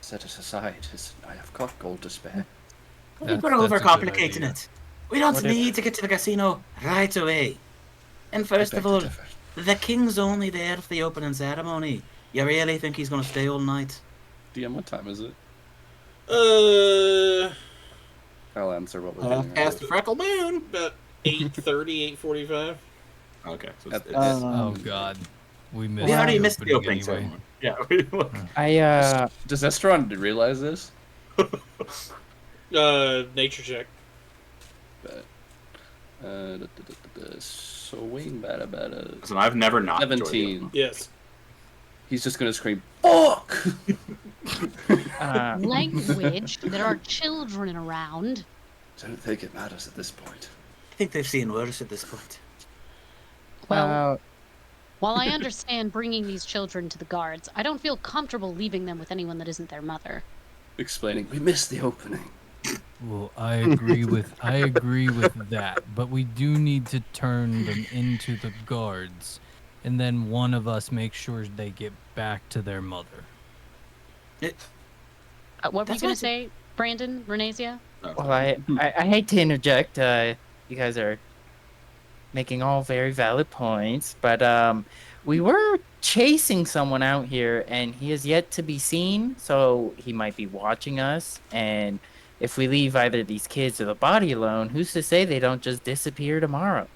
set it aside. I've got gold to spare. I think we're That's a good overcomplicating idea. it. We don't What if- need to get to the casino right away. And first I of beg to all, differ. the king's only there for the opening ceremony. You really think he's gonna stay all night? DM, what time is it? I'll answer what we're doing. Past the freckle moon. About 8:30, 8:45. Okay, so At- it's, Oh God, we missed. We already the missed the opening anyway. ceremony. yeah. we look. Does Estron realize this? Nature check. Swing bada. Listen, I've never not enjoyed the 17. Yes. He's just gonna scream, "Fuck!" Language. There are children around. Don't think it matters at this point. I think they've seen worse at this point. Well, while I understand bringing these children to the guards, I don't feel comfortable leaving them with anyone that isn't their mother. Explaining. We missed the opening. Well, I agree with that, but we do need to turn them into the guards, and then one of us make sure they get back to their mother. What were you That's going what- to say, Brandon, Renasia? Well, I hate to interject. You guys are making all very valid points, but We were chasing someone out here, and he is yet to be seen, so he might be watching us. And if we leave either these kids or the body alone, who's to say they don't just disappear tomorrow?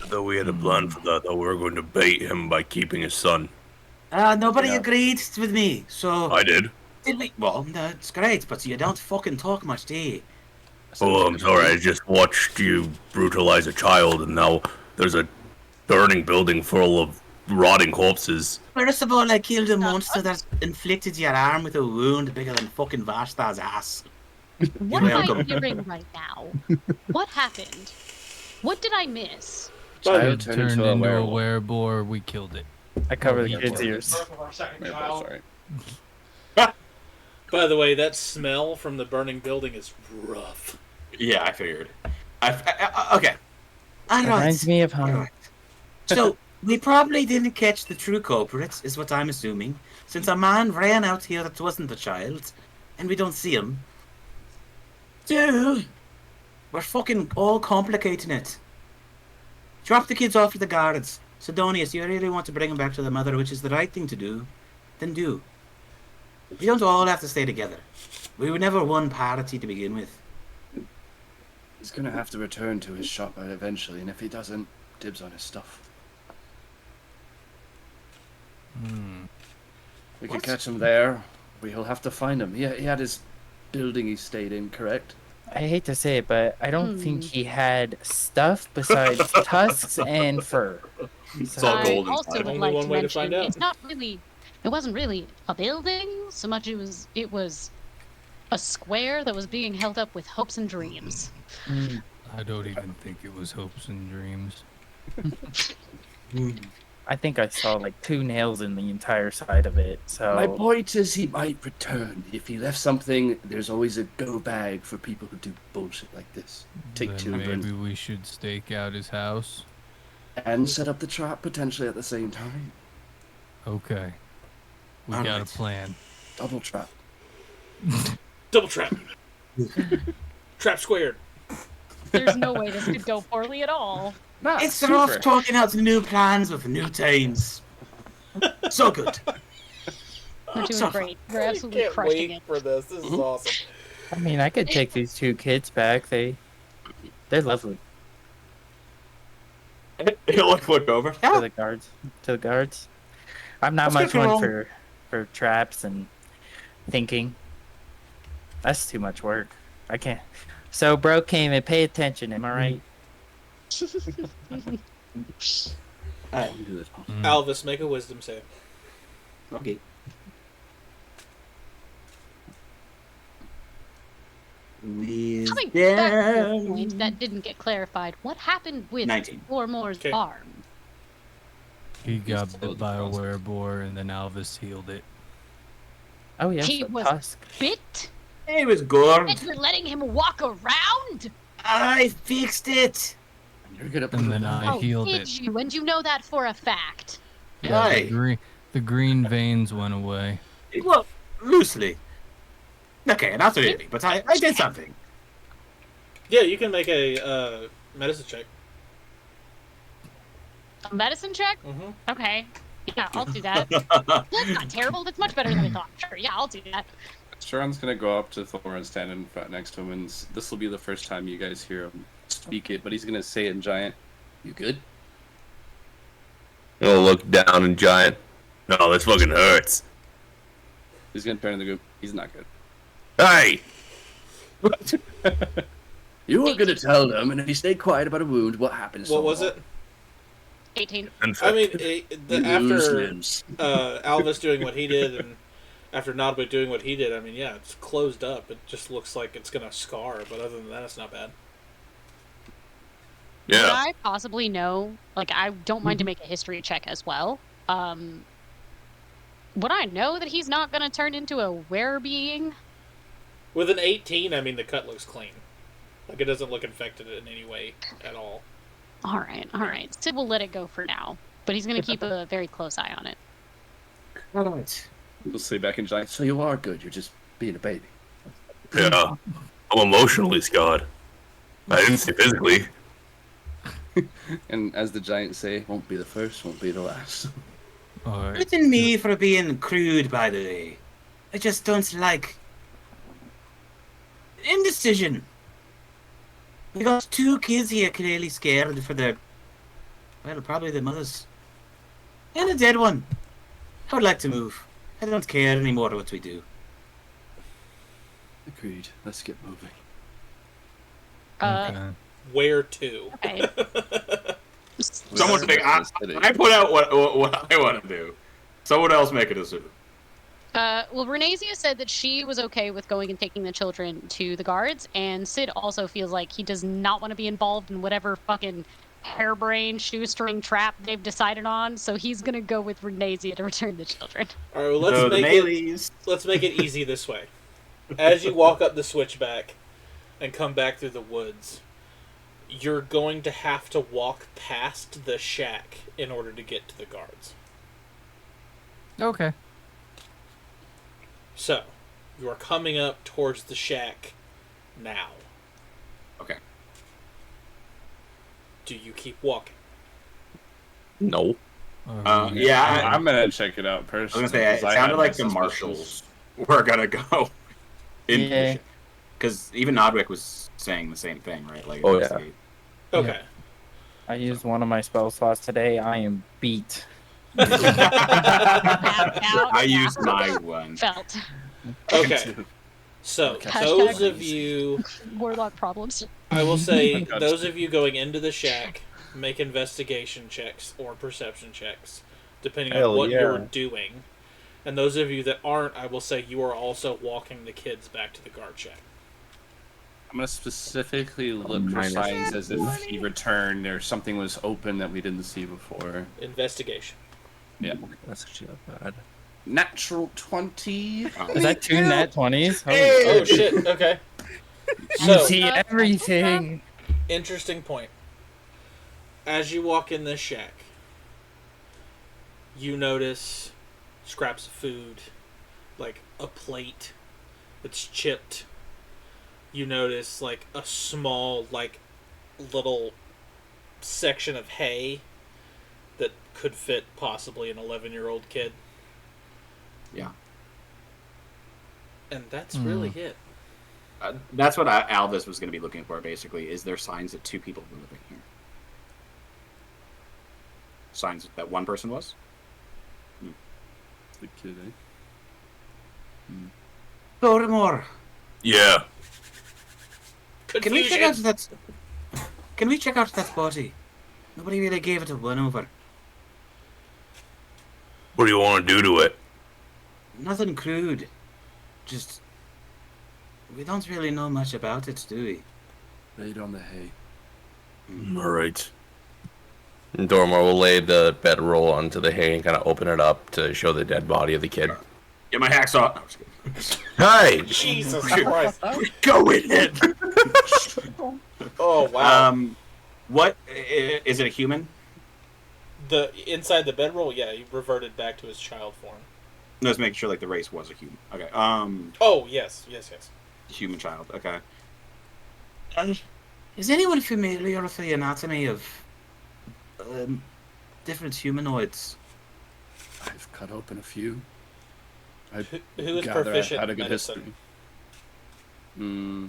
Though we had a plan for that, though we were going to bait him by keeping his son. Nobody Yeah. agreed with me, so... I did. Did we? Well, that's great, but you don't fucking talk much, do you? Oh, I'm sorry. I just watched you brutalize a child, and now there's a burning building full of rotting corpses. First of all, I killed a monster that inflicted your arm with a wound bigger than fucking Vashta's ass. What am I welcome. hearing right now? What happened? What did I miss? Child It turned turned into a into a werewolf. wereboar. We killed it. I cover the yeah. kids' ears. Werewolf, sorry. By the way, that smell from the burning building is rough. Yeah, I figured. Okay. Reminds me of home. Alright. So, we probably didn't catch the true culprits, is what I'm assuming, since a man ran out here that wasn't the child, and we don't see him. Two, we're fucking all complicating it. Drop the kids off at the guards. Sidonius, you really want to bring them back to the mother, which is the right thing to do, then do. We don't all have to stay together. We were never one party to begin with. He's gonna have to return to his shop eventually, and if he doesn't, dibs on his stuff. We can What? catch him there. We'll have to find him. He had his building he stayed in, correct? I hate to say it, but I don't think he had stuff besides tusks and fur. It's all I gold also inside. would Only like one to way to mention find out. it's not really. It wasn't really a building so much. It was a square that was being held up with hopes and dreams. I don't even think it was hopes and dreams. I think I saw like 2 nails in the entire side of it. So My point is he might return. If he left something, there's always a go bag for people who do bullshit like this. Take Then children maybe we should stake out his house. and set up the trap potentially at the same time. Okay. We got Alright. a plan. Double trap. Double trap. Trap squared. There's no way this could go poorly at all. Nah, It's super. rough talking out new plans with new teams. So good. We're doing So great. We're absolutely Can't crushing wait it. for this. This is awesome. I mean, I could take these 2 kids back. They're lovely. He'll look over. To the guards. To the guards. I'm not Let's much get one rolling. for traps and thinking. That's too much work. I can't. So, bro, came and pay attention. Am I right? Alvis, make a wisdom save. Okay. Coming back to a point that didn't get clarified. What happened with 19. Gormore's Okay. arm? He got still bit by a the wereboar, and then Alvis healed it. Oh, yes. He the was tusk. bit? It was good. And you're letting him walk around? I fixed it. You're gonna put And him then I Oh, healed did it. you? And you know that for a fact. Yeah, Aye. the green veins went away. Well, loosely. Okay, not really, but I did something. Yeah, you can make a medicine check. A medicine check? Mm-hmm. Okay. Yeah, I'll do that. That's not terrible. That's much better than I thought. Sure, yeah, I'll do that. Sharon's gonna go up to Thor and stand in front next to him, and this will be the first time you guys hear him speak it, but he's gonna say it in giant. You good? He'll look down and giant. No, this fucking hurts. He's gonna turn to the group. He's not good. Hey! You were gonna tell them, and if you stay quiet about a wound, what happens? What was it? 18. I mean, You lose after limbs. Alvis doing what he did, and after Nodway doing what he did, I mean, yeah, it's closed up. It just looks like it's gonna scar, but other than that, it's not bad. Would Yeah. I possibly know? Like, I don't mind to make a history check as well. Would I know that he's not going to turn into a were-being? With an 18, I mean, the cut looks clean. Like, it doesn't look infected in any way at all. All right. Sid will let it go for now, but he's going to keep a very close eye on it. All right. He'll say back in giant. So you are good. You're just being a baby. Yeah. I'm emotionally scarred. I didn't say physically. And as the giants say, Won't be the first. Won't be the last. Alright. Written me for being crude, by the way. I just don't like indecision. We got 2 kids here clearly scared for their, well, probably their mothers. And a dead one. I would like to move. I don't care anymore what we do. Agreed. Let's get moving. Okay. Where to? Okay. Someone pick. I put out what I want to do. Someone else make a decision. Well, Renasia said that she was okay with going and taking the children to the guards, and Sid also feels like he does not want to be involved in whatever fucking harebrained shoestring trap they've decided on, so he's gonna go with Renasia to return the children. All right, well, let's make it easy this way. As you walk up the switchback and come back through the woods, you're going to have to walk past the shack in order to get to the guards. Okay. So, you are coming up towards the shack now. Okay. Do you keep walking? No. Yeah, I'm gonna check it out I was personally. gonna say it 'cause I sounded have like my the suspicions. marshals were gonna go. Yeah. Because even Nodwick was saying the same thing, right? Like, Oh, investigate. Okay. I used one of my spell slots today. I am beat. I used my one. Felt. Okay. So, those of you, Warlock problems. I will say, Gotcha. those of you going into the shack, make investigation checks or perception checks, depending on Hell what yeah. you're doing. And those of you that aren't, I will say you are also walking the kids back to the guard shack. I'm gonna specifically look for Minus signs as if he returned or something was open that we didn't see before. Investigation. Yeah. That's actually not bad. Natural 20. Is that 2 nat 20s? Oh shit, okay. You So, see everything. interesting point. As you walk in this shack, you notice scraps of food, like a plate that's chipped. You notice like a small, like, little section of hay that could fit possibly an 11-year-old kid. Yeah. And that's really it. That's what Alvis was going to be looking for, basically. Is there signs that 2 people were living here? Signs that one person was? The kid, eh? Baltimore, Yeah. can we check Confusion. out that? Can we check out that body? Nobody really gave it a one over. What do you want to do to it? Nothing crude. Just we don't really know much about it, do we? Laid on the hay. All right. Dormar will lay the bedroll onto the hay and kind of open it up to show the dead body of the kid. Get my hacksaw. No, I'm just kidding. Hey! Jesus Christ. Go in it. Oh, wow. What is it? A human? The inside the bedroll, yeah, he reverted back to his child form. Let's make sure like the race was a human. Okay. Oh, yes. Human child. Okay. Is anyone familiar with the anatomy of different humanoids? I've cut open a few. I Who is gather I proficient had a in good medicine? history.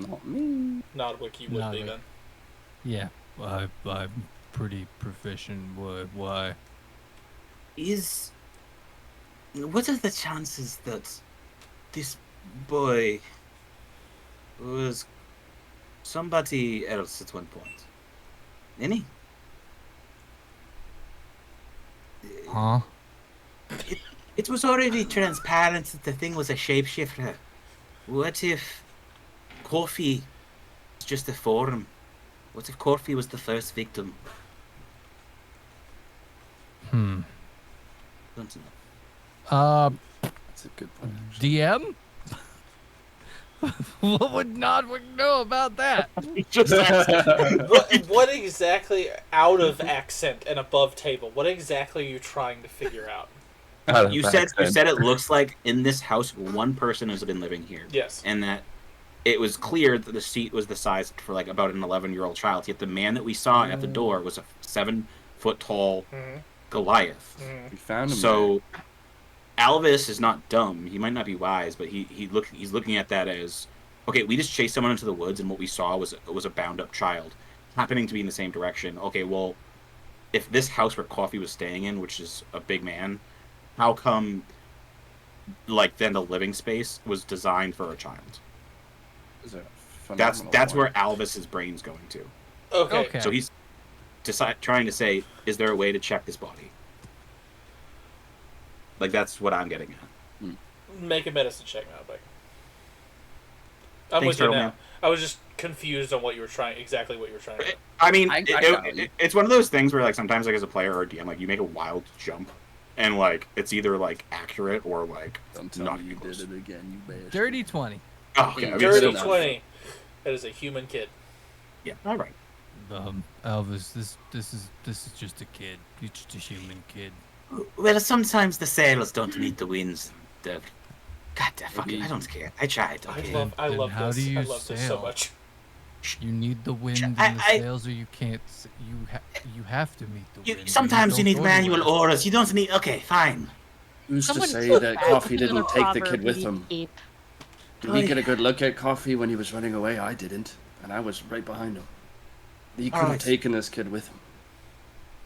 Not me. Nodwick, you would be Nodwick. then. Yeah. I'm pretty proficient. Why? What are the chances that this boy was somebody else at one point? Any? Huh? It was already transparent that the thing was a shapeshifter. What if Corfi was just a form? What if Corfi was the first victim? Don't know. That's a good point. Actually. DM? What would Nodwick know about that? What exactly, out of accent and above table, what exactly are you trying to figure out? You said it looks like in this house one person has been living here. Yes. And that it was clear that the seat was the size for like about an 11-year-old child. Yet the man that we saw at the door was a 7-foot tall, Goliath. We found him. So Alvis is not dumb. He might not be wise, but he's looking at that as, okay, we just chased someone into the woods, and what we saw was a bound up child happening to be in the same direction. Okay, well, if this house where Coffee was staying in, which is a big man, how come, like, then the living space was designed for a child? Is a That's phenomenal where one. Alvis' brain's going to. Okay. So he's trying to say, is there a way to check this body? Like, that's what I'm getting at. Make a medicine check now, Beck. I'm Thanks, with you Turtle now. Man. I was just confused on what you were trying. Exactly what you were trying to do. I mean, I got it. it's one of those things where, like, sometimes, like, as a player or a DM, like, you make a wild jump, and, like, it's either, like, accurate or, like, Don't tell not me you even close. did it again, you bastard. Dirty 20. Oh, okay. I mean, Dirty still- 20. That is a human kid. Yeah, all right. Elvis, this is just a kid. He's just a human kid. Well, sometimes the sails don't meet the winds. God, fuck it, I don't care. I tried. I Okay. love Then how this. do you I love this so sail? much. You need the wind and I- the I- sails, or you can't. You have to meet the wind. Sometimes you don't need go manual anywhere. orders. You don't need. Okay, fine. Who's Someone to say put that back Coffee into didn't the take the kid proverb with we him? keep. Did he get a good look at Coffee when he was running away? I didn't, and I was right behind him. He could have Alright. taken this kid with him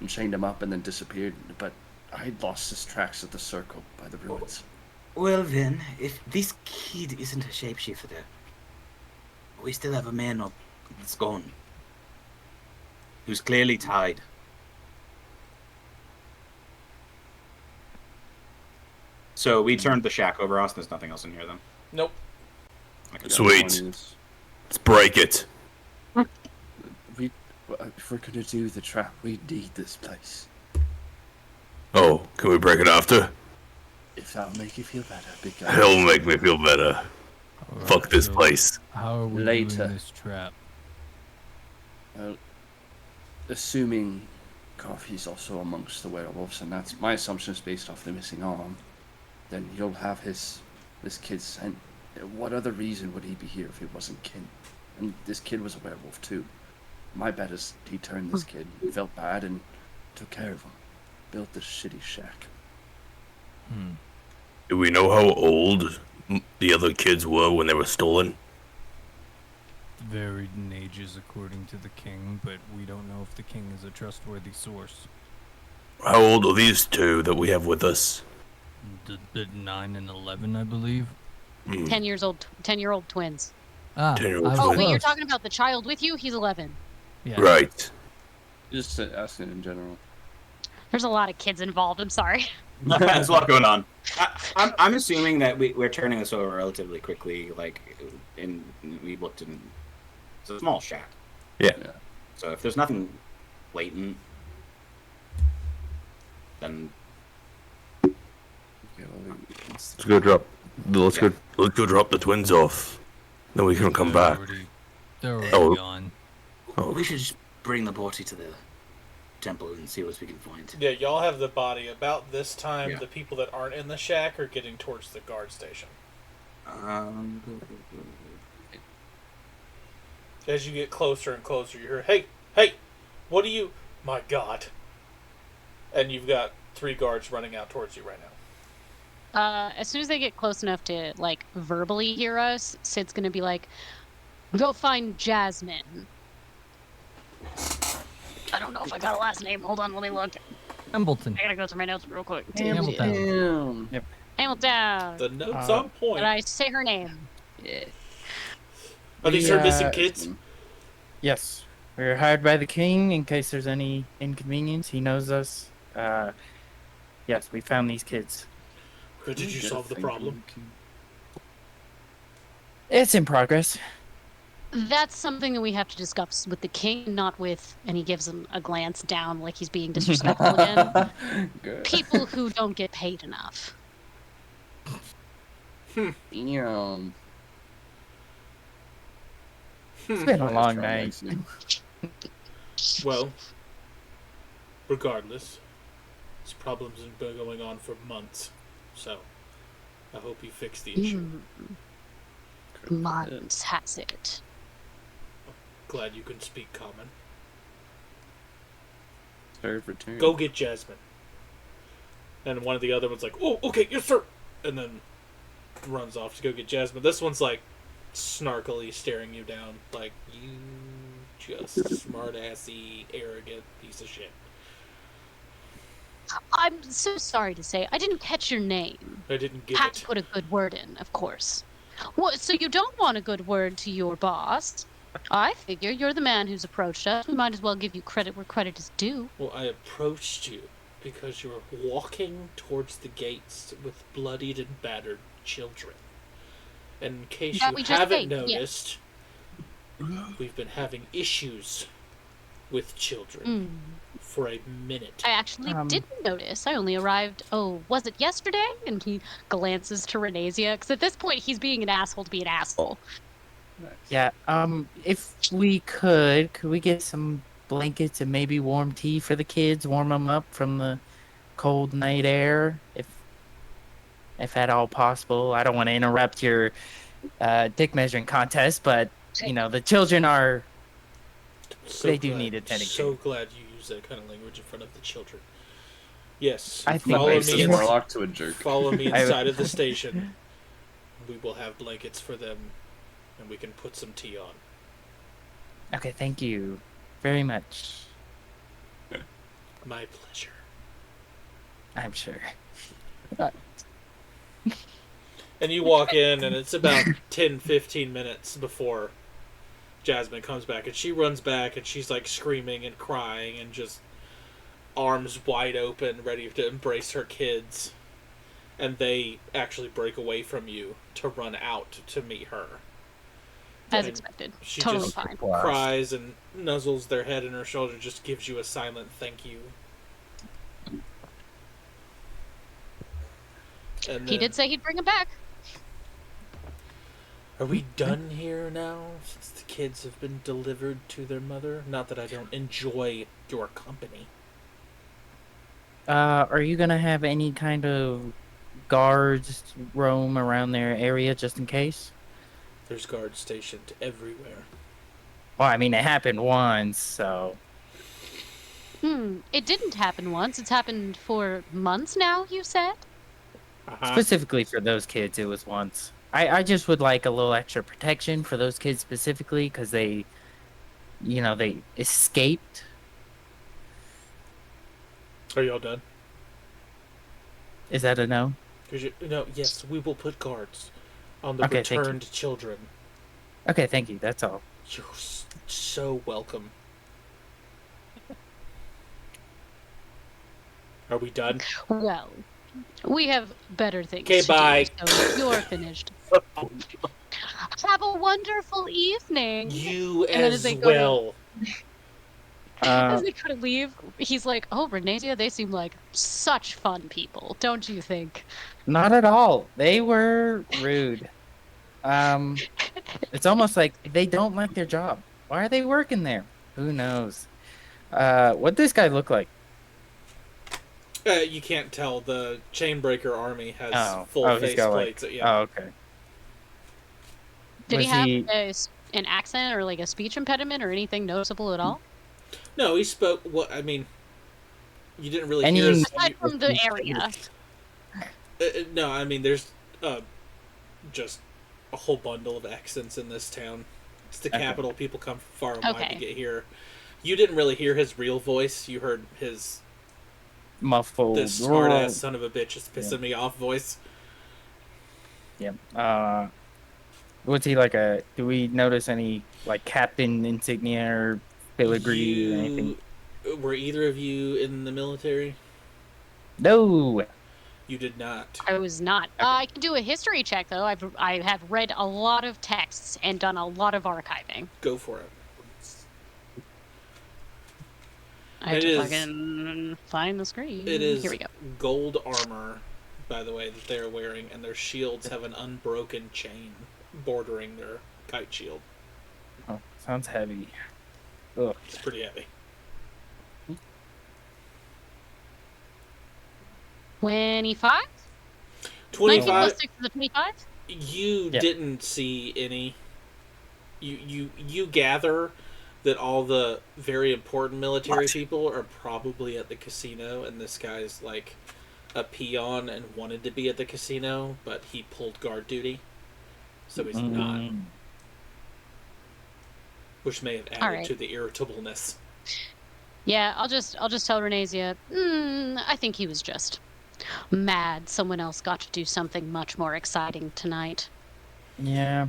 and chained him up and then disappeared, but I lost his tracks at the circle by the ruins. Well then, if this kid isn't a shapeshifter, we still have a man up that's gone, who's clearly tied. So we turned the shack over us, and there's nothing else in here, then. Nope. Okay. Sweet. Let's break it. If we're gonna do the trap, we need this place. Oh, can we break it after? If that'll make you feel better, big guy. It'll make me feel better. Alright, Fuck this so place. How are we Later. doing this trap? Assuming Coffee's also amongst the werewolves, and that's my assumption is based off the missing arm, then you'll have this kid sent. What other reason would he be here if he wasn't kin? And this kid was a werewolf too. My bet is he turned this kid, felt bad, and took care of him. Built this shitty shack. Do we know how old the other kids were when they were stolen? Varied in ages according to the king, but we don't know if the king is a trustworthy source. How old are these two that we have with us? The 9 and 11, I believe. 10-year-old twins. Ah, 10-year-old I was Oh, twins. wait, you're close. talking about the child with you? He's 11. Yeah. Right. Just asking in general. There's a lot of kids involved. I'm sorry. There's a lot going on. I'm assuming that we're turning this over relatively quickly. Like, we looked in. It's a small shack. Yeah. So if there's nothing blatant, then Let's go drop. Let's go drop the twins off. Then we can come back. They're already Oh. gone. Oh, We should just bring the body to the temple and see what we can find. Yeah, y'all have the body. About this time, Yeah. the people that aren't in the shack are getting towards the guard station. As you get closer and closer, you hear, hey, what are you... My God. And you've got 3 guards running out towards you right now. As soon as they get close enough to, like, verbally hear us, Sid's gonna be like, go find Jasmine. I don't know if I got a last name. Hold on, let me look. Hamilton. I gotta go through my notes real quick. Hamilton. Hamilton. The notes Uh, on point. Did I say her name? Are these her missing Yeah. kids? Yes. We were hired by the king in case there's any inconvenience. He knows us. Yes, we found these kids. Did you solve the problem? It's in progress. That's something that we have to discuss with the king, not with. And he gives him a glance down, like he's being disrespectful again. Good. People who don't get paid enough. Damn. It's been a Let's long try night. next time. Well, regardless, this problem's been going on for months. So, I hope you fix the issue. Months has it. Glad you can speak common. Serve return. Go get Jasmine. And one of the other one's like, "Oh, okay, yes, sir," and then runs off to go get Jasmine. This one's like snarkily staring you down, like, you just smart-assy, arrogant piece of shit. I'm so sorry to say, I didn't catch your name. I didn't get Had it. to put a good word in, of course. What, so you don't want a good word to your boss? I figure you're the man who's approached us. We might as well give you credit where credit is due. Well, I approached you because you were walking towards the gates with bloodied and battered children. And in case That you we just haven't ate, yeah. noticed, we've been having issues with children Hmm. for a minute. I actually didn't notice. I only arrived, was it yesterday? And he glances to Renasia, because at this point he's being an asshole to be an asshole. Yeah, if we could we get some blankets and maybe warm tea for the kids, warm them up from the cold night air, if at all possible. I don't want to interrupt your dick measuring contest, but you know the children are they do need attending So to. glad you use that kind of language in front of the children. Yes, I think follow Makes me. us Morlock to a jerk. Follow me inside of the station. We will have blankets for them, and we can put some tea on. Okay, thank you very much. My pleasure. I'm sure. And you walk in, and it's about 10-15 minutes before Jasmine comes back. And she runs back, and she's like screaming and crying and just arms wide open, ready to embrace her kids. And they actually break away from you to run out to meet her. As And expected. she Totally just fine. cries and nuzzles their head in her shoulder, just gives you a silent thank you. And He then, did say he'd bring him back. are we done here now, since the kids have been delivered to their mother? Not that I don't enjoy your company. Are you gonna have any kind of guards roam around their area just in case? There's guards stationed everywhere. Well, I mean, it happened once, so It didn't happen once. It's happened for months now, you said? specifically for those kids, it was once. I just would like a little extra protection for those kids specifically because they escaped. Are y'all done? Is that a no? Yes, we will put guards on the Okay, thank you. returned children. Okay, thank you. That's all. You're so welcome. Are we done? Well, we have better things Okay, to bye. do, so you're finished. Have a wonderful evening. You And then as as they go to- well. As they try to leave, he's like, "Oh, Renasia, they seem like such fun people, don't you think?" Not at all. They were rude. It's almost like they don't like their job. Why are they working there? Who knows? What this guy look like? You can't tell. The Chainbreaker army has full he's face got plates. like. Yeah. Oh, okay. Did Was he have he- an accent or like a speech impediment or anything noticeable at all? No, he spoke. What I mean, you didn't really Any- hear. Aside from the area. No, I mean, there's just a whole bundle of accents in this town. It's the Okay. capital. People come far and wide Okay. to get here. You didn't really hear his real voice. You heard his Muffled. this smart ass son of a bitch is pissing me off voice. Yeah. Was he like a? Do we notice any like captain insignia or filigree or anything? Were either of you in the military? No. You did not. I was not. I can do a history check though. I have read a lot of texts and done a lot of archiving. Go for it. I have It to is- fucking find the screen. It is Here we go. gold armor, by the way, that they're wearing, and their shields have an unbroken chain bordering their kite shield. Oh, sounds heavy. Ugh. It's pretty heavy. 25? 19 25. plus 6 is a 25? You Yeah. didn't see any. You gather that all the very important military people are probably at the casino, and this guy's like a peon and wanted to be at the casino, but he pulled guard duty, so he's not, which may have added to the irritableness. Yeah, I'll just tell Renasia. I think he was just mad someone else got to do something much more exciting tonight. Yeah.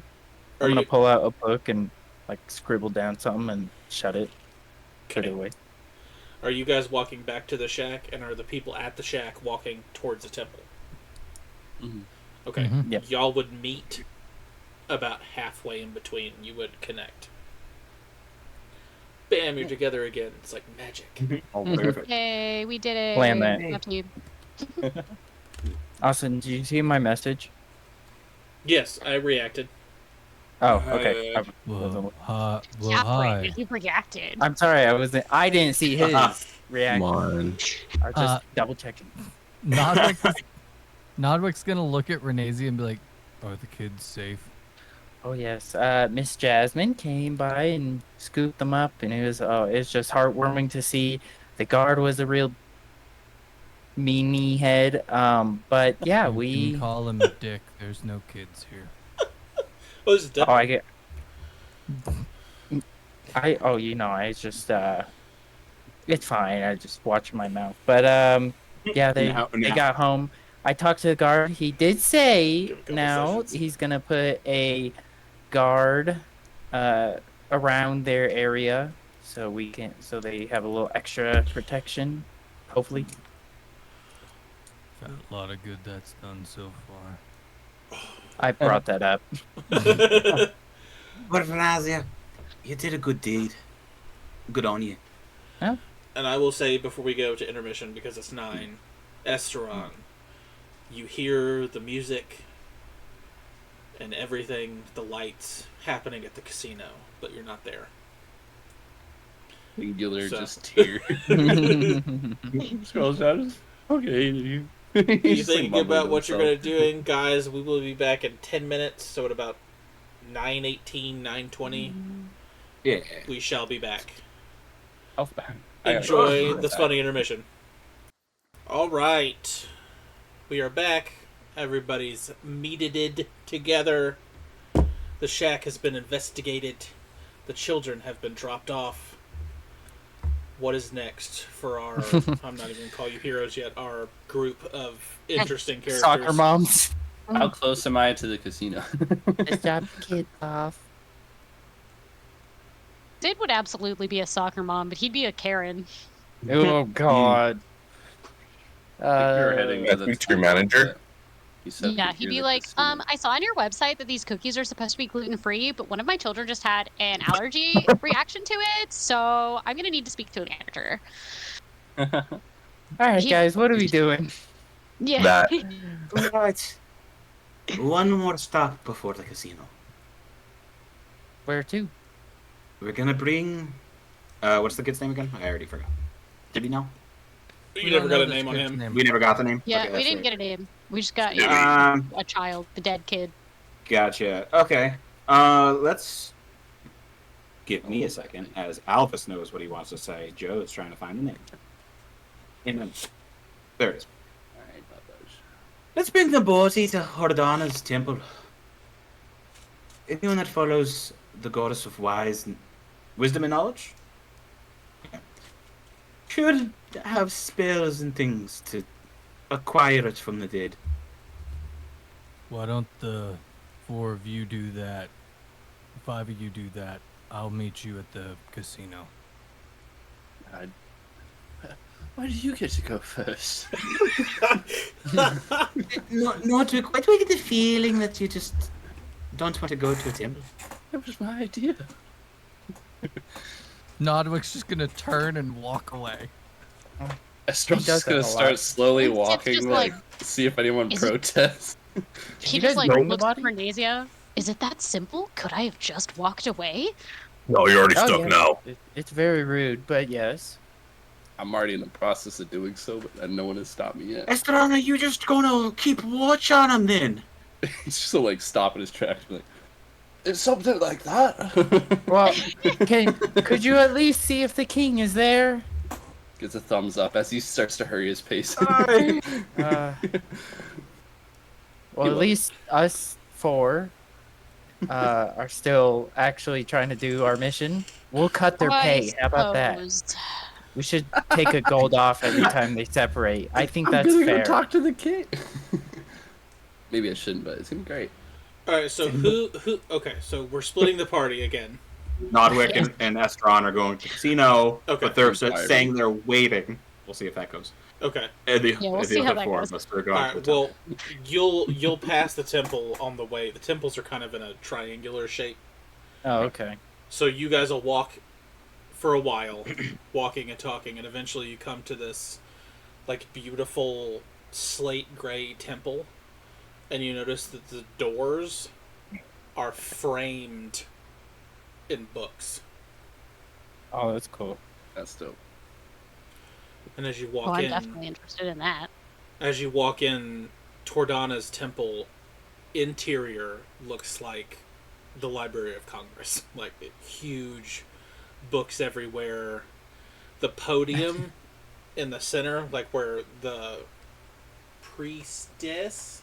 I'm gonna pull out a book and like scribble down something and shut it. Put it away. Are you guys walking back to the shack, and are the people at the shack walking towards the temple? Mm-hmm. Okay. Mhm. Yep. Y'all would meet about halfway in between. You would connect. Bam, you're together again. It's like magic. Oh, perfect. Yay, we did it. Plan that. After you. Austin, did you see my message? Yes, I reacted. Oh, okay. Well, Yeah, hi. you reacted. I'm sorry, I didn't see his Come reaction. on. I was just double checking. Nodwick's gonna look at Renasia and be like, "Are the kids safe?" Oh yes, Miss Jasmine came by and scooped them up, and it's just heartwarming to see. The guard was a real meanie head, but yeah, You can call him a dick. There's no kids here. Oh, this is Oh, I get. I just it's fine. I just watch my mouth. But yeah, they got home. I talked to the guard. He did say now he's gonna put a guard around their area so they have a little extra protection. Hopefully. A lot of good that's done so far. I brought that up. But Venazia, you did a good deed. Good on you. Yeah. And I will say before we go to intermission, because it's 9, Esteron, you hear the music and everything, the lights happening at the casino, but you're not there. Singular, So. just tear. Scrolls down. Okay. You He's just, thinking like, about mumbling what to you're going himself. to do, guys. We will be back in 10 minutes, so at about 9:18, 9:20, Yeah. we shall be back. Elfman. Enjoy this funny intermission. All right, we are back. Everybody's meeted together. The shack has been investigated. The children have been dropped off. What is next for our, I'm not even going to call you heroes yet, our group of interesting characters? Soccer moms. How close am I to the casino? Just drop the kids off. Sid would absolutely be a soccer mom, but he'd be a Karen. Oh God. You're heading to the Speak to your manager. He said Yeah, to he'd hear be the like, casino. I saw on your website that these cookies are supposed to be gluten-free, but one of my children just had an allergy reaction to it, so I'm going to need to speak to a manager. All right, guys, what are we doing? Yeah. That Right. One more stop before the casino. Where to? We're gonna bring. What's the kid's name again? I already forgot. Did he know? You never got a name on him. We never got the name. Yeah, Okay, we that's didn't right. get a name. We just got Um, a child, the dead kid. Gotcha. Okay. Let's give me a second, as Alphys knows what he wants to say. Joe's trying to find the name. There it is. Alright, Bubba's. Let's bring the body to Hordana's temple. Anyone that follows the goddess of wisdom and knowledge should have spells and things to acquire it from the dead. Why don't the 4 of you do that? 5 of you do that. I'll meet you at the casino. Why do you get to go first? No, do I get the feeling that you just don't want to go to a temple? That was my idea. Nodwick's just gonna turn and walk away. Estron's does just gonna that a start lot. slowly It's walking, just like, like, see if anyone is it- protests. He you just guys like bring the looks at body? Cornesia. Is it that simple? Could I have just walked away? No, you're already Oh, stuck yeah. now. It's very rude, but yes. I'm already in the process of doing so, but no one has stopped me yet. Esteban, are you just gonna keep watch on him then? He's just like stop in his tracks, and be like, it's something like that. Well, could you at least see if the king is there? Gives a thumbs up as he starts to hurry his pace. Well, He at will. least us four are still actually trying to do our mission. We'll cut their pay. How about that? suppose. We should take a gold off every time they separate. I think I'm that's gonna fair. go talk to the king. Maybe I shouldn't, but it's gonna be great. All right, so who? Okay, so we're splitting the party again. Nodwick and Estron are going to the casino, Okay. but they're Entirely. saying they're waiting. We'll see if that goes. Okay. And the, Yeah, we'll the see how other that four goes. of us are All going right. to the Well, you'll pass the temple on the way. The temples are kind of in a triangular shape, Oh, okay. so you guys will walk for a while, walking and talking, and eventually you come to this like beautiful slate gray temple, and you notice that the doors are framed in books. Oh, that's cool. That's dope. And as you walk Well, I'm in, definitely interested in that. as you walk in, Tordana's temple interior looks like the Library of Congress. Like huge books everywhere. The podium in the center, like where the priestess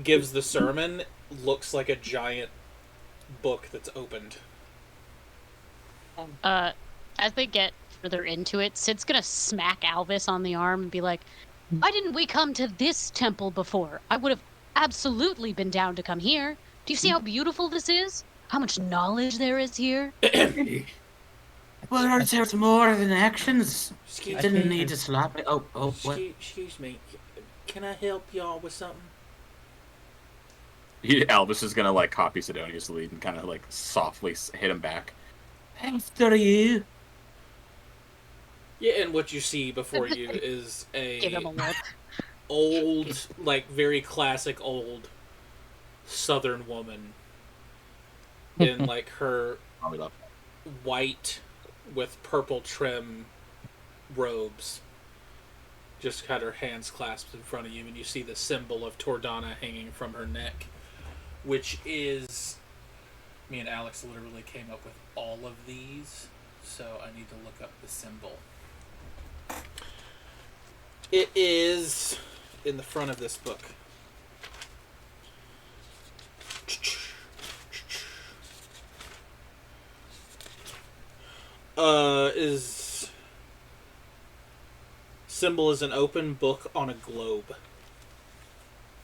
gives the sermon, looks like a giant book that's opened. As they get further into it, Sid's gonna smack Alvis on the arm and be like, "Why didn't we come to this temple before? I would have absolutely been down to come here. Do you see how beautiful this is? How much knowledge there is here?" Well, there's more than actions. You Excuse didn't me. need to slap me. Oh, what? Excuse me. Can I help y'all with something? Albus is gonna like copy Sidonia's lead and kind of like softly hit him back. After you. Yeah, and what you see before you is Give him a a look. old, like very classic old Southern woman in like her Oh, we love white with purple trim robes. Just had her hands clasped in front of you, and you see the symbol of Tordana hanging from her neck, which is. Me and Alex literally came up with all of these, so I need to look up the symbol. It is in the front of this book. Is symbol is an open book on a globe.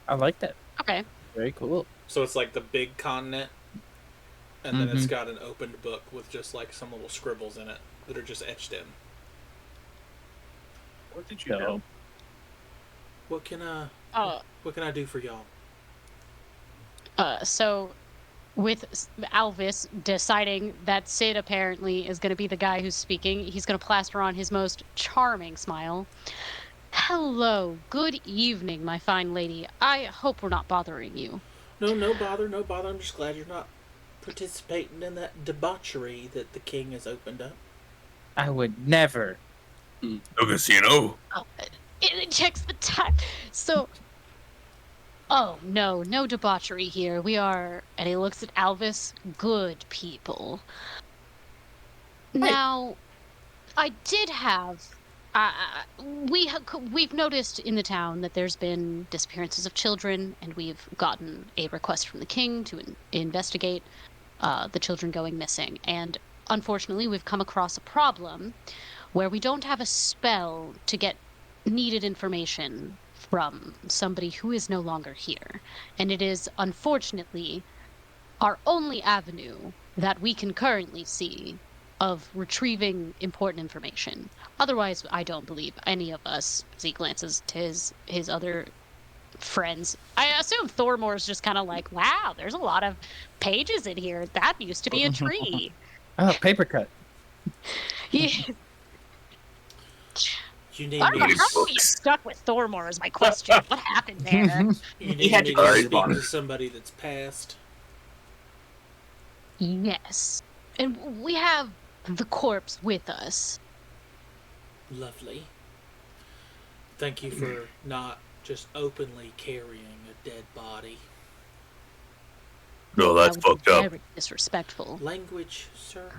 I like that. Okay. Very cool. So it's like the big continent, and then it's got an opened book with just like some little scribbles in it that are just etched in. What did So, What can Oh, what can I do for y'all? so with Alvis deciding that Sid apparently is going to be the guy who's speaking, he's going to plaster on his most charming smile. "Hello, good evening, my fine lady. I hope we're not bothering you." No bother. I'm just glad you're not participating in that debauchery that the king has opened up. I would never. No casino. Oh, it checks the time. So, oh no debauchery here. We are, and he looks at Alvis, good people. Now, I did have. We've noticed in the town that there's been disappearances of children, and we've gotten a request from the king to investigate the children going missing. And unfortunately, we've come across a problem where we don't have a spell to get needed information from somebody who is no longer here. And it is, unfortunately, our only avenue that we can currently see of retrieving important information. Otherwise, I don't believe any of us, as he glances to his other friends. I assume Thormore's just kind of like, wow, there's a lot of pages in here. That used to be a tree. Oh, paper cut. Yeah. You need I me don't know to, how you stuck with Thormore is my question. What happened there? you need had me to to go speak on. to somebody that's passed. Yes. And we have the corpse with us. Lovely. Thank you for not just openly carrying a dead body. No, that's That would fucked be up. very disrespectful. Language, sir.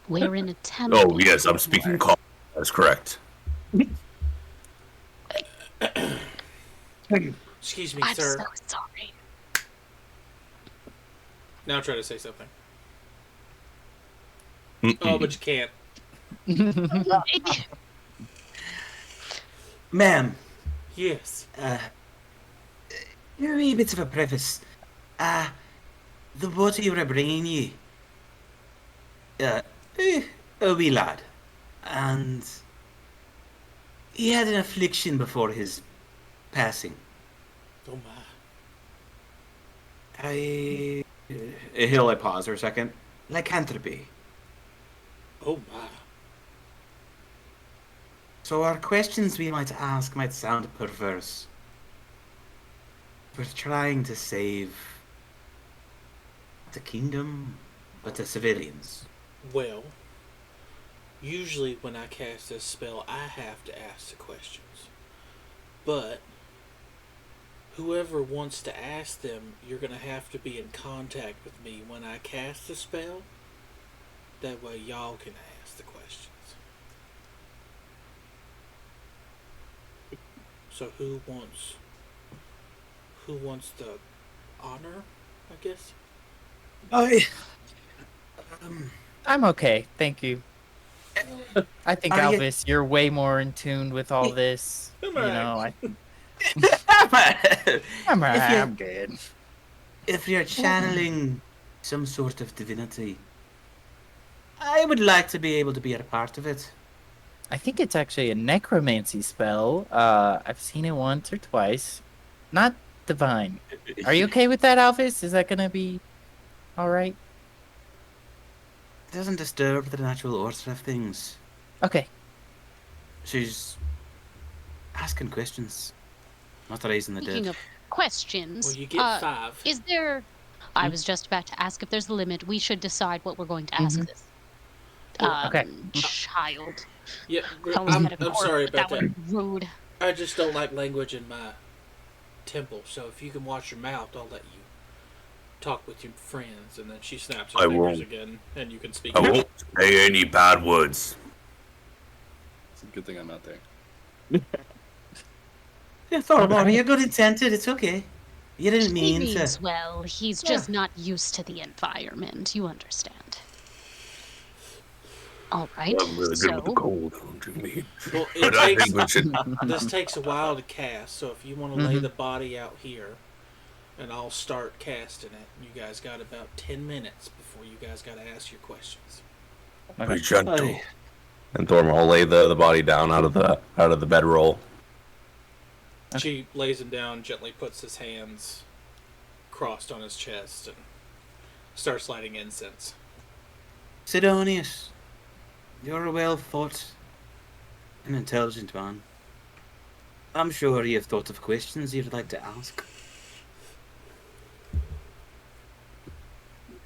We're in a temple. Oh, yes, I'm speaking common. That's correct. Excuse me, I'm sir. so sorry. Now try to say something. Mm-mm. Oh, but you can't. Ma'am, Yes. here a wee bit of a preface. The body you were bringing ye, a wee lad, and he had an affliction before his passing. Oh my. He'll pause for a second. Lycanthropy. Oh my. So our questions we might ask might sound perverse. We're trying to save the kingdom, but the civilians. Well, usually when I cast this spell, I have to ask the questions. But whoever wants to ask them, you're going to have to be in contact with me when I cast the spell. That way y'all can ask the questions. So who wants the honor, I guess? I'm okay, thank you. I think Are you- Alvis, you're way more in tune with all this. Am You I? know, If you- I'm good. If you're channeling some sort of divinity, I would like to be able to be a part of it. I think it's actually a necromancy spell. I've seen it once or twice. Not divine. Are you okay with that, Alvis? Is that gonna be all right? It doesn't disturb the natural order of things. Okay. She's asking questions, not raising the Speaking dead. of questions, Well, you get 5. is there? I was just about to ask if there's a limit. We should decide what we're going to ask Mhm. this Okay. child. Yeah, I almost I'm met a corp, sorry but about that. that. Was rude. I just don't like language in my temple, so if you can watch your mouth, I'll let you talk with your friends. And then she snaps her I fingers won't. again, and you can speak. I won't say any bad words. It's a good thing I'm not there. Yeah, Thormore, you're good intended. It's okay. You didn't He mean to. means well. He's just not used to the environment. You understand. All right. I'm really good with the So, cold. Don't you mean? Well, But it I takes think we should. this takes a while to cast, so if you want to lay the body out here, and I'll start casting it. You guys got about 10 minutes before you guys got to ask your questions. Be gentle. Aye. And Thormar will lay the body down out of the bedroll. She lays him down, gently puts his hands crossed on his chest, and starts lighting incense. Sidonius, you're a well thought and intelligent man. I'm sure you've thought of questions you'd like to ask.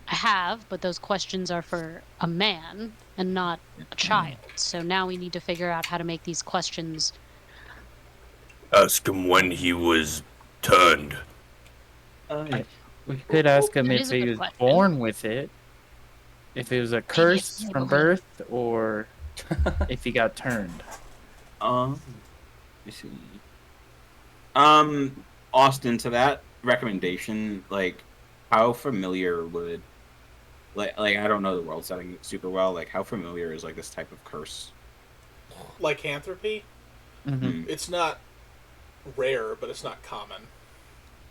I have, but those questions are for a man and not a child. So now we need to figure out how to make these questions. Ask him when he was turned. We could ask him That if is a he good was question. born with it, if it was a curse Yes, from maybe. birth, or if he got turned. Austin, to that recommendation, like, how familiar would, like I don't know the world setting super well. Like, how familiar is like this type of curse? Lycanthropy? Mm-hmm. It's not rare, but it's not common.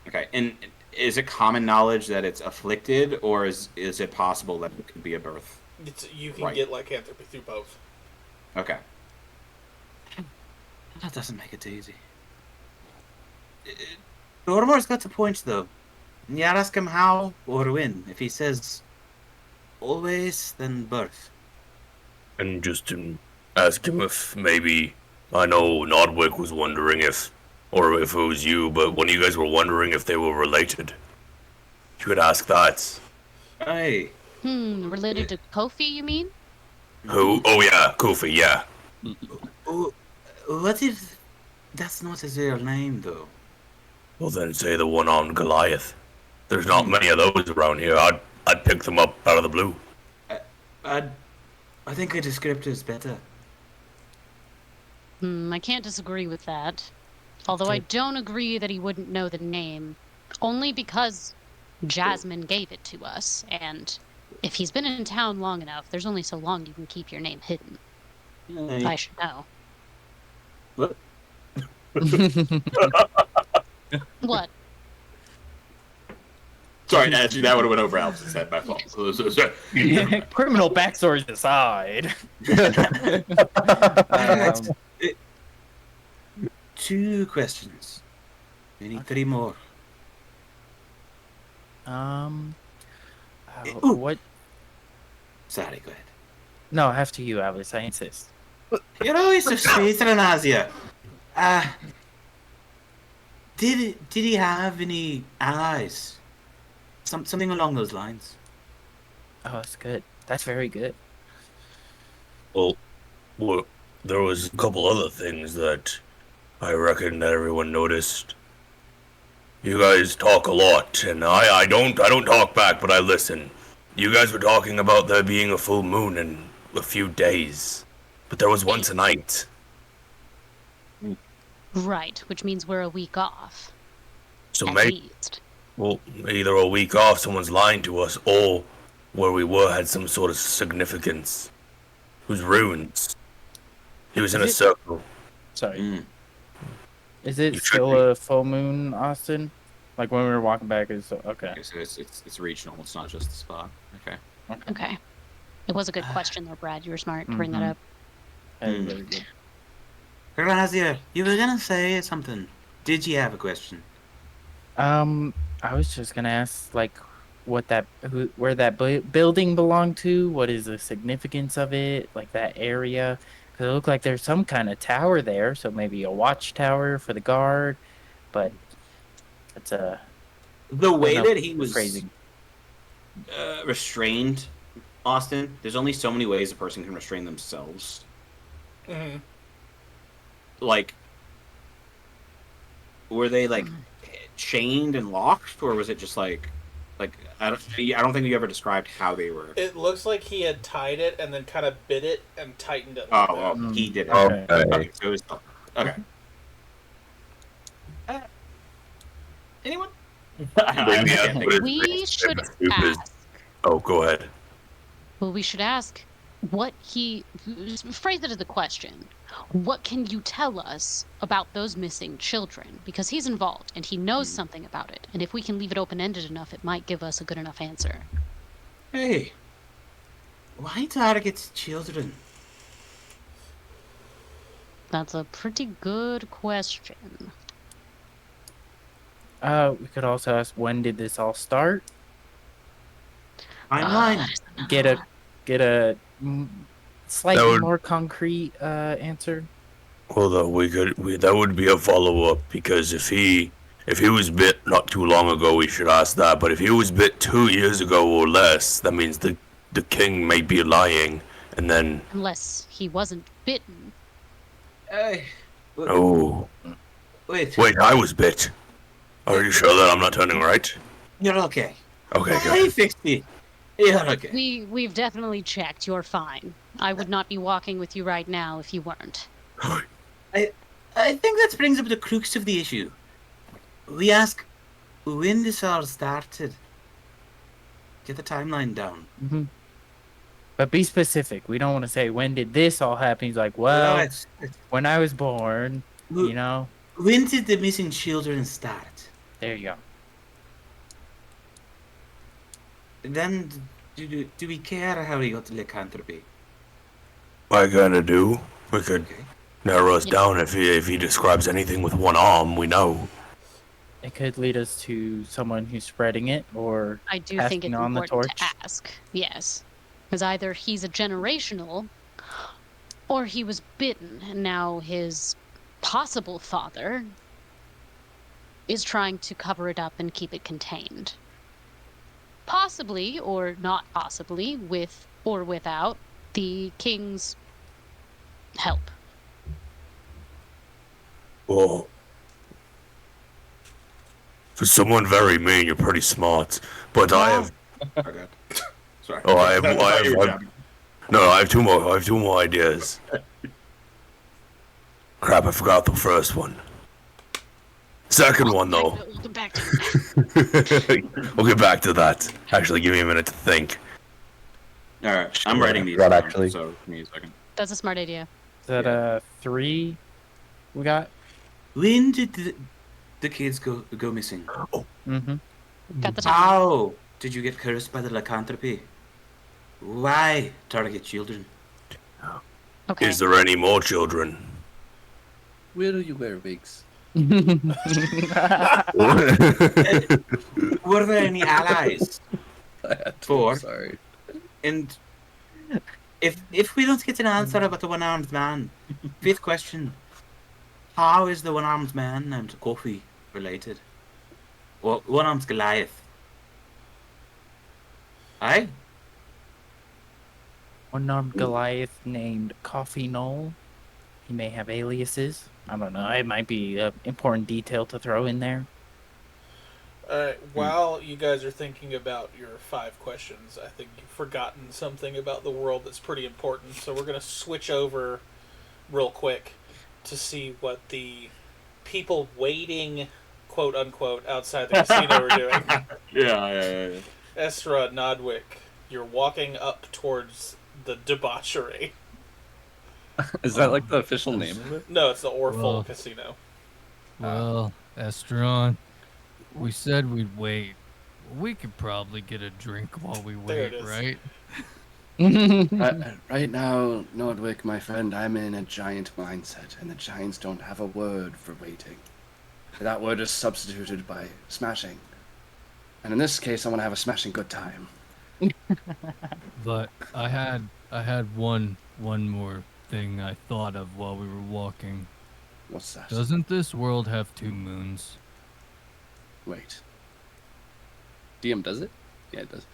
Okay, and is it common knowledge that it's afflicted, or is it possible that it could be a birth? You can Right. get lycanthropy through both. Okay. That doesn't make it easy. Dormore's got a point, though. You ask him how or when. If he says always, then birth. And just ask him if maybe. I know Nodwick was wondering if it was you, but one of you guys were wondering if they were related. You could ask that. Aye. Related to Kofi, you mean? Who? Oh yeah, Kofi, yeah. Oh, what if that's not his real name, though? Well then say the one-armed Goliath. There's not many of those around here. I'd pick them up out of the blue. I'd I think a descriptor is better. I can't disagree with that. Although I don't agree that he wouldn't know the name, only because Jasmine gave it to us, and if he's been in town long enough, there's only so long you can keep your name hidden. I should know. What? What? Sorry, actually, that would have went over Alex's head. My fault. Criminal backstories aside. Two questions. We need three more. Ooh. What? Sorry, go ahead. No, after you, Alice. I insist. You're always so sweet, Asia. Did he have any allies? Something along those lines. Oh, that's good. That's very good. Well, there was a couple other things that I reckon that everyone noticed. You guys talk a lot, and I don't talk back, but I listen. You guys were talking about there being a full moon in a few days, but there was one tonight. Right, which means we're a week off. So at maybe, least. well, either a week off, someone's lying to us, or where we were had some sort of significance. Whose ruins? He was in a circle. Sorry. Is it You should still be. a full moon, Austin? Like when we were walking back, is okay. Okay, so it's regional. It's not just the spot. Okay. Okay. It was a good question, though, Brad. You were smart to bring that up. That's very good. Asia, you were gonna say something. Did you have a question? I was just gonna ask, like, where that building belonged to. What is the significance of it? Like that area, because it looked like there's some kind of tower there, so maybe a watchtower for the guard. But it's a The way that he was phrasing. Restrained, Austin. There's only so many ways a person can restrain themselves. Mm-hmm. Like, were they like chained and locked, or was it just like I don't think you ever described how they were. It looks like he had tied it and then kind of bit it and tightened it. Oh, Like well, that. he did it. Okay. Okay, so it was okay. Anyone? We should ask. Oh, go ahead. Well, we should ask what he. Phrase it as a question. What can you tell us about those missing children? Because he's involved and he knows something about it. And if we can leave it open-ended enough, it might give us a good enough answer. Hey, why target children? That's a pretty good question. We could also ask, when did this all start? Timeline. Get a slightly That would- more concrete answer. Well, though that would be a follow-up, because if he was bit not too long ago, we should ask that. But if he was bit 2 years ago or less, that means the king may be lying, and then Unless he wasn't bitten. oh Wait, wait, I was bit. Are you sure that I'm not turning right? you're okay. Okay, I good. fixed it. You're okay. We've definitely checked. You're fine. I would not be walking with you right now if you weren't. I think that brings up the crux of the issue. We ask when this all started. Get the timeline down. Mm-hmm. But be specific. We don't want to say, when did this all happen? He's like, well, Right. when I was born, Who- you know. When did the missing children start? There you go. Then, do we care how he got lycanthropy? I kinda do. We could Okay. narrow us Yeah. down if he describes anything with one arm. We know. It could lead us to someone who's spreading it, or I do think passing it's on the important to torch. ask. Yes. Because either he's a generational, or he was bitten, and now his possible father is trying to cover it up and keep it contained. Possibly, or not possibly, with or without the king's help. Well, for someone very mean, you're pretty smart. But I have. Okay. Sorry. Oh, I have. thought you were jabbing. No, I have two more. I have two more ideas. Crap, I forgot the first one. Second one, though. We'll get back to it. We'll get back to that. Actually, give me a minute to think. All right, I'm writing these Right, down, actually. so give me a second. That's a smart idea. Is that 3 we got? When did the kids go missing? Mm-hmm. Got the time. How did you get cursed by the lycanthropy? Why target children? Okay. Is there any more children? Where do you wear wigs? Were there any allies? Four. Sorry. And if we don't get an answer about the one-armed man, fifth question: how is the one-armed man named Kofi related? Well, one-armed Goliath. Aye. One-armed Goliath named Coffee Knoll. He may have aliases. I don't know. It might be an important detail to throw in there. Alright, while you guys are thinking about your 5 questions, I think you've forgotten something about the world that's pretty important. So we're going to switch over real quick to see what the people waiting, quote unquote, outside the casino are doing. Yeah. Esra Nodwick, you're walking up towards the debauchery. Is that like the official name of it? No, it's the Orful Well. Casino. Well, Estron, we said we'd wait. We could probably get a drink while we There it wait, is. right? Right now, Nordwick, my friend, I'm in a giant mindset, and the giants don't have a word for waiting. That word is substituted by smashing. And in this case, I want to have a smashing good time. But I had one more thing I thought of while we were walking. What's that? Doesn't this world have 2 moons? Wait. DM does it? Yeah, it does.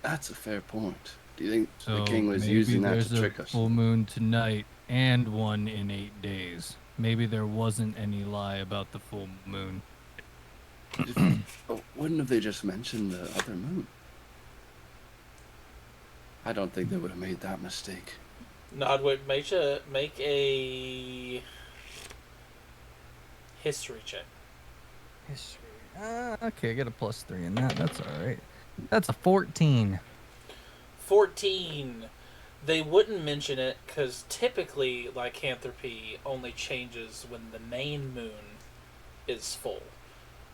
That's a fair point. Do you think So the king was maybe using that there's to trick a us? full moon tonight and one in 8 days. Maybe there wasn't any lie about the full moon. Oh, wouldn't have they just mentioned the other moon? I don't think they would have made that mistake. Nodwick, make a history check. History. Okay, I get a +3 in that. That's all right. That's a 14. 14. They wouldn't mention it because typically lycanthropy only changes when the main moon is full.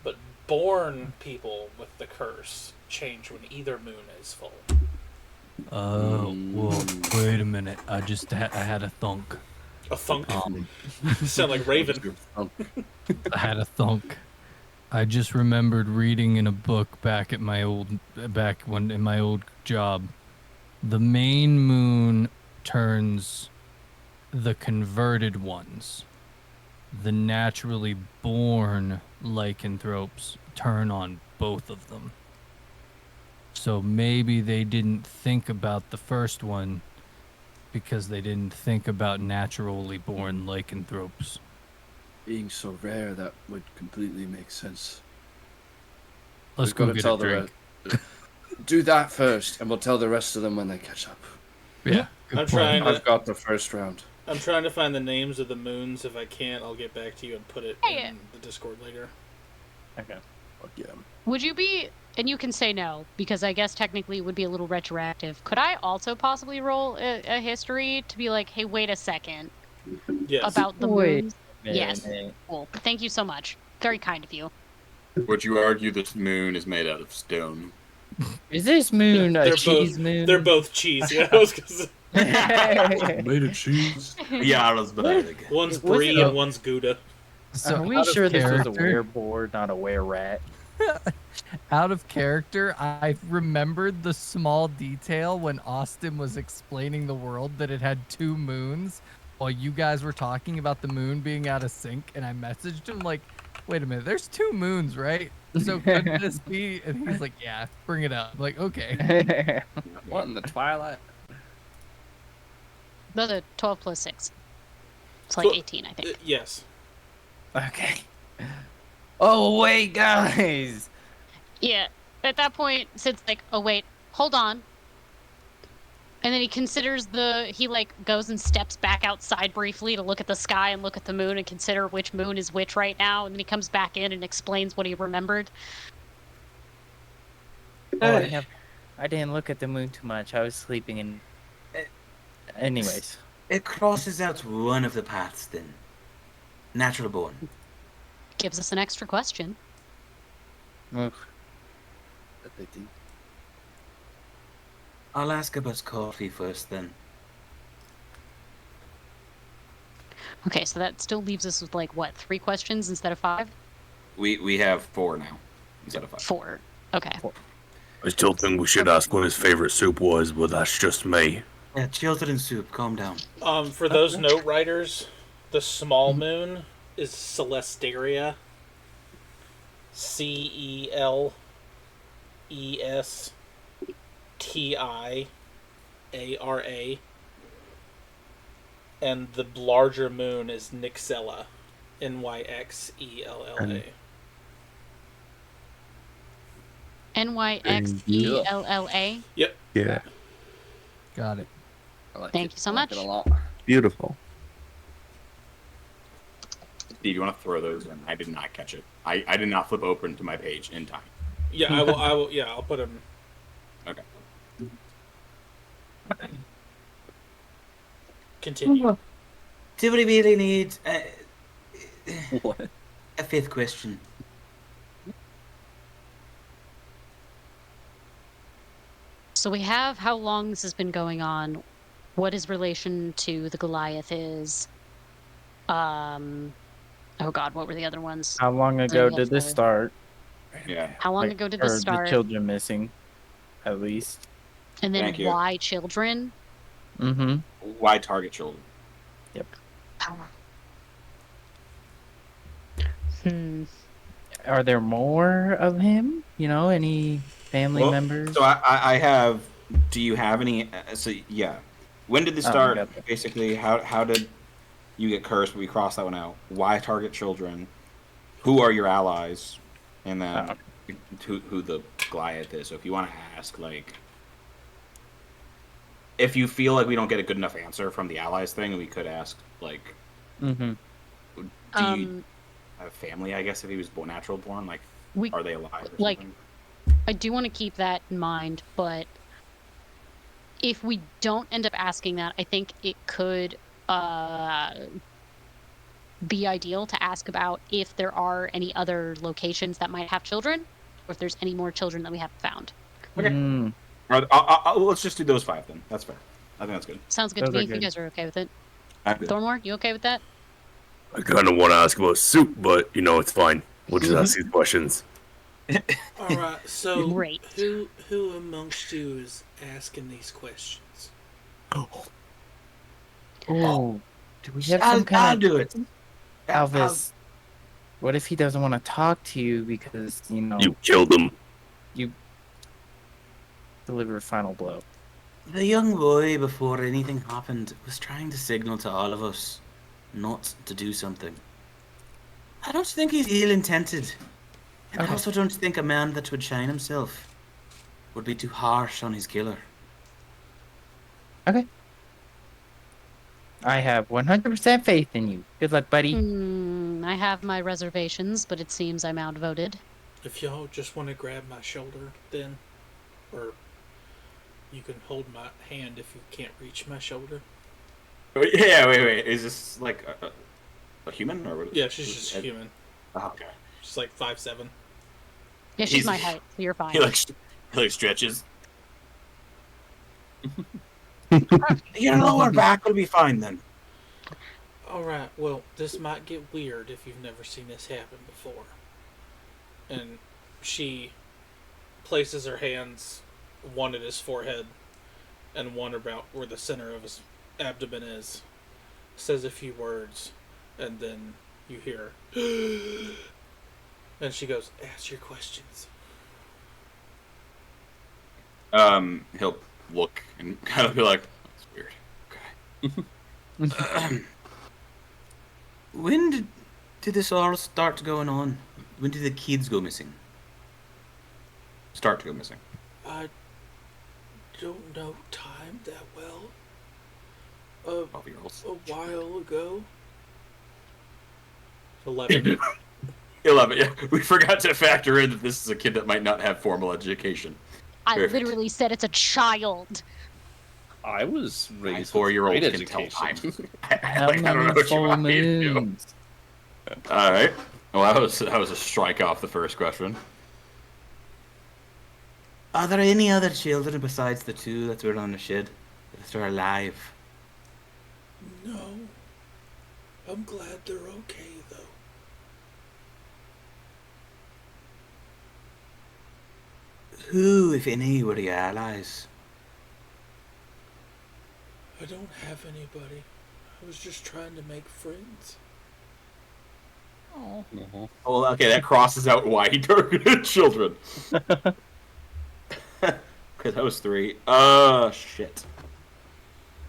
But born people with the curse change when either moon is full. Oh, well, wait a minute. I had a thunk. A thunk. Um, Sound like Raven. I had a thunk. I just remembered reading in a book back in my old job. The main moon turns the converted ones. The naturally born lycanthropes turn on both of them. So maybe they didn't think about the first one because they didn't think about naturally born lycanthropes. Being so rare, that would completely make sense. Let's We've go gotta get tell a drink. Do that first, and we'll tell the rest of them when they catch up. Yeah, good I'm plan. trying to I've got the first round. I'm trying to find the names of the moons. If I can't, I'll get back to you and put it Hey. in the Discord later. Okay. Fuck yeah. Would you be, and you can say no, because I guess technically it would be a little retroactive. Could I also possibly roll a history to be like, hey, wait a second, Yes. about the Wait. moons? Yes. Cool. Thank you so much. Very kind of you. Would you argue this moon is made out of stone? Is this moon a They're cheese both, moon? They're both cheese. Yeah, I was gonna say, Made of cheese. Jarlsberg. one's Was brie it- and one's Gouda. So Are we out of sure this was a character- wereboard, not a were-rat? Out of character, I remembered the small detail when Austin was explaining the world that it had 2 moons while you guys were talking about the moon being out of sync, and I messaged him like, wait a minute, there's 2 moons, right? So could this be? And he's like, yeah, bring it up. I'm like, okay. What in the twilight? Those are 12 plus 6. It's like So- 18, I think. Yes. Okay. Oh, wait, guys. Yeah. At that point, Sid's like, oh, wait, hold on. And then he considers he like goes and steps back outside briefly to look at the sky and look at the moon and consider which moon is which right now. And then he comes back in and explains what he remembered. Oh, I didn't look at the moon too much. I was sleeping in. Anyways, It crosses out one of the paths then. Natural born. Gives us an extra question. ugh, I'll ask about coffee first then. Okay, so that still leaves us with like what, 3 questions instead of 5? We have 4 now instead of 5. 4. Okay. I still think we should ask what his favorite soup was, but that's just me. Yeah, children's soup, calm down. For those note writers, the small moon is Celestaria. CELESTIARA. And the larger moon is Nixella. NYXELLA. NYXELLA. Yep. Yeah. Got it. Thank you so much. It a lot. Beautiful. Steve, you want to throw those in? I did not catch it. I did not flip open to my page in time. Yeah, I will. Yeah, I'll put them. Okay. Continue. Do we really need What? a 5th question? So we have how long this has been going on, what his relation to the Goliath is. Oh god, what were the other ones? how long ago we have did this 4. start? Yeah. How long Like, ago did or this start? the children missing, at least. And then Thank you. why children? Mm-hmm. Why target children? Are there more of him? You know, any family Well, members? So I have. Do you have any? So yeah. When did this Oh, I start? got that. Basically, how did you get cursed? We crossed that one out. Why target children? Who are your allies? And then who the Goliath is. So if you want to ask, like, if you feel like we don't get a good enough answer from the allies thing, we could ask, like, Mm-hmm. do you have a family? I guess if he was natural born, like, We are they alive? Or like- something? I do want to keep that in mind, but if we don't end up asking that, I think it could be ideal to ask about if there are any other locations that might have children, or if there's any more children that we haven't found. Okay. Mm. Let's just do those 5 then. That's fair. I think that's good. Sounds good Those to me are if you good. guys are okay with it. I'm good. Thornmore, you okay with that? I kind of want to ask about soup, but it's fine. We'll just ask these questions. All right. So Great. who amongst you is asking these questions? Oh, do we have I'll some kind do it. of Alvis? What if he doesn't want to talk to you because You killed him. deliver a final blow? The young boy, before anything happened, was trying to signal to all of us not to do something. I don't think he's ill-intended. And I Okay. also don't think a man that would shine himself would be too harsh on his killer. Okay. I have 100% faith in you. Good luck, buddy. I have my reservations, but it seems I'm outvoted. If y'all just want to grab my shoulder, then, or you can hold my hand if you can't reach my shoulder. Wait. Is this like a human or what? Yeah, she's just human. Oh, okay. She's like 5'7". Yeah, she's He's- my height, so you're fine. He like stretches. Your lower back will be fine then. All right. Well, this might get weird if you've never seen this happen before. And she places her hands, one at his forehead, and one about where the center of his abdomen is. Says a few words, and then you hear, and she goes, "Ask your questions." He'll look and kind of be like, "That's weird." Okay. When did this all start going on? When did the kids go missing? Start to go missing. don't know time that well. 12-year-olds. A while ago. 11. 11. Yeah, we forgot to factor in that this is a kid that might not have formal education. I Perfect. literally said it's a child. I was My raised with 4-year-olds great can tell time. education. How Like, I don't know many what you full want me to do. moons? All right. Well, that was a strike off the first question. Are there any other children besides the two that were on the shed that are alive? No. I'm glad they're okay, though. Who, if any, were your allies? I don't have anybody. I was just trying to make friends. Oh. Mhm. Well, okay, that crosses out why he targeted children. Because that was 3. Shit.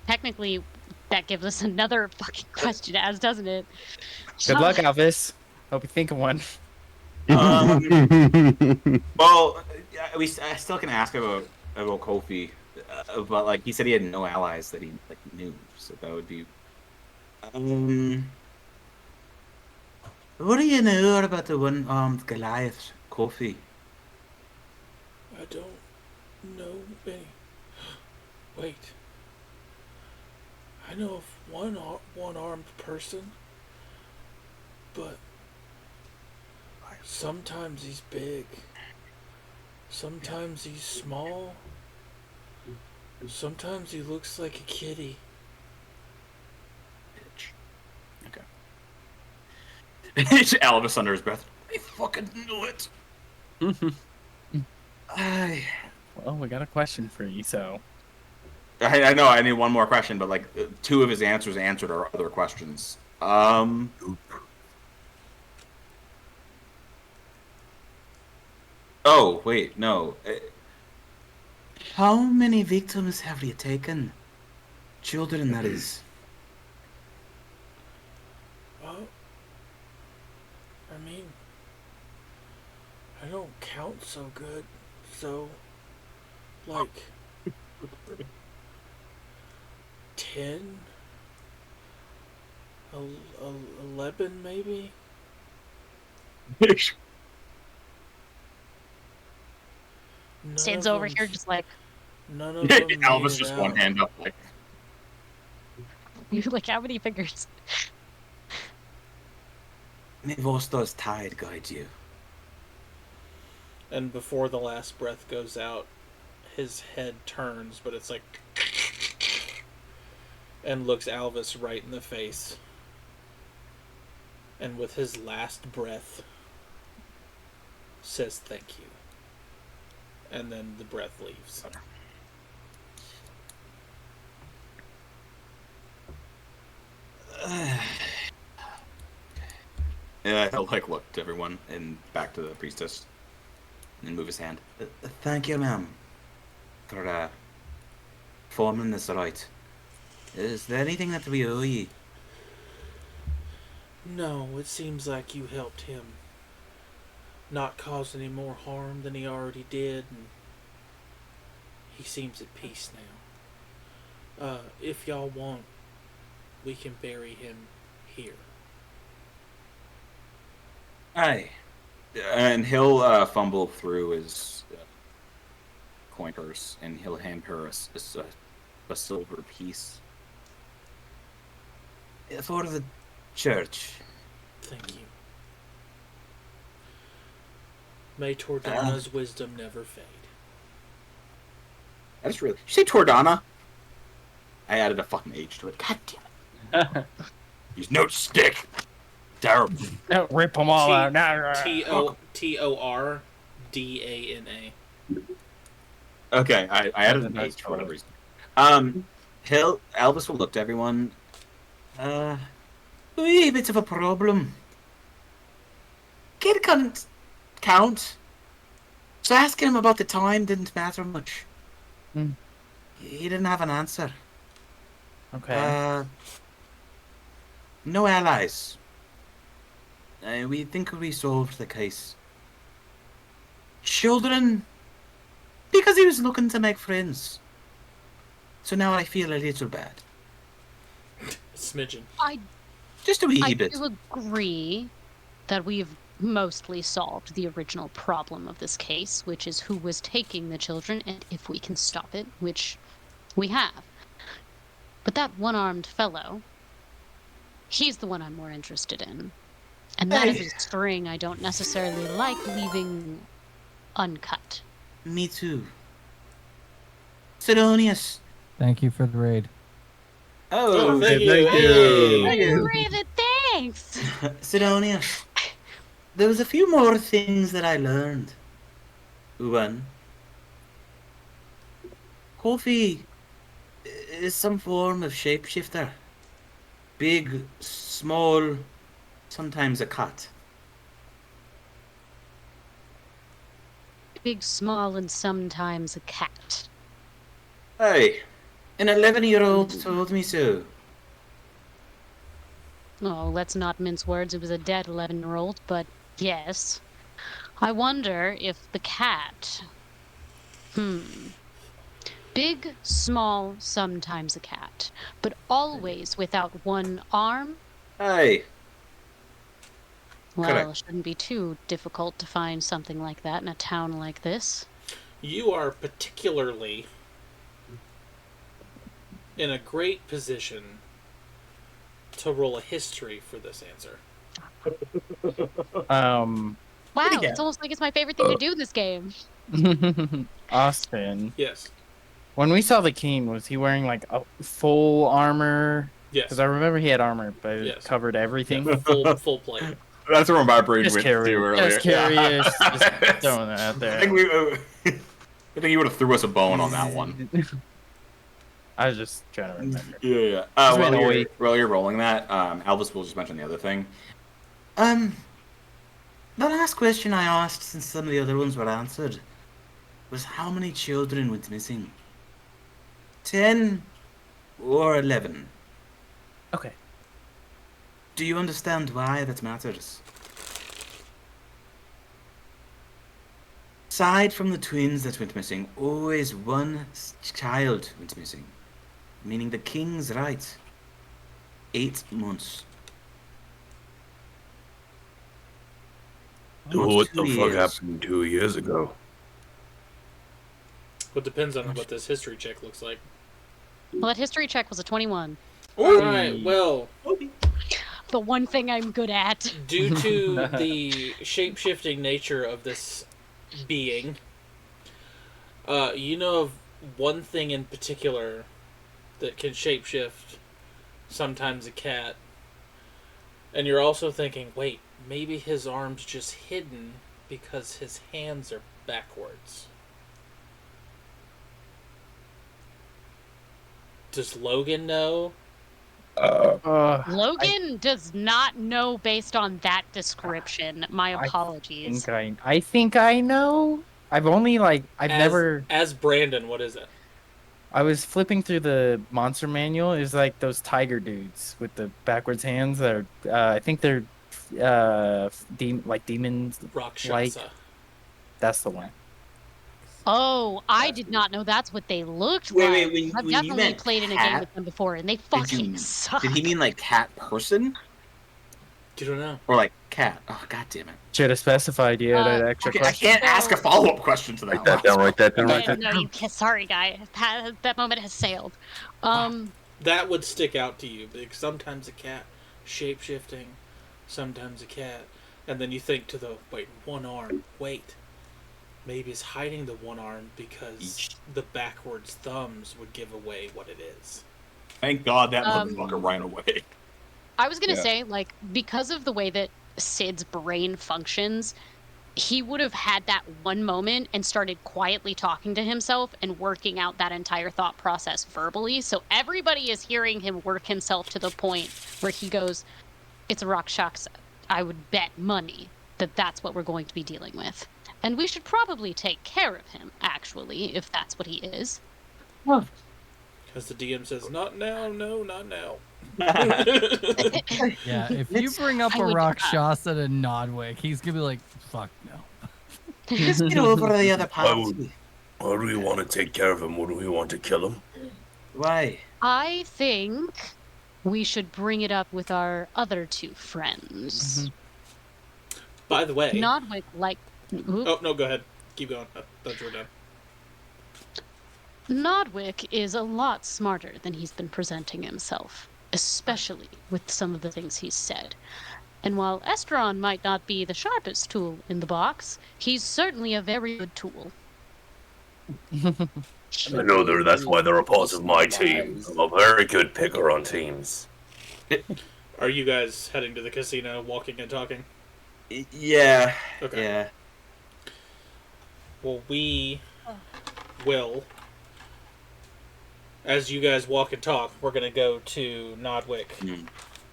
Technically, that gives us another fucking question, as doesn't it? Good luck, Elvis. Hope you think of one. Well, I still can ask about Kofi, but like he said, he had no allies that he knew, so that would be. What do you know about the one-armed Goliaths, Kofi? I don't know any. Wait. I know of one armed person, but sometimes he's big. Sometimes he's small. Sometimes he looks like a kitty. Okay. Elvis under his breath. I fucking knew it. Well, we got a question for you, so. I know. I need one more question, but like 2 of his answers answered our other questions. Oh wait, no. How many victims have you taken? Children, that is. Well, I mean, I don't count so good, so, like, 10, 11 maybe? None Stands of over them- here just like, None of them made Elvis it just out. one hand up like. you're like, how many fingers? May Vostos tide guide you. And before the last breath goes out, his head turns, but it's like, and looks Alvis right in the face. And with his last breath, says thank you. And then the breath leaves. Yeah, he'll like look to everyone and back to the priestess, and move his hand. Thank you, ma'am, for forming this right. Is there anything that we owe you? No, it seems like you helped him not cause any more harm than he already did, and he seems at peace now. If y'all want, we can bury him here. Aye. And he'll fumble through his coin purse, and he'll hand her a silver piece. For the church. Thank you. May Tordana's wisdom never fade. That's really. Did you say Tordana? I added a fucking H to it. God damn it. Use no stick. Terrible. Rip them all out now. Tordana. Okay, I added an H for whatever reason. Elvis will look to everyone. Wee bit of a problem. Kid couldn't count. So asking him about the time didn't matter much. Hmm. He didn't have an answer. Okay. No allies. We think we solved the case. Children, because he was looking to make friends. So now I feel a little bad. A smidgen. Just a wee I bit. do agree that we've mostly solved the original problem of this case, which is who was taking the children and if we can stop it, which we have. But that one-armed fellow, he's the one I'm more interested in. And that is a string I don't necessarily like leaving uncut. Me too. Sidonius. Thank you for the raid. Oh, Oh, thank you. thank you. Hey. Raven, thanks! Sidonius. There was a few more things that I learned. One. Kofi is some form of shapeshifter. Big, small, sometimes a cat. Big, small, and sometimes a cat. Hey, an 11-year-old told me so. Oh, let's not mince words. It was a dead 11-year-old, but yes. I wonder if the cat... Big, small, sometimes a cat, but always without one arm? Hey, Well, Correct. it shouldn't be too difficult to find something like that in a town like this. You are particularly in a great position to roll a history for this answer. Wow, it's almost like it's my favorite thing to do in this game. Austin, Yes. when we saw the king, was he wearing like a full armor? Yes. Because I remember he had armor, but it Yes. covered everything. Full plate. That's where my brain Just went to curious. earlier. Just curious. Just throwing that out I there. think I think you would have threw us a bone on that one. I was just trying to remember. Yeah. Just ran away. While you're rolling that, Elvis will just mention the other thing. the last question I asked, since some of the other ones were answered, was how many children went missing? 10 or 11? Okay. Do you understand why that matters? Aside from the twins that went missing, always one child went missing. Meaning the king's right. 8 months. What Almost the 2 fuck years. happened 2 years ago? Well, it depends on what this history check looks like. Well, that history check was a 21. Alright, well, The one thing I'm good at. due to the shape-shifting nature of this being, you know of one thing in particular that can shapeshift, sometimes a cat, and you're also thinking, wait, maybe his arm's just hidden because his hands are backwards. Does Logan know? Logan does not know based on that description. My apologies. I think I know. I've only I've never. As Brandon, what is it? I was flipping through the monster manual. It's like those tiger dudes with the backwards hands that are. I think they're demons. Rakshasa. That's the one. Oh, I did not know that's what they looked Wait, like. when I've you definitely meant played in a game cat, with them before, and they Did fucking you- suck. Did he mean like cat person? You don't know. Or like cat? Oh, god damn it. Should have specified you had an extra Okay, I question. can't ask a follow-up question to that. Write that down, write that down, write Yeah, that no, you can't. Sorry, guy. That moment has sailed. That would stick out to you because sometimes a cat shape-shifting, sometimes a cat, and then you think to the one arm. Wait, maybe it's hiding the one arm because the backwards thumbs would give away what it is. Thank God that motherfucker ran away. I was gonna say, because of the way that Sid's brain functions, he would have had that one moment and started quietly talking to himself and working out that entire thought process verbally. So everybody is hearing him work himself to the point where he goes, "It's a Rakshas. I would bet money that that's what we're going to be dealing with. And we should probably take care of him, actually, if that's what he is." Because the DM says, "Not now, no, not now." Yeah, if you bring up I a would- Rakshasa to Nodwick, he's gonna be like, fuck no. Let's get over the other Why party. would- Why do we want to take care of him? Would we want to kill him? Why? I think we should bring it up with our other two friends. By the way. Nodwick, like. Oop. Oh, no, go ahead. Keep going. I thought you were done. Nodwick is a lot smarter than he's been presenting himself, especially with some of the things he's said. And while Estron might not be the sharpest tool in the box, he's certainly a very good tool. I know that's why they're a part of my team. I'm a very good picker on teams. Are you guys heading to the casino, walking and talking? Yeah. Okay. Yeah. Well, we will. As you guys walk and talk, we're going to go to Nodwick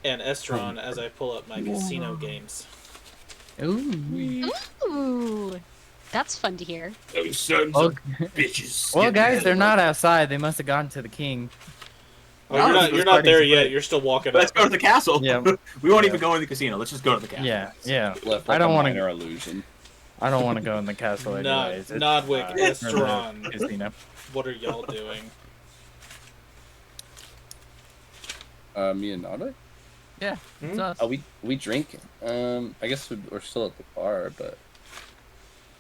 and Estron as I pull up my casino games. Ooh. Ooh, that's fun to hear. Those sons Oh, of bitches. well, Get guys, the they're hell not out. outside. They must have gone to the king. Oh, No, you're not there yet. You're still walking Let's up. go to the castle. Yeah. We won't Yeah. even go in the casino. Let's just go to the castle. Yeah, yeah. Left I like don't a wanna- minor illusion. I don't want to go in the castle Nod- anyways. Nodwick, it's Estron. the casino. What are y'all doing? Me and Nada? Yeah, it's us. Oh, we drinking. I guess we're still at the bar, but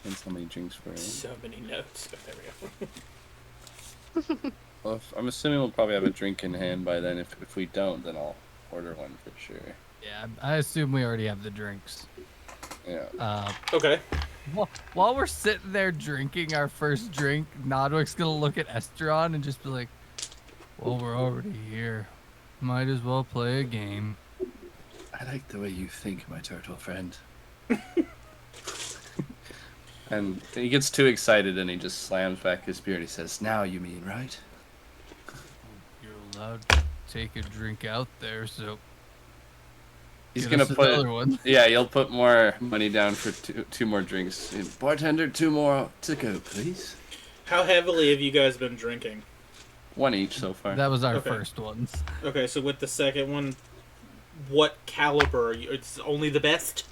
depends how many drinks we're in. So many notes. Oh, there we go. Well, I'm assuming we'll probably have a drink in hand by then. If we don't, then I'll order one for sure. Yeah, I assume we already have the drinks. Yeah. Okay. While we're sitting there drinking our first drink, Nodwick's gonna look at Estron and just be like, "Well, we're already here. Might as well play a game." I like the way you think, my turtle friend. And he gets too excited and he just slams back his beer and he says, Now you mean, right? You're allowed to take a drink out there, so he's give gonna us put, another one. yeah, he'll put more money down for two more drinks. Bartender, 2 more to go, please. How heavily have you guys been drinking? One each so far. That was our Okay. first ones. Okay, so with the second one, what caliber? It's only the best?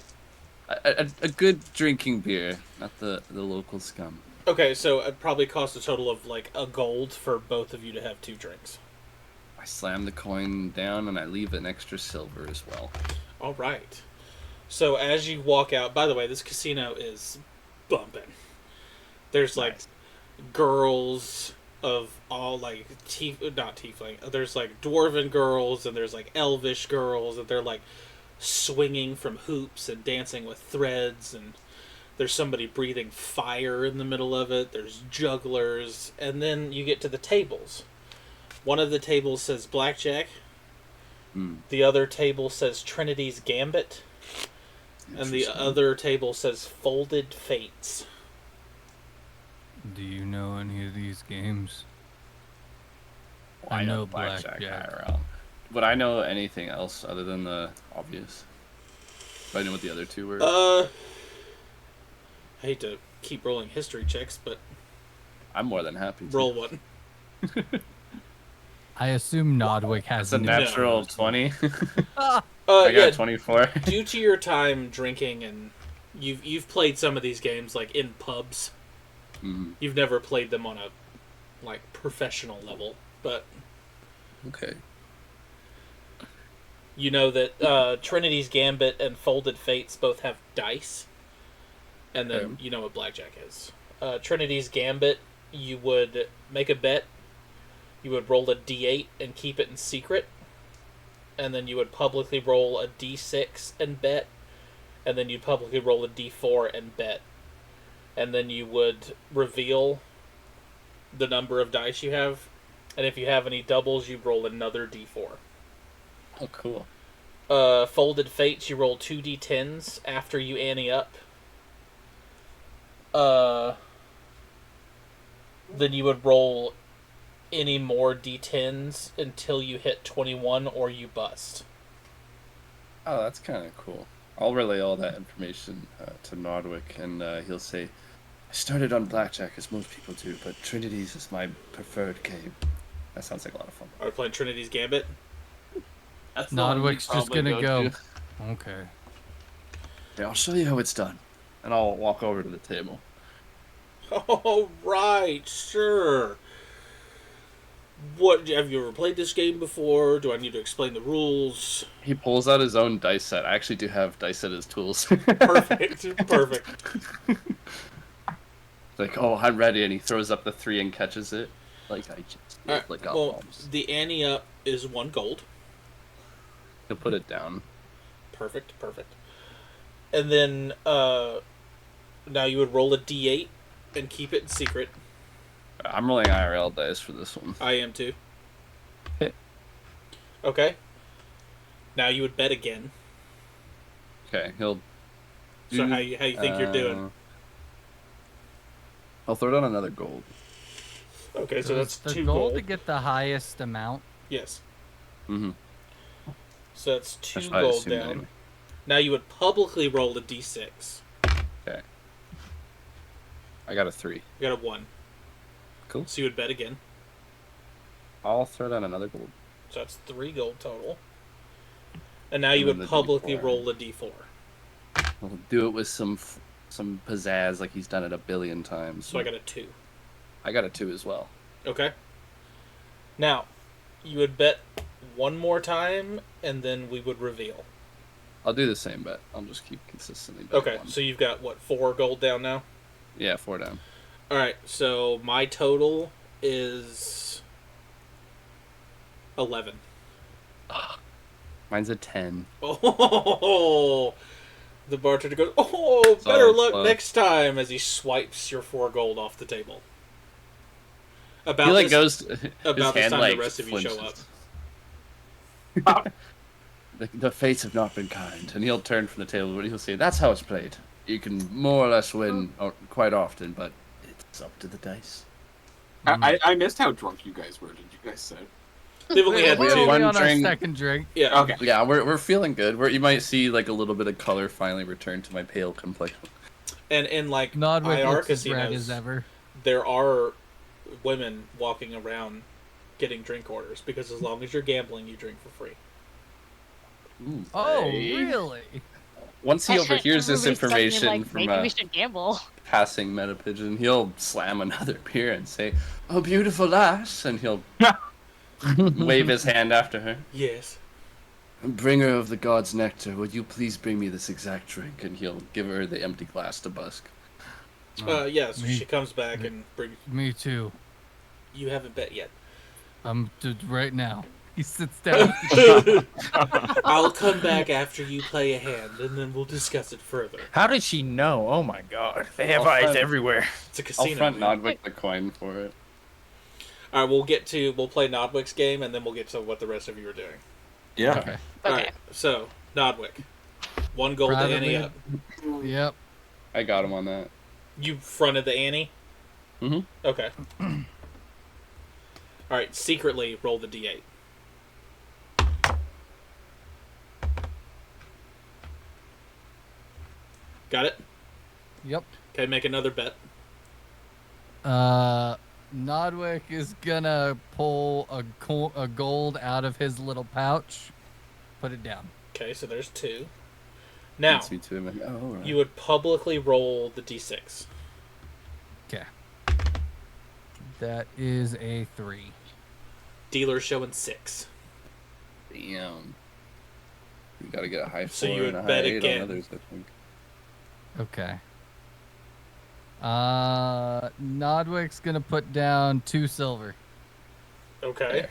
A good drinking beer, not the local scum. Okay, so it probably cost a total of like a gold for both of you to have 2 drinks. I slam the coin down and I leave an extra silver as well. All right. So as you walk out, by the way, this casino is bumping. There's like Nice. girls of all like not tiefling. There's like dwarven girls and there's like elvish girls and they're like swinging from hoops and dancing with threads and there's somebody breathing fire in the middle of it. There's jugglers and then you get to the tables. One of the tables says blackjack. The other table says Trinity's Gambit. And the other table says Folded Fates. Do you know any of these games? I I know know blackjack blackjack. IRL. Would I know anything else other than the obvious? Do I know what the other two were? I hate to keep rolling history checks, but I'm more than happy to. roll one. I assume Nodwick has It's a no- natural 20. I I got 24. Due to your time drinking and you've played some of these games like in pubs. Mhm. You've never played them on a like professional level, but Okay. you know that Trinity's Gambit and Folded Fates both have dice, and then Okay. you know what blackjack is. Trinity's Gambit, you would make a bet, you would roll a d8 and keep it in secret, and then you would publicly roll a d6 and bet, and then you'd publicly roll a d4 and bet, and then you would reveal the number of dice you have, and if you have any doubles, you roll another d4. Oh, cool. Folded Fates, you roll 2d10s after you ante up. Then you would roll any more d10s until you hit 21 or you bust. Oh, that's kind of cool. I'll relay all that information to Nodwick, and he'll say, I started on blackjack, as most people do, but Trinity's is my preferred game. that sounds like a lot of fun. Are we playing Trinity's Gambit? That's the one Nodwick's we just probably gonna go. to. Okay. Yeah, I'll show you how it's done. And I'll walk over to the table. Oh, right, sure. What have you ever played this game before? Do I need to explain the rules? He pulls out his own dice set. I actually do have dice set as tools. Perfect. Perfect. Like, oh, I'm ready, and he throws up the 3 and catches it. Like I just Alright, like well, bombs. the ante up is 1 gold. He'll put it down. Perfect. And then now you would roll a d8 and keep it in secret. I'm rolling IRL dice for this one. I am too. Okay. Okay. Now you would bet again. Okay, he'll. So how you think you're doing? I'll throw down another gold. Okay, so that's the 2 goal gold. to get the highest amount. Yes. Mm-hmm. So that's 2 That's what I gold assumed down. anyway. Now you would publicly roll a d6. Okay. I got a 3. You got a 1. Cool. So you would bet again. I'll throw down another gold. So that's 3 gold total. And now you And then would the publicly D4. roll a d4. I'll do it with some pizzazz, like he's done it a billion times. So I got a 2. I got a 2 as well. Okay. Now, you would bet 1 more time, and then we would reveal. I'll do the same bet. I'll just keep consistently betting Okay, 1. so you've got, what, 4 gold down now? Yeah, 4 down. Alright, so my total is 11. Mine's a 10. Oh, the bartender goes, oh, better So luck close. next time, as he swipes your 4 gold off the table. About He like this, goes. about his this hand time like the rest of you show flinches. up. The fates have not been kind, and he'll turn from the table, but he'll say, "That's how it's played. You can more or less win quite often, but it's up to the dice." I missed how drunk you guys were. Did you guys say? They've only had We're 2. only one on drink. our second drink. Yeah. Okay. Yeah, we're feeling good. You might see like a little bit of color finally return to my pale complexion. And in like Nodwick IR looks as red casinos, as ever. there are women walking around getting drink orders because as long as you're gambling, you drink for free. Ooh, Oh, hey. really? Once he overhears this Everybody's suddenly information like, from maybe we a should gamble. passing meta pigeon, he'll slam another beer and say, "Oh, beautiful lass," and he'll wave his hand after her. Yes. Bringer of the god's nectar, would you please bring me this exact drink? And he'll give her the empty glass to busk. Yeah, so Me- she comes back and brings. Me too. You haven't bet yet. Right now. He sits down. I'll come back after you play a hand, and then we'll discuss it further. How did she know? Oh my god. They have I'll eyes find- everywhere. It's a I'll casino. front man. Nodwick the coin for it. All right, we'll play Nodwick's game, and then we'll get to what the rest of you are doing. Yeah. Okay. All Okay. right, so Nodwick, 1 gold to Privately- ante up. Yep. I got him on that. You fronted the ante. Mhm. Okay. All right, secretly roll the d8. Got it. Yep. Okay, make another bet. Nodwick is gonna pull a gold out of his little pouch. Put it down. Okay, so there's 2. Now, Beats me to him. Oh, all right. you would publicly roll the d6. Okay. That is a 3. Dealer showing 6. Damn. You gotta get a high 4 So you would and a high bet 8 again. on others, I think. Okay. Nodwick's gonna put down 2 silver. Okay.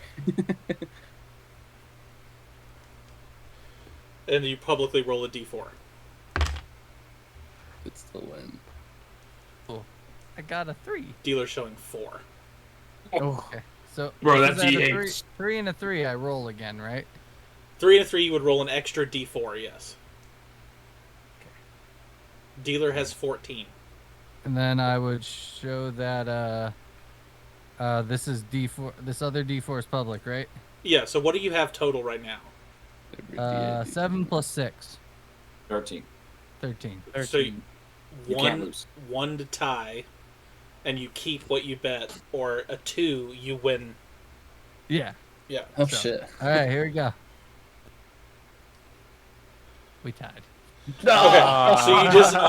And you publicly roll a d4. It's the win. I got a 3. Dealer showing 4. Okay. So Bro, is that's that a D8. 3 and a 3. I roll again, right? 3 and a 3, you would roll an extra d4, yes. Dealer has 14. And then I would show that this is D4. This other D4 is public, right? Yeah, so what do you have total right now? Every D8 7 plus 6, 13. 13. So You can't one, lose. 1 to tie, and you keep what you bet, or a 2, you win. Yeah. Yeah. Oh, So- shit. All right, here we go. We tied. Okay, so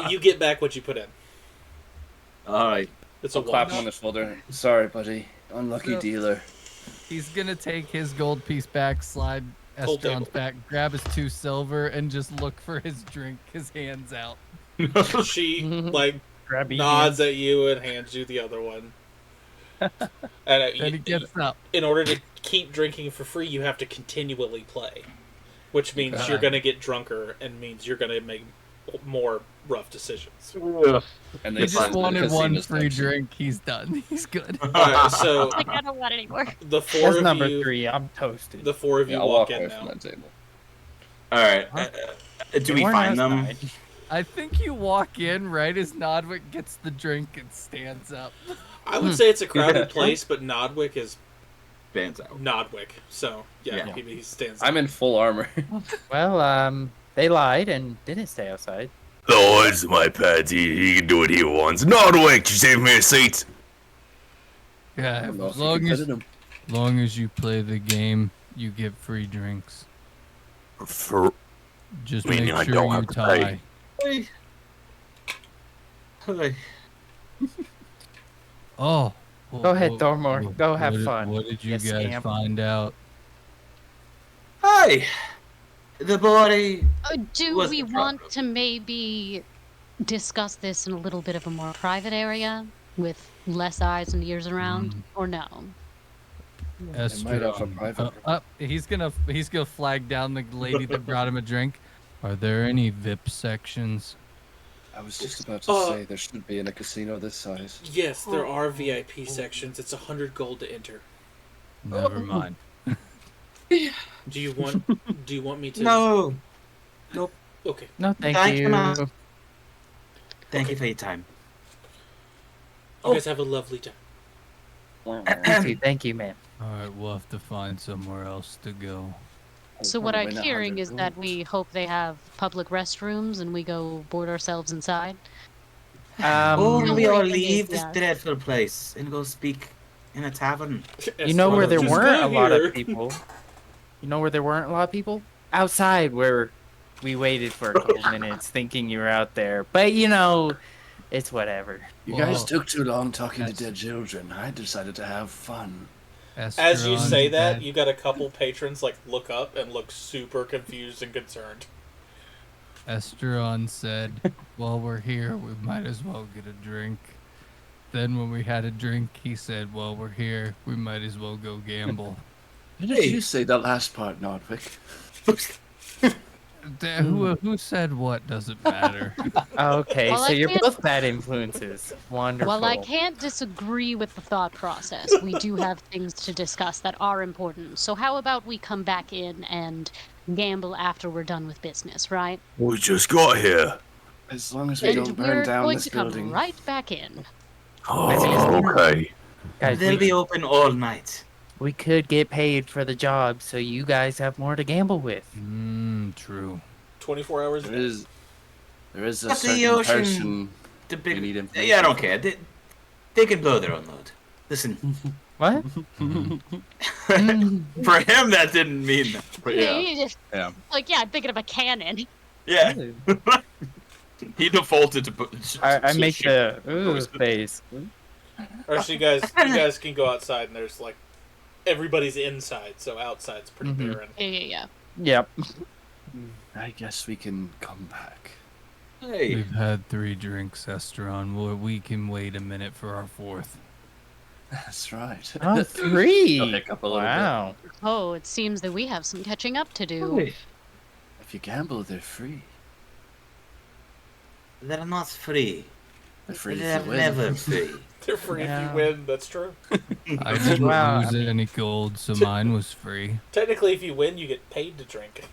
you get back what you put in. All right. It's a I'll clap wash. him on the shoulder. Sorry, buddy. Unlucky So- dealer. He's gonna take his gold piece back, slide Cold Estron's table. back, grab his 2 silver, and just look for his drink, his hands out. She like Grabby nods hands. at you and hands you the other one. And Then he gets up. in order to keep drinking for free, you have to continually play, which means you're Okay. going to get drunker and means you're going to make more rough decisions. And He they just find the wanted one casino free section. drink. He's done. He's good. All right, so Like, I don't want any more. the four That's of number you, 3. I'm toasted. the four of you Yeah, I'll walk walk away in from now. that table. All right. Do They we weren't find them? outside. I think you walk in right as Nodwick gets the drink and stands up. I would say it's a crowded place, but Nodwick is Bands out. Nodwick, so yeah, Yeah. he stands. I'm in full armor. Well, they lied and didn't stay outside. Oh, it's my pet. He can do what he wants. Nodwick, you save me a seat. Yeah, don't know if as you long can as, fit in 'em. long as you play the game, you get free drinks. For Just Meaning make I sure don't you have to pay. tie. Hey. Oh. Go ahead, Thormore. Go have what did- fun, What did you you guys scamp. find out? Hey, the body. Do What's we the want problem? to maybe discuss this in a little bit of a more private area with less eyes and ears around, or no? They might have a Estron. private. He's gonna flag down the lady that brought him a drink. Are there any VIP sections? I was just about to say there should be in a casino this size. Yes, there are VIP sections. It's 100 gold to enter. Never mind. Do you want me to? No. Okay. No, thank Thank you, you. ma'am. Thank you for your time. You guys have a lovely time. Thank you, man. All right, we'll have to find somewhere else to go. So what I'm Win 100 hearing is that gold. we hope they have public restrooms and we go board ourselves inside. Or Don't we all worry, leave Indy, this yeah. dreadful place and go speak in a tavern. You know where there Just weren't go a lot here. of people? You know where there weren't a lot of people? Outside, where we waited for a couple minutes thinking you were out there. But, you know, it's whatever. You guys Well, took too long talking to that's- dead children. I decided to have fun. As you Estron's say that, bad. you got a couple patrons like look up and look super confused and concerned. Estron said, "While we're here, we might as well get a drink." Then when we had a drink, he said, "While we're here, we might as well go gamble." When did you say that last part, Nodwick? Who said what doesn't matter. Okay, Well, so I you're can't- both bad influences. Wonderful. While I can't disagree with the thought process, we do have things to discuss that are important. So how about we come back in and gamble after we're done with business, right? We just got here. As long as we And don't we're burn down going this to come building. right back in. Oh, okay. Guys, They'll we, be open all night. we could get paid for the job, so you guys have more to gamble with. True. 24 hours. There is a But the certain ocean- person The we big. need information. Yeah, I don't care. They can blow their own load. Listen, What? for him that didn't mean that. But yeah, You just- Yeah. Like, yeah, I'm thinking of a cannon. yeah. He defaulted to put. I to make shoot. the ooh face. Or so you guys can go outside and there's like everybody's inside, so outside's pretty Mhm. barren. Yeah. Yep. I guess we can come back. Hey, We've had 3 drinks, Estron. We can wait a minute for our 4th. That's right. Oh, 3. I'll hiccup a little bit. Wow. Oh, it seems that we have some catching up to do. If you gamble, they're free. they're not free. They're free They're if you win. never free. They're free if Yeah. you win. That's true. I didn't Wow, lose any gold, so mine was free. Technically, if you win, you get paid to drink.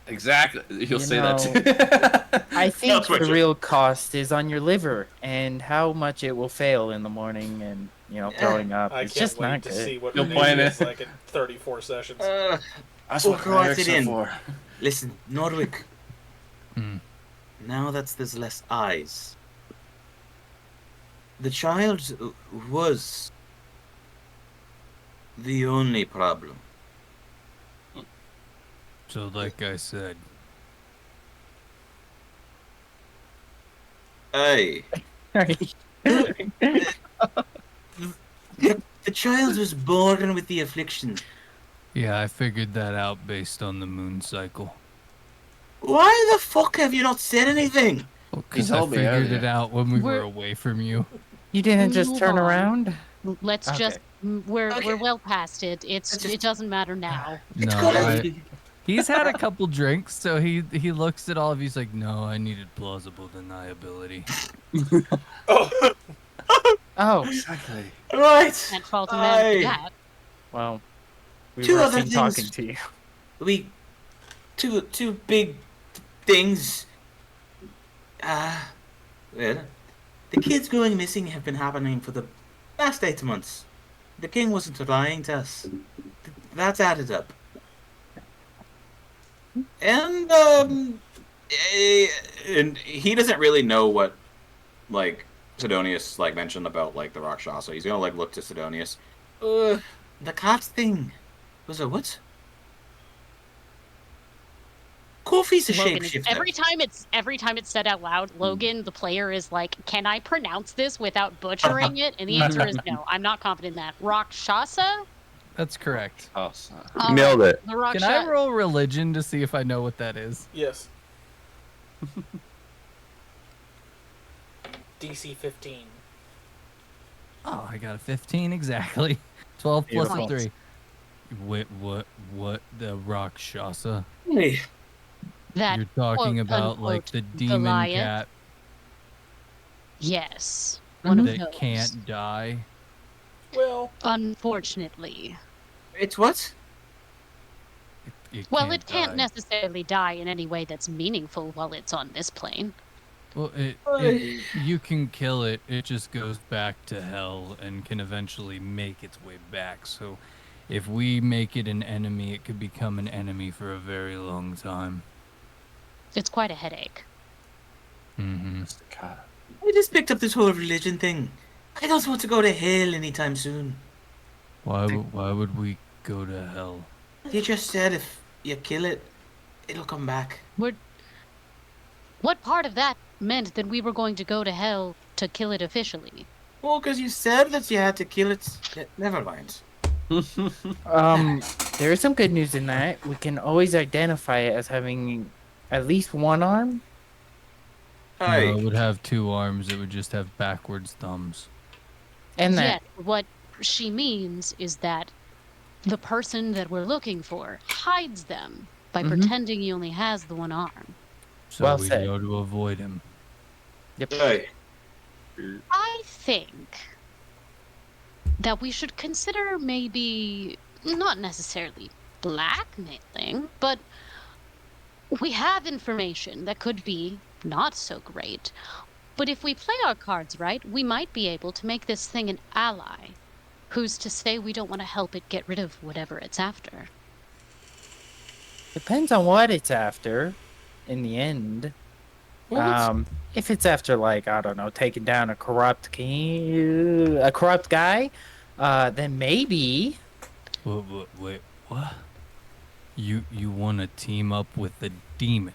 Exactly. You'll You say know, that too. I think That's what the you- real cost is on your liver and how much it will fail in the morning and, throwing up. I It's can't just wait not to good. see what You'll Renee plan is it. like in 34 sessions. That's Oh, what write clerics it are in. for. Listen, Nordwick. Hmm. Now that there's less eyes, the child was the only problem. So, like I said, Hey, The child was born with the affliction. Yeah, I figured that out based on the moon cycle. Why the fuck have you not said anything? Because I told me figured earlier. it out when we were We're- away from you. You didn't just Move turn on. around? Let's Okay. just we're Okay. well past it. It doesn't matter now. It's No, gonna he's had a couple drinks, so he looks at all of you. He's like, "No, I needed plausible deniability." Oh, Oh, Exactly. right. Can't fault a man for Aye. that. well, we Two were other seen talking things. to you. We two big things. Well, the kids going missing have been happening for the last 8 months. The king wasn't lying to us. That's added up. And and he doesn't really know what like Sidonius like mentioned about like the Rakshas, so he's gonna like look to Sidonius. The cat thing was a what? Kofi's a Logan, shapeshifter. every time it's said out loud, Logan, the player, is like, "Can I pronounce this without butchering it?" And the answer is no. I'm not confident in that. Rakshasa? That's correct. Oh, sorry. All Nailed it. The Can Rakshasa. I roll religion to see if I know what that is? yes. DC 15. Oh, I got a 15 exactly. 12 plus a Beautiful. 3. Wait, what? The Rakshasa? Hey, That You're talking quote, about like unquote, the demon Goliath? cat Yes, one of that those. can't die. Well, Unfortunately. it's what? Well, it can't die. necessarily die in any way that's meaningful while it's on this plane. Well, you can kill it. It just goes back to hell and can eventually make its way back. So, if we make it an enemy, it could become an enemy for a very long time. It's quite a headache. Mm-hmm. It's the cat. I just picked up this whole religion thing. I don't want to go to hell anytime soon. Why would we go to hell? You just said if you kill it, it'll come back. What part of that meant that we were going to go to hell to kill it officially? Well, because you said that you had to kill it. Yeah, never mind. There is some good news in that. We can always identify it as having at least one arm. No, it would have 2 arms. It would just have backwards thumbs. And that. Yet, what she means is that the person that we're looking for hides them by Mhm. pretending he only has the one arm. So Well we said. go to avoid him. Yep. Hey. I think that we should consider maybe not necessarily blackmailing, but we have information that could be not so great. But if we play our cards right, we might be able to make this thing an ally. Who's to say we don't want to help it get rid of whatever it's after? Depends on what it's after in the end. If it's after, like, I don't know, taking down a corrupt king, a corrupt guy, then maybe. Wait, what? You want to team up with the demon?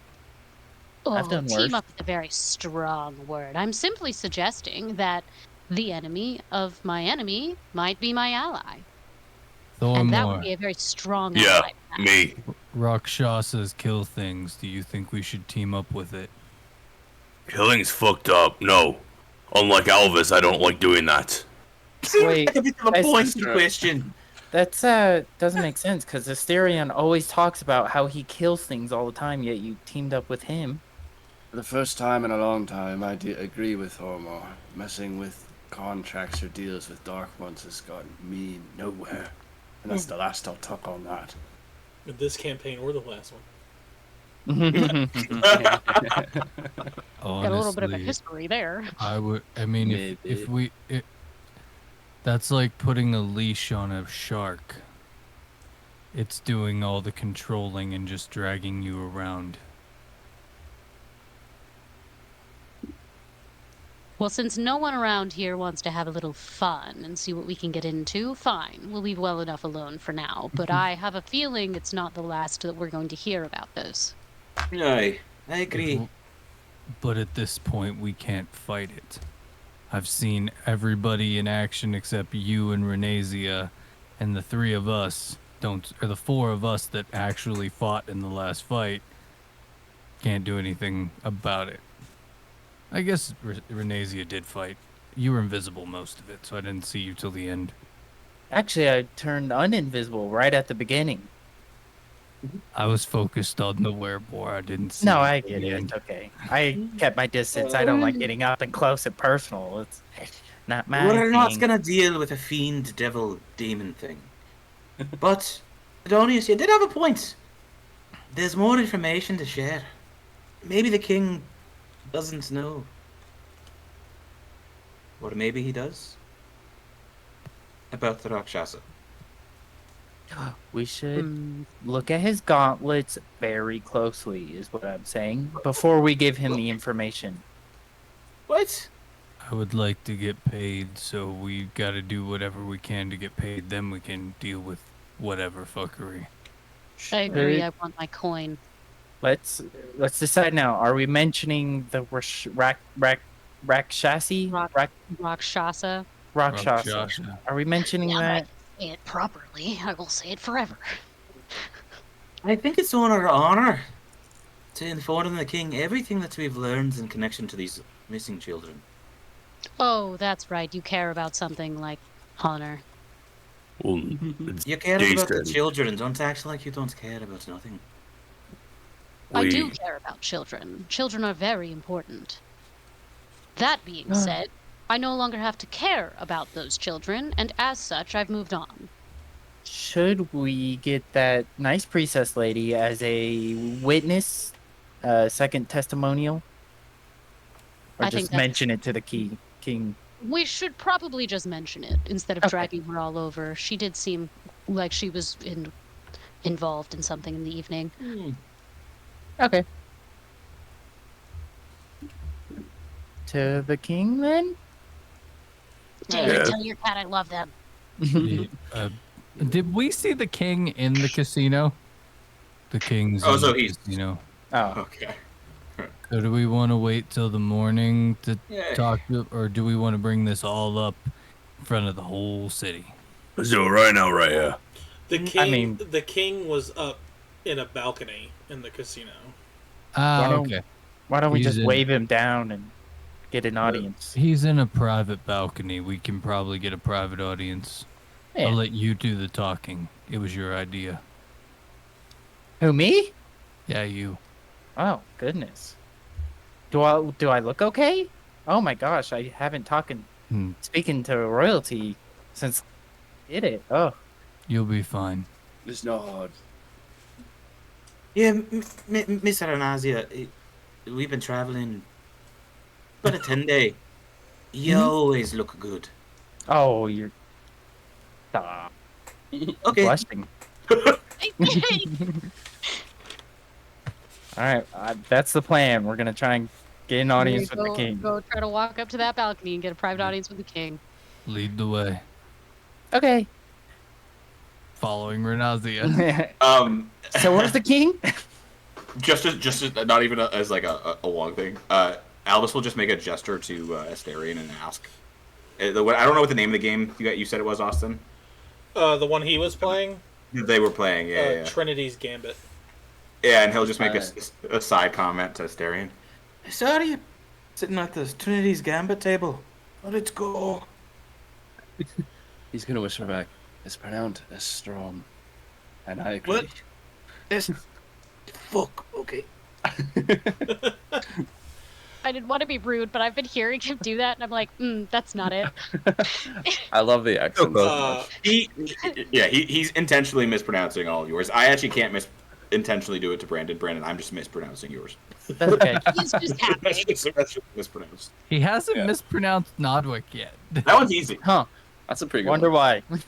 I've done team worse. up is a very strong word. I'm simply suggesting that the enemy of my enemy might be my ally. And that would Thormor, be a very strong Yeah, ally. me. Rakshasas kill things. Do you think we should team up with it? Killing's fucked up. No. Unlike Elvis, I don't like doing that. Wait, a bit of a that's pointed true. question. That's doesn't make sense because Asterion always talks about how he kills things all the time. Yet you teamed up with him. For the first time in a long time, I do agree with Hormor. Messing with contracts or deals with Dark Ones has gotten me nowhere. And that's the last I'll talk on that. in this campaign or the last one. Honestly, Got a little bit of a history there. I would. I mean, if we, that's like putting a leash on a shark. It's doing all the controlling and just dragging you around. Well, since no one around here wants to have a little fun and see what we can get into, fine. We'll leave well enough alone for now. But I have a feeling it's not the last that we're going to hear about this. Aye, I agree. But at this point, we can't fight it. I've seen everybody in action except you and Renasia, and the three of us or the four of us that actually fought in the last fight can't do anything about it. I guess Renasia did fight. You were invisible most of it, so I didn't see you till the end. Actually, I turned uninvisible right at the beginning. I was focused on the Wereboar. I didn't see No, you I till get the it. end. It's okay. I kept my distance. I don't like getting up and close and personal. It's not my We're not thing. gonna deal with a fiend, devil, demon thing. But, Adonius, you did have a point. There's more information to share. Maybe the king doesn't know. Or maybe he does. About the Rakshasa. We should Hmm. look at his gauntlets very closely, is what I'm saying, before we give him the information. What? I would like to get paid, so we gotta do whatever we can to get paid. Then we can deal with whatever fuckery. I agree. Should- I want my coin. Let's decide now. Are we mentioning the Rakshasi? Rakshasa. Rakshasa. Rakshasa. Are we mentioning Yeah, but I that? can say it properly. I will say it forever. I think it's on our honor to inform the king everything that we've learned in connection to these missing children. Oh, that's right. You care about something like honor. Well, You care about the Jason, children. Don't act like you don't care about nothing. I do we care about children. Children are very important. That being said, I no longer have to care about those children, and as such, I've moved on. Should we get that nice priestess lady as a witness, second testimonial? Or I think just that's- mention it to the king? We should probably just mention it instead of Okay. dragging her all over. She did seem like she was involved in something in the evening. Okay. To the king, then? David, Yeah. tell your cat I love them. Did we see the king in the casino? The king's Oh, in so the he's- casino. Oh, Okay. So do we want to wait till the morning to Yeah. talk to, or do we want to bring this all up in front of the whole city? let's do it right now, right here. The king, I mean- the king was up in a balcony in the casino. Ah, Why don't- okay. why don't we He's just in- wave him down and get an audience? He's in a private balcony. We can probably get a private audience. Yeah. I'll let you do the talking. It was your idea. Who, me? Yeah, you. Oh, goodness. Do I look okay? Oh my gosh, I haven't speaking to royalty since I did it. Oh, You'll be fine. It's not hard. Yeah, Miss Aranazia, we've been traveling about a 10-day. You always look good. oh, you're stop Okay. blushing. All right, that's the plan. We're gonna try and get an audience with the king. Go try to walk up to that balcony and get a private audience with the king. Lead the way. Okay. Following Renazia. So where's the king? Just as not even as like a long thing. Albus will just make a gesture to Asterion and ask. I don't know what the name of the game you said it was, Austin. The one he was playing, They were playing, yeah. Trinity's Gambit. Yeah, and he'll just make a side comment to Asterion. Sorry, sitting at the Trinity's Gambit table. Let's go. He's gonna whisper back. It's pronounced as strong. And I agree. What? This. Fuck. Okay. I didn't want to be rude, but I've been hearing him do that, and I'm like, that's not it. I love the accent. He's intentionally mispronouncing all of yours. I actually can't intentionally do it to Brandon. Brandon, I'm just mispronouncing yours. That's okay. He's just happy. That's just mispronounced. He hasn't Yeah. mispronounced Nodwick yet. That one's easy. Huh. That's a pretty good Wonder one. why.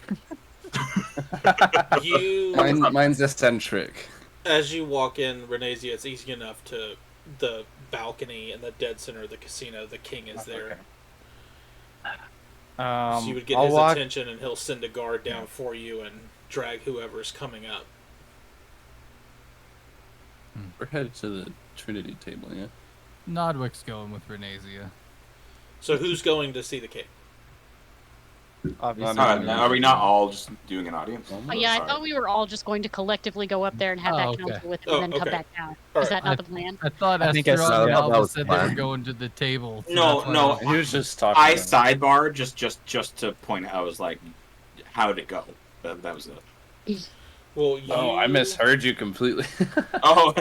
You, Mine's eccentric. as you walk in, Renasia, it's easy enough to the balcony in the dead center of the casino. The king is there. Okay. So you would get I'll his walk. attention, and he'll send a guard down for you and drag whoever's coming up. We're headed to the Trinity table, yeah? Nodwick's going with Renazia. So who's going to see the king? Obviously. Are we not all just doing an audience? Oh, yeah, I thought we were all just going to collectively go up there and have Oh, that okay. council with him Oh, and then come okay. back down. All Is right. that not the plan? I thought I think I Estron saw and that. Alva was said they were fine. going to the table. So No, that's why no. I was- He was just talking. I about it. sidebar just to point out. I was like, how did it go? That was it. Well, you, Oh, I misheard you completely. Oh,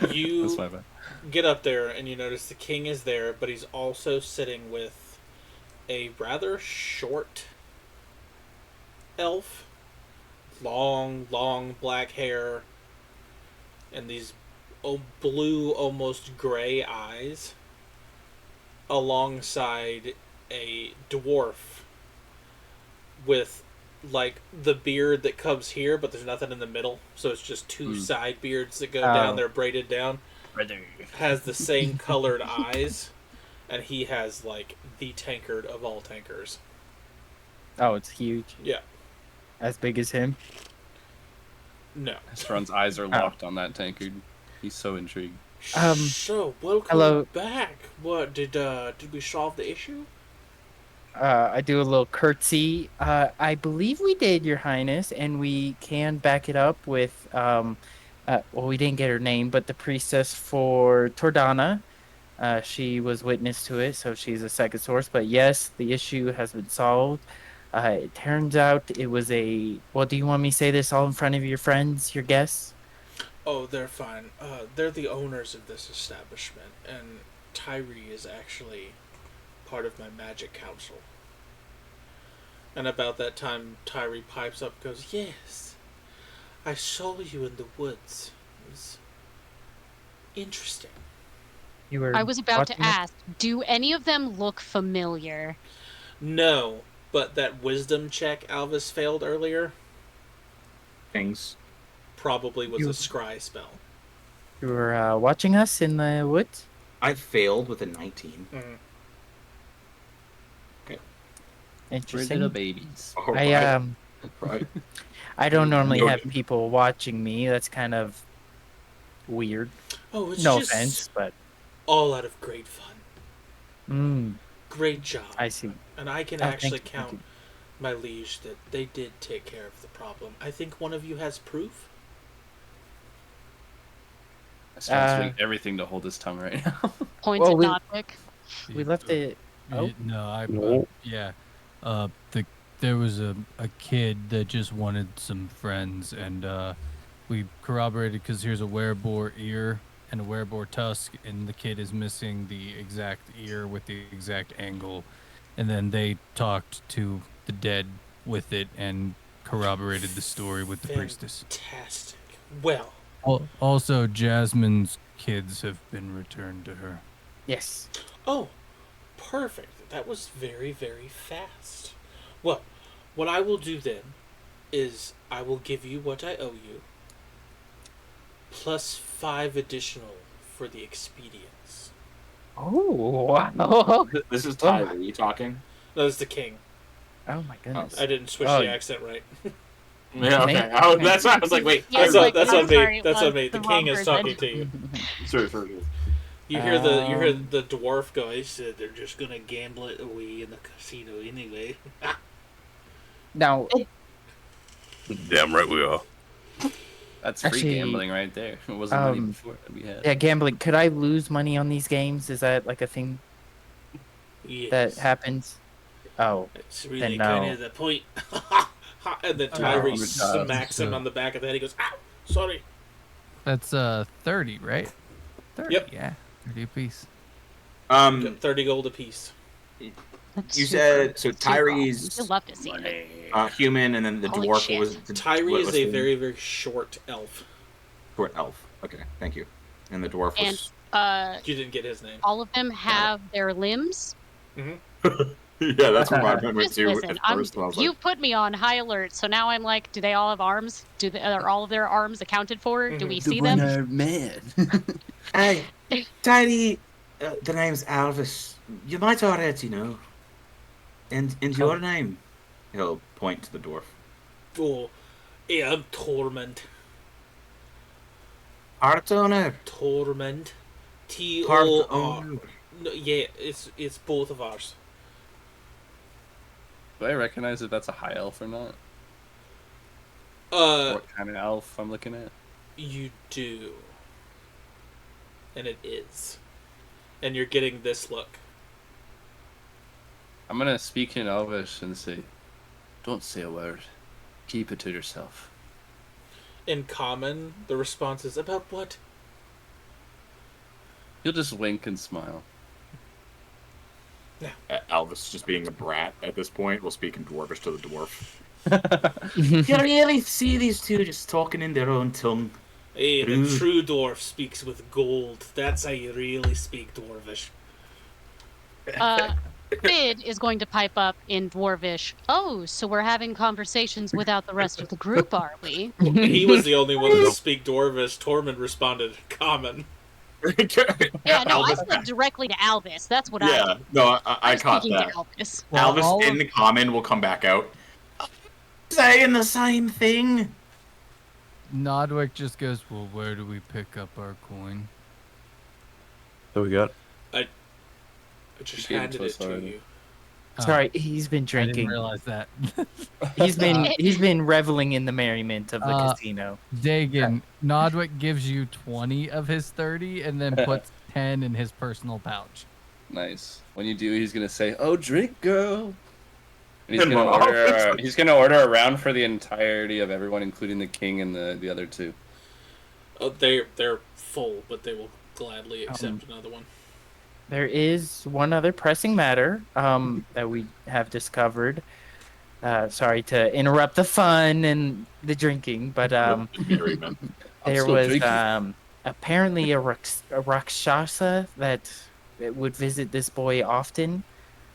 That's You my bad. get up there and you notice the king is there, but he's also sitting with a rather short elf. Long black hair and these blue, almost gray eyes, alongside a dwarf with like the beard that comes here, but there's nothing in the middle, so it's just two side beards that go down. They're braided down. Has the same colored eyes, and he has like the tankard of all tankers. Oh, it's huge. Yeah. As big as him. No. Estron's eyes are locked on that tankard. He's so intrigued. So welcome hello. back. What did we solve the issue? I do a little curtsy. I believe we did, Your Highness, and we can back it up with, well, we didn't get her name, but the priestess for Tordana. She was witness to it, so she's a second source. But yes, the issue has been solved. It turns out it was a... Well, do you want me to say this all in front of your friends, your guests? Oh, they're fine. They're the owners of this establishment, and Tyree is actually part of my magic council. And about that time, Tyree pipes up and goes, "Yes, I saw you in the woods. It was interesting." You were I was about to watching it? ask, do any of them look familiar? No, but that wisdom check Alvis failed earlier things. probably was You- a scry spell. You were watching us in the woods? I failed with a 19. Interesting. babies. All I right. um I don't normally No. have people watching me. That's kind of weird. Oh, it's No just offense, but all out of great fun. Great job. I see. And I can Oh, actually thank you, thank count, my liege, that they did take care of the problem. I think one of you has proof. Estron's doing everything to hold his tongue right now. Points Well, at we- Notvic. We left it. Oh. No, No. yeah. There was a kid that just wanted some friends, and we corroborated because here's a wereboar ear and a wereboar tusk, and the kid is missing the exact ear with the exact angle. And then they talked to the dead with it and corroborated the story with the priestess. Fantastic. Well, Also, Jasmine's kids have been returned to her. Yes. oh, perfect. That was very, very fast. Well, what I will do then is I will give you what I owe you, plus 5 additional for the expedience. Oh, wow. This is Tyler. Are you talking? That was the king. Oh my goodness. I didn't switch Oh. the accent right. Yeah, okay. Oh, that's why I was like, wait. Yeah, That's on, like, that's I'm on me. sorry, it That's on was me. The the king wrong is talking person. to you. Sorry. You hear the dwarf go, "He said they're just gonna gamble it away in the casino anyway." Now, Damn right we are. That's free Actually, gambling right there. It wasn't money um, before that we had. yeah, gambling. Could I lose money on these games? Is that like a thing Yes. that happens? Oh, It's really Then kind no. of the point. And then Tyree Oh, smacks him on the back of the head. He goes, "Ow, sorry." That's 30, right? 30, Yep. yeah. 30 apiece. 30 gold apiece. That's You super- said so. super Tyree's awesome. You'll love to see it. human, and then the Holy dwarf shit. was Tyree what is was a the very, very short elf. short elf. Okay, thank you. And the dwarf And was You didn't get his name. all of them have their limbs. yeah. That's what my memory Just too. listen, At first, I was you like, put me on high alert, so now I'm like, do they all have arms? Are all of their arms accounted for? Do we see them? man. Hey, Tiny, the name's Alvis. You might already know. And your name? he'll point to the dwarf. Oh, yeah, I'm Torment. Art owner. Torment. Part T-O-R. owner. No, yeah, it's both of ours. Do I recognize if that's a high elf or not? What kind of elf I'm looking at? You do. And it is. And you're getting this look. I'm gonna speak in Elvish and say, "Don't say a word. Keep it to yourself." In common, the response is, about what? You'll just wink and smile. Elvis just being a brat at this point will speak in Dwarvish to the dwarf. You really see these two just talking in their own tongue. Hey, the true dwarf speaks with gold. That's how you really speak Dwarvish. Bid is going to pipe up in Dwarvish. Oh, so we're having conversations without the rest of the group, are we? He was the only one to speak Dwarvish. Tormund responded, common. Yeah, no, I spoke directly to Albus. That's what I did. No, I I'm caught speaking that. to Albus. Well, Elvis in the common will come back out. Saying the same thing. Nodwick just goes, well, where do we pick up our coin? So we got. I just Gave it handed to it us to already. you. Sorry, he's been I didn't drinking. realize that. He's been reveling in the merriment of the casino. Dagan, Nodwick gives you 20 of his 30 and then puts 10 in his personal pouch. Nice. When you do, he's gonna say, "Oh, drink, girl." And And he's gonna order a round for the entirety of everyone, including the king and the other two. Oh, they're full, but they will gladly accept another one. There is one other pressing matter that we have discovered. Sorry to interrupt the fun and the drinking, but there still was drinking. apparently a Rakshasa that would visit this boy often.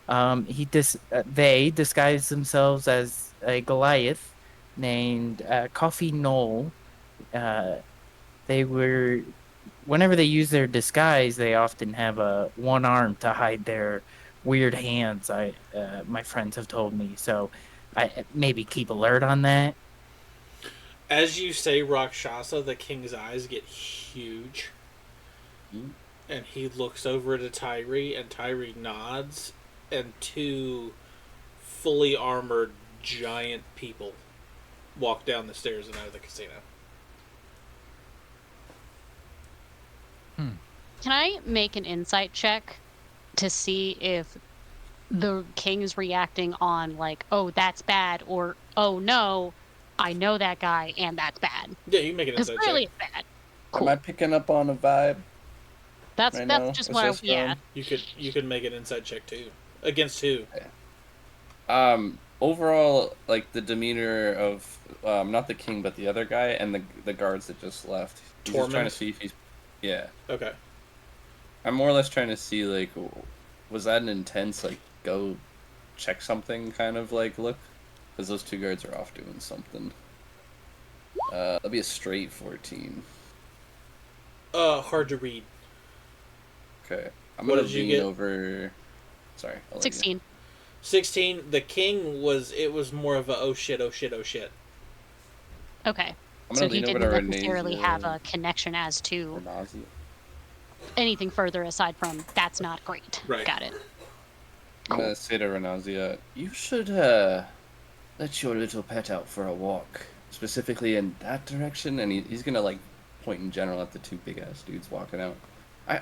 They disguised themselves as a Goliath named Coffee Knoll. They were, whenever they use their disguise, they often have one arm to hide their weird hands. My friends have told me, so I maybe keep alert on that. As you say Rakshasa, the king's eyes get huge. And he looks over to Tyree, and Tyree nods, and two fully armored giant people walk down the stairs and out of the casino. Can I make an insight check to see if the king's reacting on, like, oh, that's bad, or oh no, I know that guy and that's bad? Yeah, you can make an Because insight clearly check. it's bad. Am I picking up on a vibe? That's right now? just Is what I, this yeah. You could make an insight check too. Against who? Overall, like the demeanor of not the king but the other guy and the guards that just left. He's just trying to Tormund? see if he's. Yeah, Okay. I'm more or less trying to see like, was that an intense like go check something kind of like look? Because those two guards are off doing something. That'll be a straight 14. Hard to read. Okay, I'm What gonna did you lean get? over. Sorry, I'll let you go. 16. 16. The king was more of a oh shit. Okay. I'm So gonna he lean over didn't to necessarily Renazia. have a connection as to Renazia. anything further aside from that's not great. Right. Got it. I'm gonna say to Renazia, you should let your little pet out for a walk, specifically in that direction. And he's gonna like point in general at the two big ass dudes walking out.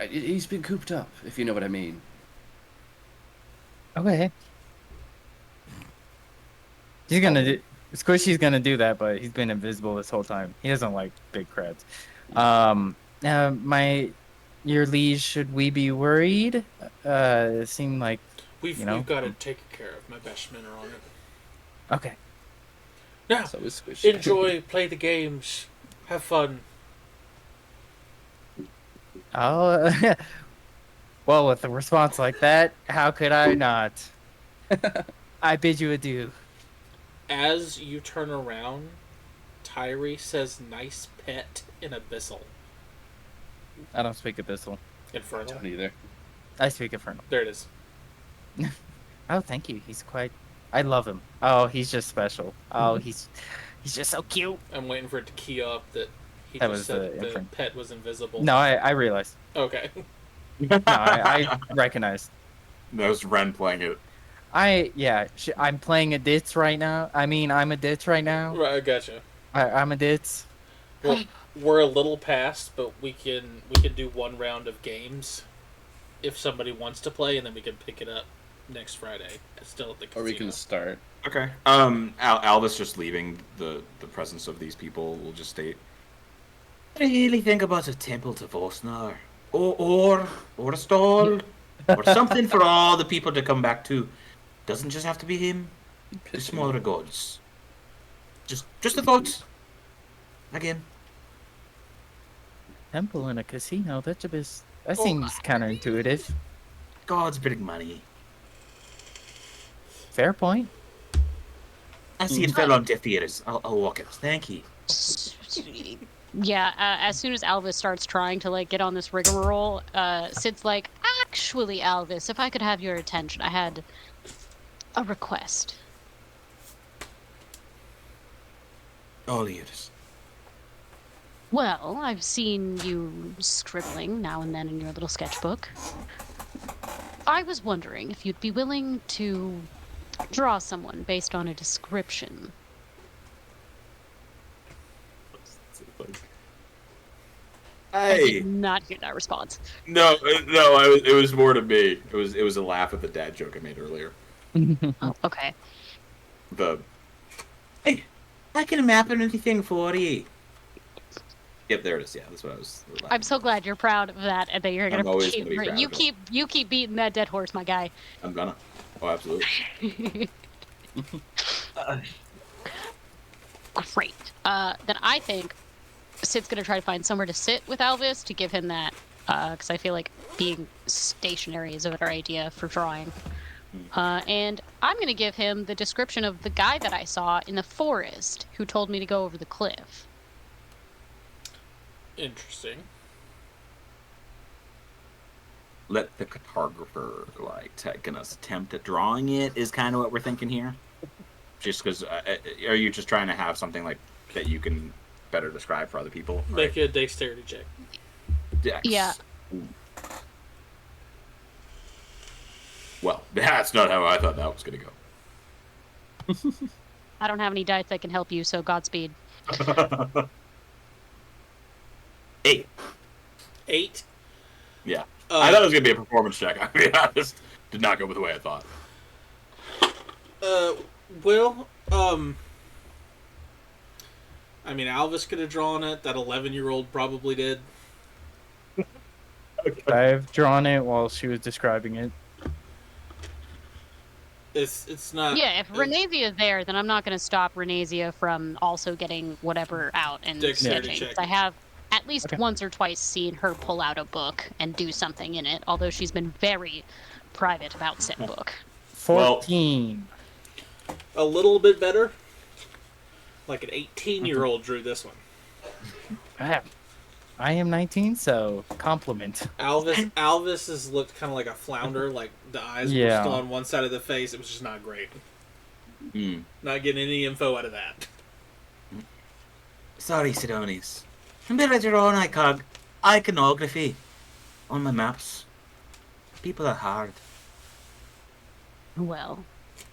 He's been cooped up, if you know what I mean. Okay. He's gonna do. Squishy's gonna do that, but he's been invisible this whole time. He doesn't like big crowds. Your liege, should we be worried? It seemed like We've got it taken care of. My best men are on it. okay. Now, So is Squishy. enjoy, play the games, have fun. Oh, well, with a response like that, how could I not? I bid you adieu. As you turn around, Tyree says nice pet in Abyssal. I don't speak Abyssal. Infernal. Don't either. I speak Infernal. There it is. Oh, thank you. He's quite. I love him. Oh, he's just special. Oh, he's just so cute. I'm waiting for it to key up that he That just was said the that the infernal. pet was invisible. No, I realized. Okay. No, I recognize. That was Ren playing it. I'm playing a ditz right now. I mean, I'm a ditz right now. Right, I gotcha. I'm a ditz. Well, we're a little past, but we can do one round of games if somebody wants to play, and then we can pick it up next Friday. Still at the casino. Or we can start. Okay. Alvis just leaving the presence of these people will just state. Really think about a temple to Vosnar, or a stall, or something for all the people to come back to. Doesn't just have to be him. The smaller gods. Just a thought. Again. Temple in a casino. That seems counterintuitive. Gods bring money. Fair point. I see it fell on deaf ears. I'll walk it. Thank you. Yeah, as soon as Alvis starts trying to like get on this rigmarole, Sid's like, actually, Alvis, if I could have your attention, I had a request. All ears. Well, I've seen you scribbling now and then in your little sketchbook. I was wondering if you'd be willing to draw someone based on a description. I Hey. did not hear that response. No. It was more to me. It was a laugh at the dad joke I made earlier. Oh, okay. Hey, I can map anything for you. Yep, there it is. Yeah, that's what I was. I'm so glad you're proud of that and that you're I'm gonna always keep gonna be proud of it. you keep beating that dead horse, my guy. I'm gonna. Oh, absolutely. Great. Then I think Sid's gonna try to find somewhere to sit with Alvis to give him that, because I feel like being stationary is a better idea for drawing. And I'm gonna give him the description of the guy that I saw in the forest who told me to go over the cliff. Interesting. Let the cartographer take an attempt at drawing it is kind of what we're thinking here. Just because, are you just trying to have something like that you can better describe for other people? Make a dexterity check. Dex. Yeah. Ooh. Well, that's not how I thought that was going to go. I don't have any dice that can help you, so Godspeed. 8. 8. Yeah. I thought it was going to be a performance check. I mean, I just did not go with the way I thought. Well, I mean, Alvis could have drawn it. That 11-year-old probably did. I've drawn it while she was describing it. It's not. Yeah, if Renasia is there, then I'm not going to stop Renasia from also getting whatever out and Dexterity sketching. check. I have at least once or twice seen her pull out a book and do something in it, although she's been very private about said book. 14. A little bit better. Like an 18-year-old drew this one. I am 19, so compliment. Alvis has looked kind of like a flounder. Like the eyes were still on one side of the face. It was just not great. Not getting any info out of that. Sorry, Sidonius. I'm better draw on iconography on my maps. People are hard. Well,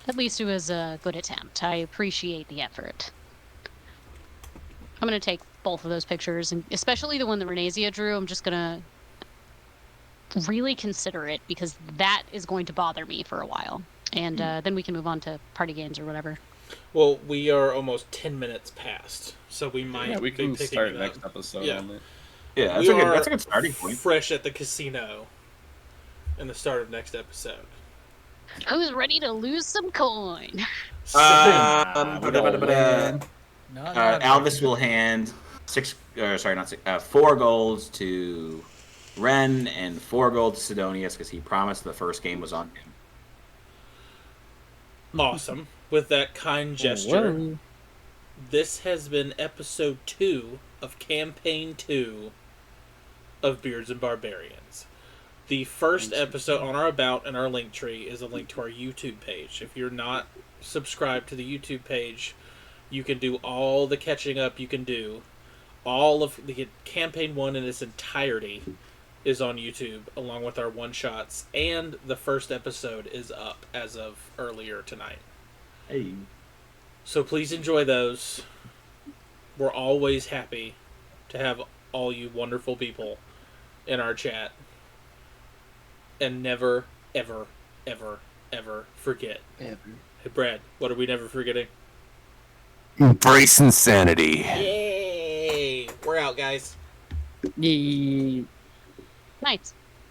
at least it was a good attempt. I appreciate the effort. I'm going to take both of those pictures, and especially the one that Renasia drew. I'm just going to really consider it, because that is going to bother me for a while. And then we can move on to party games or whatever. Well, we are almost 10 minutes past, so we might Yeah, we be can picking start it next up. episode Yeah. on it. Yeah, We that's a good starting point. Fresh at the casino in the start of next episode. Who's ready to lose some coin? Alvis will hand 4 golds to Ren and 4 gold to Sidonius because he promised the first game was on him. Awesome. With that kind gesture, Whoa. this has been episode 2 of campaign 2 of Beards and Barbarians. The first episode on our About and our link tree is a link to our YouTube page. If you're not subscribed to the YouTube page, you can do all the catching up you can do. All of the campaign 1 in its entirety is on YouTube, along with our one-shots, and the first episode is up as of earlier tonight. Hey. So please enjoy those. We're always happy to have all you wonderful people in our chat. And never, ever, ever, ever forget. Ever. Hey, Brad, what are we never forgetting? Embrace insanity. Yay! We're out, guys. Yeah. Nice.